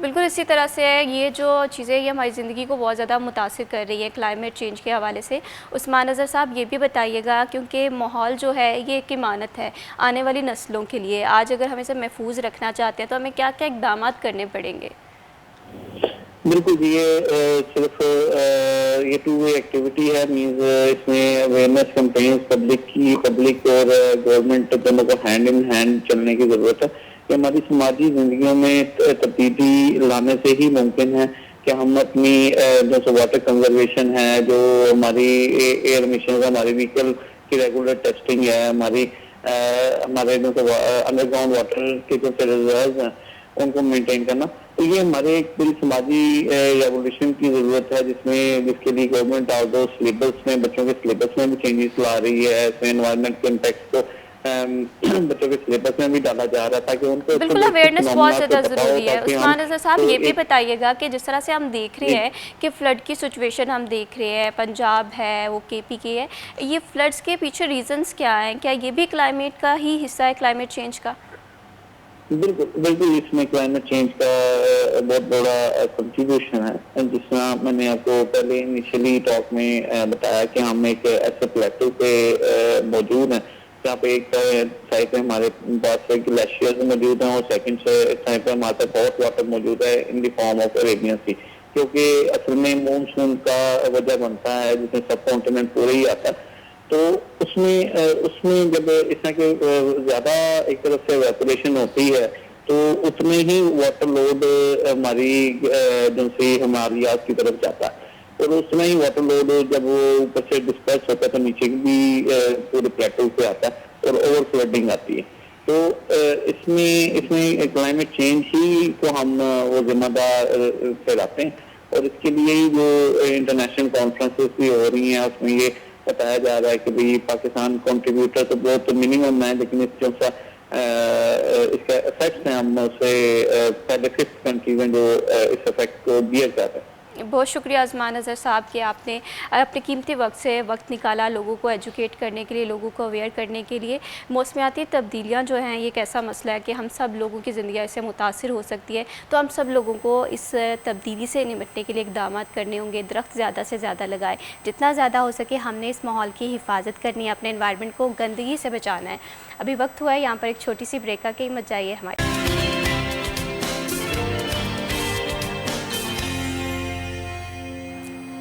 Speaker 1: बिल्कुल इसी तरह से ये जो चीज़ें ये हमारी ज़िंदगी को बहुत ज़्यादा मुतासिर कर रही है क्लाइमेट चेंज के हवाले से। उस्मान अज़हर साहब ये भी बताइएगा, क्योंकि माहौल जो है ये एक इमानत है आने वाली नस्लों के लिए। आज अगर हमें इसे महफूज रखना चाहते हैं तो हमें क्या क्या इक़दाम करने पड़ेंगे?
Speaker 2: बिल्कुल जी, ये सिर्फ ये टू वे एक्टिविटी है। मींस इसमें अवेयरनेस कैंपेन्स पब्लिक और गवर्नमेंट दोनों को हैंड इन हैंड चलने की ज़रूरत है कि हमारी समाजी जिंदगियों में तब्दीली लाने से ही मुमकिन है कि हम अपनी जो वाटर कंजर्वेशन है, जो हमारी एयर एमिशन, हमारी व्हीकल की रेगुलर टेस्टिंग है, हमारे जो अंडरग्राउंड वाटर के जो रिजर्व हैं उनको मेंटेन करना, तो ये हमारे एक पूरी समाजी रेवोल्यूशन की जरूरत है, जिसके लिए गवर्नमेंट और सिलेबस में, बच्चों के सिलेबस में भी चेंजेस ला रही है। इसमें एनवायरनमेंट के इम्पैक्ट को बच्चों के सिलेबस में भी डाला जा रहा था कि उनको
Speaker 1: बिल्कुल अवेयरनेस बहुत ज़्यादा ज़रूरी है। उस्मान अज़हर साहब ये भी बताइएगा कि जिस तरह से हम देख रहे हैं कि फ्लड की सिचुएशन हम देख रहे हैं, पंजाब है, वो केपी की है, ये फ्लड्स के पीछे रीजंस क्या हैं? क्या ये भी क्लाइमेट का ही हिस्सा है, क्लाइमेट चेंज का?
Speaker 2: बिल्कुल इसमें क्लाइमेट चेंज का बहुत बड़ा कंट्रीब्यूशन है। जिसमें मैंने आपको पहले इनिशियली टॉक में बताया कि हम एक ऐसे प्लेटो पे मौजूद हैं जहाँ पे एक साइड पे हमारे पास ग्लेशियर्स मौजूद हैं और सेकंड साइड पे हमारे पास हॉट वाटर मौजूद है in the form of Arabian Sea, क्योंकि असल में मानसून का वजह बनता है जिसमें सब कॉन्टिनेंट पूरे ही आता है। तो उसमें जब इस तरह के ज्यादा एक तरफ से इवेपोरेशन होती है तो उतने ही वाटर लोड हमारी जो सी हिमालयाज की तरफ जाता है, और उसमें ही वाटर लोड जब वो ऊपर से डिस्पर्स होता है तो नीचे भी पूरे प्लेटो पे आता है और ओवर फ्लडिंग आती है। तो इसमें क्लाइमेट चेंज ही को हम वो जिम्मेदार ठहराते हैं, और इसके लिए ही जो इंटरनेशनल कॉन्फ्रेंसेस भी हो रही हैं उसमें ये बताया जा रहा है कि भाई पाकिस्तान कंट्रीब्यूटर तो बहुत मिनिमम है, लेकिन इस जो सा इसका इफेक्ट्स हैं हम उसे पहले 5th कंट्री में जो इस इफेक्ट को बियर कर रहे हैं।
Speaker 1: बहुत शुक्रिया उस्मान अज़हर साहब कि आपने अपने कीमती वक्त से वक्त निकाला लोगों को एजुकेट करने के लिए, लोगों को अवेयर करने के लिए। मौसमियाती तब्दीलियाँ जो हैं ये एक ऐसा मसला है कि हम सब लोगों की ज़िंदगी इससे मुतासिर हो सकती है, तो हम सब लोगों को इस तब्दीली से निपटने के लिए इक़दाम करने होंगे। दरख्त ज़्यादा से ज़्यादा लगाए, जितना ज़्यादा हो सके हमने इस माहौल की हिफाजत करनी है, अपने इन्वायरमेंट को गंदगी से बचाना है। अभी वक्त हुआ है यहाँ पर एक छोटी सी ब्रेक का, कि मत जाइए हमारे।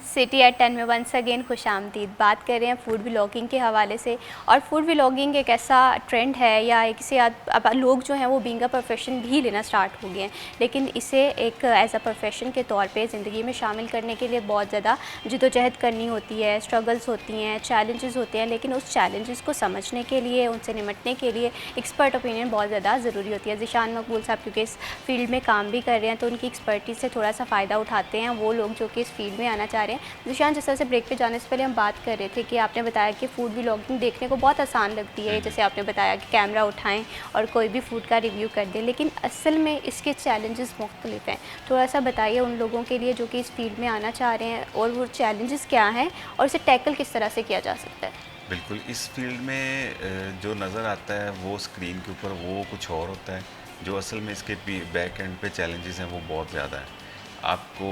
Speaker 1: सिटी एट 10 में वंस अगेन खुश आमदीद। बात कर रहे हैं फूड व्लॉगिंग के हवाले से, और फूड व्लॉगिंग एक ऐसा ट्रेंड है या एक से अब लोग जो हैं वो बीइंग अ प्रोफेशन भी लेना स्टार्ट हो गए हैं, लेकिन इसे एक एज अ प्रोफेशन के तौर पे ज़िंदगी में शामिल करने के लिए बहुत ज़्यादा जद्दोजहद करनी होती है, स्ट्रगल्स होती हैं, चैलेंजेस होते हैं, लेकिन उस चैलेंजेस को समझने के लिए, उनसे निपटने के लिए एक्सपर्ट ओपिनियन बहुत ज़्यादा ज़रूरी होती है। ज़ीशान मकबूल साहब क्योंकि इस फील्ड में काम भी कर रहे हैं तो उनकी एक्सपर्टीज़ से थोड़ा सा फ़ायदा उठाते हैं वो लोग जो कि इस फील्ड में आना चाह रहे हैं। ज़िशान, जिस तरह से ब्रेक पे जाने से पहले हम बात कर रहे थे कि आपने बताया कि फ़ूड व्लॉगिंग देखने को बहुत आसान लगती है, जैसे आपने बताया कि कैमरा उठाएं और कोई भी फूड का रिव्यू कर दें, लेकिन असल में इसके चैलेंजेस मुख्तलिफ हैं। थोड़ा सा बताइए उन लोगों के लिए जो कि इस फील्ड में आना चाह रहे हैं, और वो चैलेंजेस क्या हैं और इसे टैकल किस तरह से किया जा सकता है।
Speaker 6: बिल्कुल, इस फील्ड में जो नज़र आता है वो स्क्रीन के ऊपर वो कुछ और होता है, जो असल में इसके बैक एंड पे चैलेंजेस हैं वो बहुत ज़्यादा है। आपको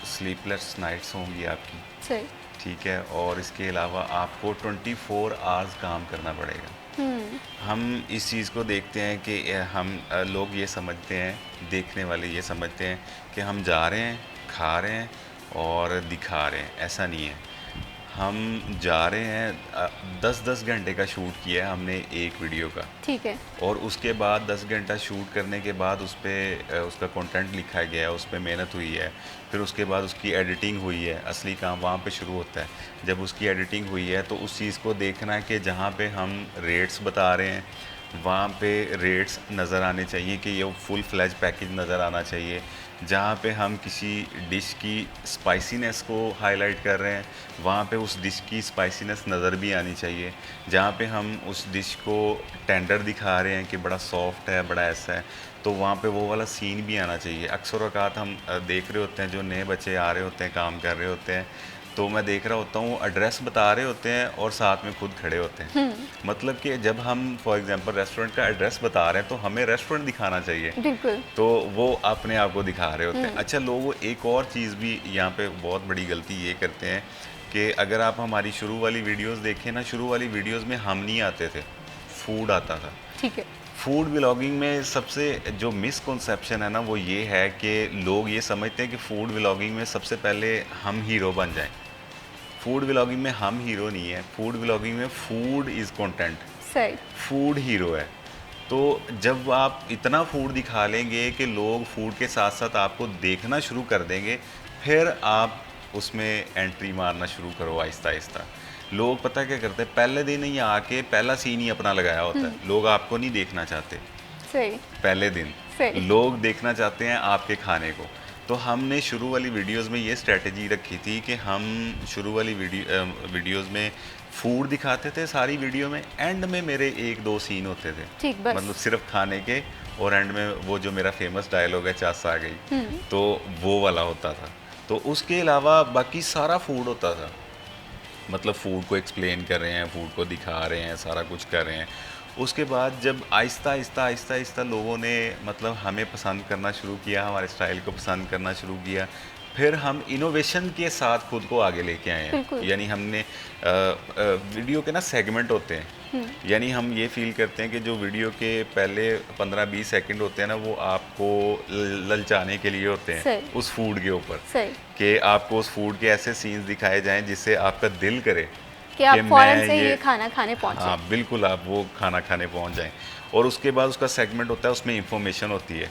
Speaker 6: स्लीपलेस नाइट्स होंगी आपकी,
Speaker 1: सही।
Speaker 6: ठीक है, और इसके अलावा आपको 24 आवर्स काम करना पड़ेगा। हम इस चीज़ को देखते हैं कि हम लोग ये समझते हैं, देखने वाले ये समझते हैं कि हम जा रहे हैं, खा रहे हैं और दिखा रहे हैं। ऐसा नहीं है। हम जा रहे हैं, 10-10 घंटे का शूट किया है हमने एक वीडियो का,
Speaker 1: ठीक है।
Speaker 6: और उसके बाद 10 घंटा शूट करने के बाद उस पर उसका कंटेंट लिखा गया है, उस पर मेहनत हुई है, फिर उसके बाद उसकी एडिटिंग हुई है। असली काम वहाँ पे शुरू होता है। जब उसकी एडिटिंग हुई है तो उस चीज़ को देखना है कि जहाँ पे हम रेट्स बता रहे हैं वहाँ पे रेट्स नज़र आने चाहिए, कि ये फुल फ्लैज पैकेज नज़र आना चाहिए। जहाँ पे हम किसी डिश की स्पाइसीनेस को हाईलाइट कर रहे हैं वहाँ पे उस डिश की स्पाइसीनेस नज़र भी आनी चाहिए। जहाँ पे हम उस डिश को टेंडर दिखा रहे हैं कि बड़ा सॉफ्ट है, बड़ा ऐसा है, तो वहाँ पे वो वाला सीन भी आना चाहिए। अक्सर औक़ात हम देख रहे होते हैं, जो नए बच्चे आ रहे होते हैं, काम कर रहे होते हैं, तो मैं देख रहा होता हूँ एड्रेस बता रहे होते हैं और साथ में खुद खड़े होते हैं। मतलब कि जब हम फॉर एग्जांपल रेस्टोरेंट का एड्रेस बता रहे हैं तो हमें रेस्टोरेंट दिखाना चाहिए,
Speaker 1: बिल्कुल।
Speaker 6: तो वो अपने आप को दिखा रहे होते हैं। अच्छा, लोग एक और चीज़ भी यहाँ पे बहुत बड़ी गलती ये करते हैं कि अगर आप हमारी शुरू वाली वीडियोस देखें ना, शुरू वाली वीडियोस में हम नहीं आते थे, फूड आता था।
Speaker 1: ठीक है।
Speaker 6: फूड व्लॉगिंग में सबसे जो मिसकंसेप्शन है ना वो ये है कि लोग ये समझते हैं कि फूड व्लॉगिंग में सबसे पहले हम हीरो बन जाएं। फूड व्लॉगिंग में हम हीरो नहीं है, फूड व्लॉगिंग में फूड इज़ कंटेंट,
Speaker 1: सही।
Speaker 6: फूड हीरो है। तो जब आप इतना फूड दिखा लेंगे कि लोग फूड के साथ साथ आपको देखना शुरू कर देंगे, फिर आप उसमें एंट्री मारना शुरू करो आहिस्ता आहिस्ता। लोग पता क्या करते हैं, पहले दिन ही आके पहला सीन ही अपना लगाया होता है। लोग आपको नहीं देखना चाहते
Speaker 1: सही।
Speaker 6: पहले दिन,
Speaker 1: सही।
Speaker 6: लोग देखना चाहते हैं आपके खाने को। तो हमने शुरू वाली वीडियोस में ये स्ट्रेटजी रखी थी कि हम शुरू वाली वीडियोस में फूड दिखाते थे सारी वीडियो में, एंड में मेरे 1-2 सीन होते थे,
Speaker 1: ठीक, बस।
Speaker 6: मतलब सिर्फ खाने के, और एंड में वो जो मेरा फेमस डायलॉग है चस आ गई, तो वो वाला होता था। तो उसके अलावा बाकी सारा फूड होता था, मतलब फूड को एक्सप्लेन कर रहे हैं, फूड को दिखा रहे हैं, सारा कुछ कर रहे हैं। उसके बाद जब आहिस्ता आहिस्ता लोगों ने मतलब हमें पसंद करना शुरू किया, हमारे स्टाइल को पसंद करना शुरू किया, फिर हम इनोवेशन के साथ खुद को आगे लेके आए हैं। यानी हमने वीडियो के ना सेगमेंट होते हैं, यानी हम ये फील करते हैं कि जो वीडियो के पहले 15-20 सेकंड होते हैं ना, वो आपको ललचाने के लिए होते हैं उस फूड के ऊपर, कि आपको उस फूड के ऐसे सीन्स दिखाए जाएं जिससे आपका दिल करे
Speaker 1: कि आप फौरन से ये खाना खाने पहुंचे।
Speaker 6: हाँ बिल्कुल, आप वो खाना खाने पहुंच जाएं। और उसके बाद उसका सेगमेंट होता है, उसमें इंफॉर्मेशन होती है।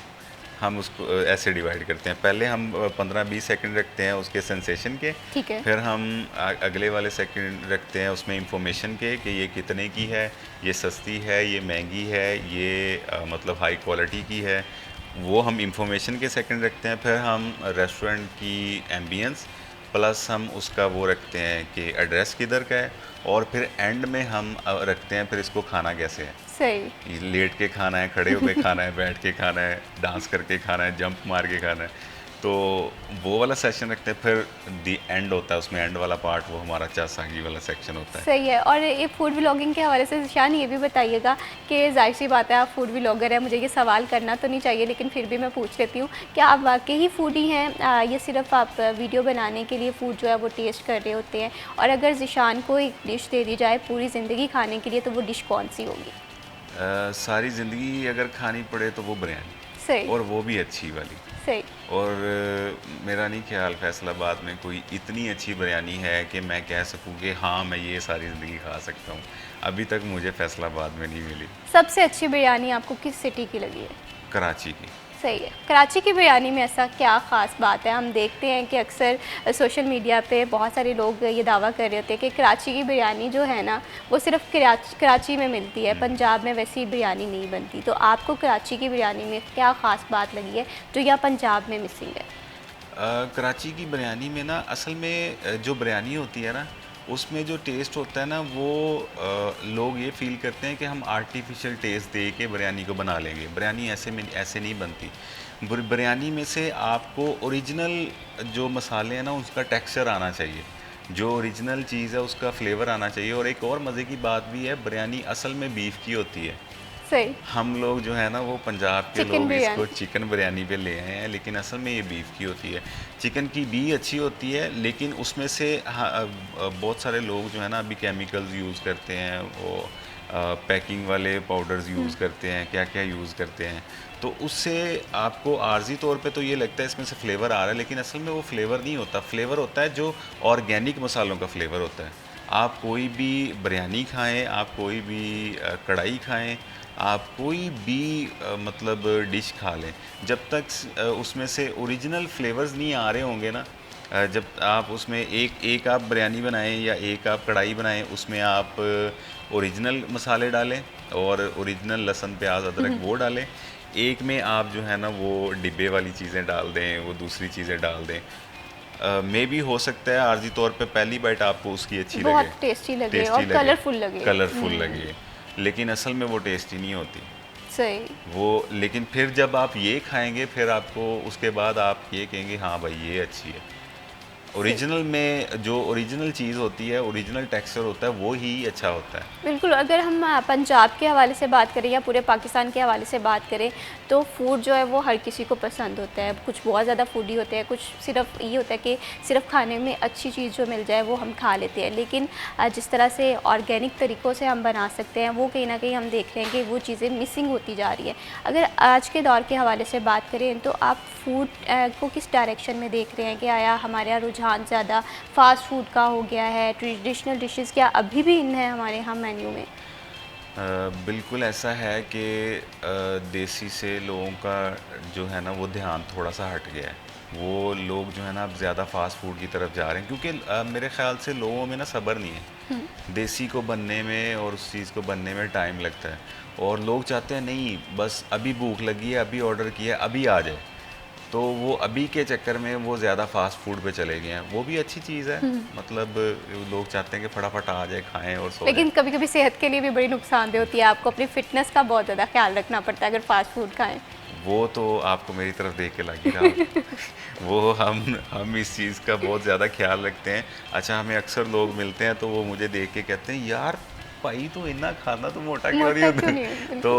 Speaker 6: हम उसको ऐसे डिवाइड करते हैं, पहले हम 15-20 सेकंड रखते हैं उसके सेंसेशन के,
Speaker 1: ठीक है।
Speaker 6: फिर हम अगले वाले सेकंड रखते हैं उसमें इंफॉर्मेशन के, कि ये कितने की है, ये सस्ती है, ये महंगी है, ये मतलब हाई क्वालिटी की है, वो हम इंफॉर्मेशन के सेकंड रखते हैं। फिर हम रेस्टोरेंट की एम्बियंस प्लस हम उसका वो रखते हैं कि एड्रेस किधर का है, और फिर एंड में हम रखते हैं फिर इसको खाना कैसे है।
Speaker 1: सही।
Speaker 6: लेट के खाना है, खड़े होके खाना है, बैठ के खाना है, डांस करके खाना है, जंप मार के खाना है, तो वो वाला सेक्शन रखते हैं। फिर दी एंड होता है, उसमें एंड वाला पार्ट वो हमारा चासागी वाला सेक्शन होता है।
Speaker 1: सही है। और ये फूड व्लॉगिंग के हवाले से ज़िशान ये भी बताइएगा कि ज़ाहिर सी बात है आप फूड व्लॉगर हैं, मुझे ये सवाल करना तो नहीं चाहिए लेकिन फिर भी मैं पूछ लेती हूँ, क्या आप वाकई ही फूडी हैं या सिर्फ आप वीडियो बनाने के लिए फ़ूड जो है वो टेस्ट कर रहे होते हैं? और अगर ज़िशान को एक डिश दे दी जाए पूरी ज़िंदगी खाने के लिए, तो वो डिश कौन सी होगी?
Speaker 6: सारी ज़िंदगी अगर खानी पड़े तो वो बिरयानी,
Speaker 1: सही।
Speaker 6: और वो भी अच्छी वाली।
Speaker 1: सही।
Speaker 6: और मेरा नहीं ख्याल फैसलाबाद में कोई इतनी अच्छी बिरयानी है कि मैं कह सकूं कि हाँ मैं ये सारी ज़िंदगी खा सकता हूँ। अभी तक मुझे फैसलाबाद में नहीं मिली।
Speaker 1: सबसे अच्छी बिरयानी आपको किस सिटी की लगी है?
Speaker 6: कराची की।
Speaker 1: सही है। कराची की बिरयानी में ऐसा क्या ख़ास बात है? हम देखते हैं कि अक्सर सोशल मीडिया पे बहुत सारे लोग ये दावा कर रहे होते हैं कि कराची की बिरयानी जो है ना वो सिर्फ कराची में मिलती है, पंजाब में वैसी बिरयानी नहीं बनती। तो आपको कराची की बिरयानी में क्या ख़ास बात लगी है जो यहाँ पंजाब में मिसिंग है?
Speaker 6: कराची की बिरयानी में ना असल में जो बिरयानी होती है ना, उसमें जो टेस्ट होता है ना वो लोग ये फील करते हैं कि हम आर्टिफिशियल टेस्ट दे के बिरयानी को बना लेंगे। बिरयानी ऐसे नहीं बनती। बिरयानी में से आपको ओरिजिनल जो मसाले हैं ना उसका टेक्सचर आना चाहिए, जो ओरिजिनल चीज़ है उसका फ्लेवर आना चाहिए। और एक और मज़े की बात भी है, बिरयानी असल में बीफ की होती है।
Speaker 1: सही।
Speaker 6: हम लोग जो है ना वो पंजाब के
Speaker 1: चिकन
Speaker 6: लोग
Speaker 1: बिरयानी।
Speaker 6: इसको चिकन बिरयानी पे ले आए हैं, लेकिन असल में ये बीफ की होती है। चिकन की भी अच्छी होती है, लेकिन उसमें से बहुत सारे लोग जो है ना अभी केमिकल्स यूज़ करते हैं, वो पैकिंग वाले पाउडर्स यूज़ करते हैं, क्या क्या यूज़ करते हैं। तो उससे आपको आर्जी तौर पे तो ये लगता है इसमें से फ्लेवर आ रहा है, लेकिन असल में वो फ्लेवर नहीं होता। फ्लेवर होता है जो ऑर्गेनिक मसालों का फ्लेवर होता है। आप कोई भी बिरयानी खाएं, आप कोई भी कढ़ाई खाएं, आप कोई भी मतलब डिश खा लें, जब तक उसमें से ओरिजिनल फ्लेवर्स नहीं आ रहे होंगे ना, जब आप उसमें एक आप बिरयानी बनाएं या एक आप कढ़ाई बनाएं, उसमें आप ओरिजिनल मसाले डालें और ओरिजिनल लहसुन प्याज अदरक वो डालें। एक में आप जो है ना वो डिब्बे वाली चीज़ें डाल दें, वो दूसरी चीज़ें डाल दें। मे भी हो सकता है आर्जी तौर पे पहली बाइट आपको उसकी अच्छी लगे,
Speaker 1: बहुत टेस्टी लगे और कलरफुल लगे।
Speaker 6: लेकिन असल में वो टेस्टी नहीं होती
Speaker 1: सही।
Speaker 6: वो। लेकिन फिर जब आप ये खाएंगे, फिर आपको उसके बाद आप ये कहेंगे हाँ भाई ये अच्छी है। ओरिजिनल में जो ओरिजिनल चीज़ होती है, ओरिजिनल टेक्सचर होता है, वो ही अच्छा होता है।
Speaker 1: बिल्कुल। अगर हम पंजाब के हवाले से बात करें या पूरे पाकिस्तान के हवाले से बात करें तो फूड जो है वो हर किसी को पसंद होता है। कुछ बहुत ज़्यादा फूडी होते हैं, कुछ सिर्फ ये होता है कि सिर्फ खाने में अच्छी चीज़ जो मिल जाए वो हम खा लेते हैं। लेकिन जिस तरह से ऑर्गेनिक तरीक़ों से हम बना सकते हैं वो कहीं ना कहीं हम देख रहे हैं कि वो चीज़ें मिसिंग होती जा रही है। अगर आज के दौर के हवाले से बात करें तो आप फूड को किस डायरेक्शन में देख रहे हैं कि आया हमारे यहाँ रुझान ज़्यादा फास्ट फूड का हो गया है, ट्रेडिशनल डिशेस क्या अभी भी इन है हमारे यहाँ मेन्यू में?
Speaker 6: बिल्कुल ऐसा है कि देसी से लोगों का जो है ना वो ध्यान थोड़ा सा हट गया है। वो लोग जो है ना अब ज़्यादा फास्ट फूड की तरफ जा रहे हैं, क्योंकि मेरे ख़्याल से लोगों में ना सब्र नहीं है। देसी को बनने में और उस चीज़ को बनने में टाइम लगता है, और लोग चाहते हैं नहीं बस अभी भूख लगी है, अभी ऑर्डर किया है, अभी आ जाए। तो वो अभी के चक्कर में वो ज़्यादा फास्ट फूड पे चले गए हैं। वो भी अच्छी चीज़ है, मतलब लोग चाहते हैं कि फटाफट आ जाए, खाएं और सो
Speaker 1: लेकिन कभी कभी सेहत के लिए भी बड़ी नुकसानदेह होती है। आपको अपनी फिटनेस का बहुत ज़्यादा ख्याल रखना पड़ता है अगर फास्ट फूड खाएं।
Speaker 6: वो तो आपको मेरी तरफ देख के लग ही रहा होगा। वो हम इस चीज़ का बहुत ज़्यादा ख्याल रखते हैं। अच्छा, हमें अक्सर लोग मिलते हैं तो वो मुझे देख के कहते हैं यार भाई तो इतना खाना तो मोटा क्यों नहीं होता। तो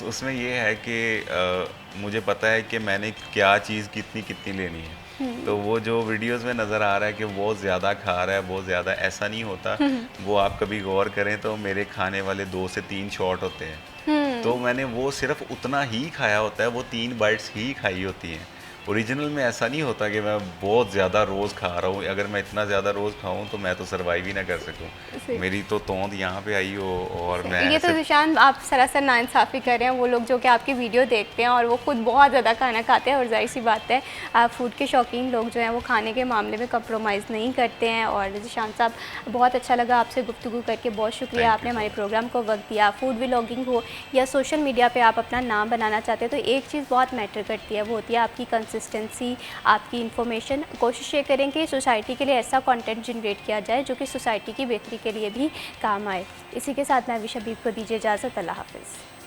Speaker 6: उसमें ये है कि मुझे पता है कि मैंने क्या चीज़ कितनी लेनी है। तो वो जो वीडियोस में नज़र आ रहा है कि बहुत ज़्यादा खा रहा है, बहुत ज़्यादा, ऐसा नहीं होता। वो आप कभी गौर करें तो मेरे खाने वाले 2 से 3 शॉट होते हैं, तो मैंने वो सिर्फ उतना ही खाया होता है, वो 3 बाइट्स ही खाई होती हैं। ओरिजिनल में ऐसा नहीं होता कि मैं बहुत ज़्यादा रोज़ खा रहा हूँ। अगर मैं इतना ज़्यादा रोज़ खाऊँ तो मैं तो सर्वाइव ही ना कर सकूँ। मेरी तो तोंद यहाँ पे आई हो और मैं
Speaker 1: ये तो निशान आप सरासर नाइंसाफ़ी कर रहे हैं। वो लोग जो कि आपकी वीडियो देखते हैं और वो खुद बहुत ज़्यादा खाना खाते हैं, और जाहिर सी बात है फूड के शौकीन लोग जो हैं वो खाने के मामले में कंप्रोमाइज़ नहीं करते हैं। और निशान साहब, बहुत अच्छा लगा आपसे गुफ्तगू करके, बहुत शुक्रिया आपने हमारे प्रोग्राम को वक्त दिया। फूड व्लॉगिंग हो या सोशल मीडिया पर आप अपना नाम बनाना चाहते हैं तो एक चीज़ बहुत मैटर करती है, वो होती है आपकी कंसिस्टेंसी, आपकी इन्फॉर्मेशन। कोशिश ये करें कि सोसाइटी के लिए ऐसा कंटेंट जनरेट किया जाए जो कि सोसाइटी की बेहतरी के लिए भी काम आए। इसी के साथ मैं विश हबीब को दीजिए इजाज़त। अल्लाह हाफ़िज़।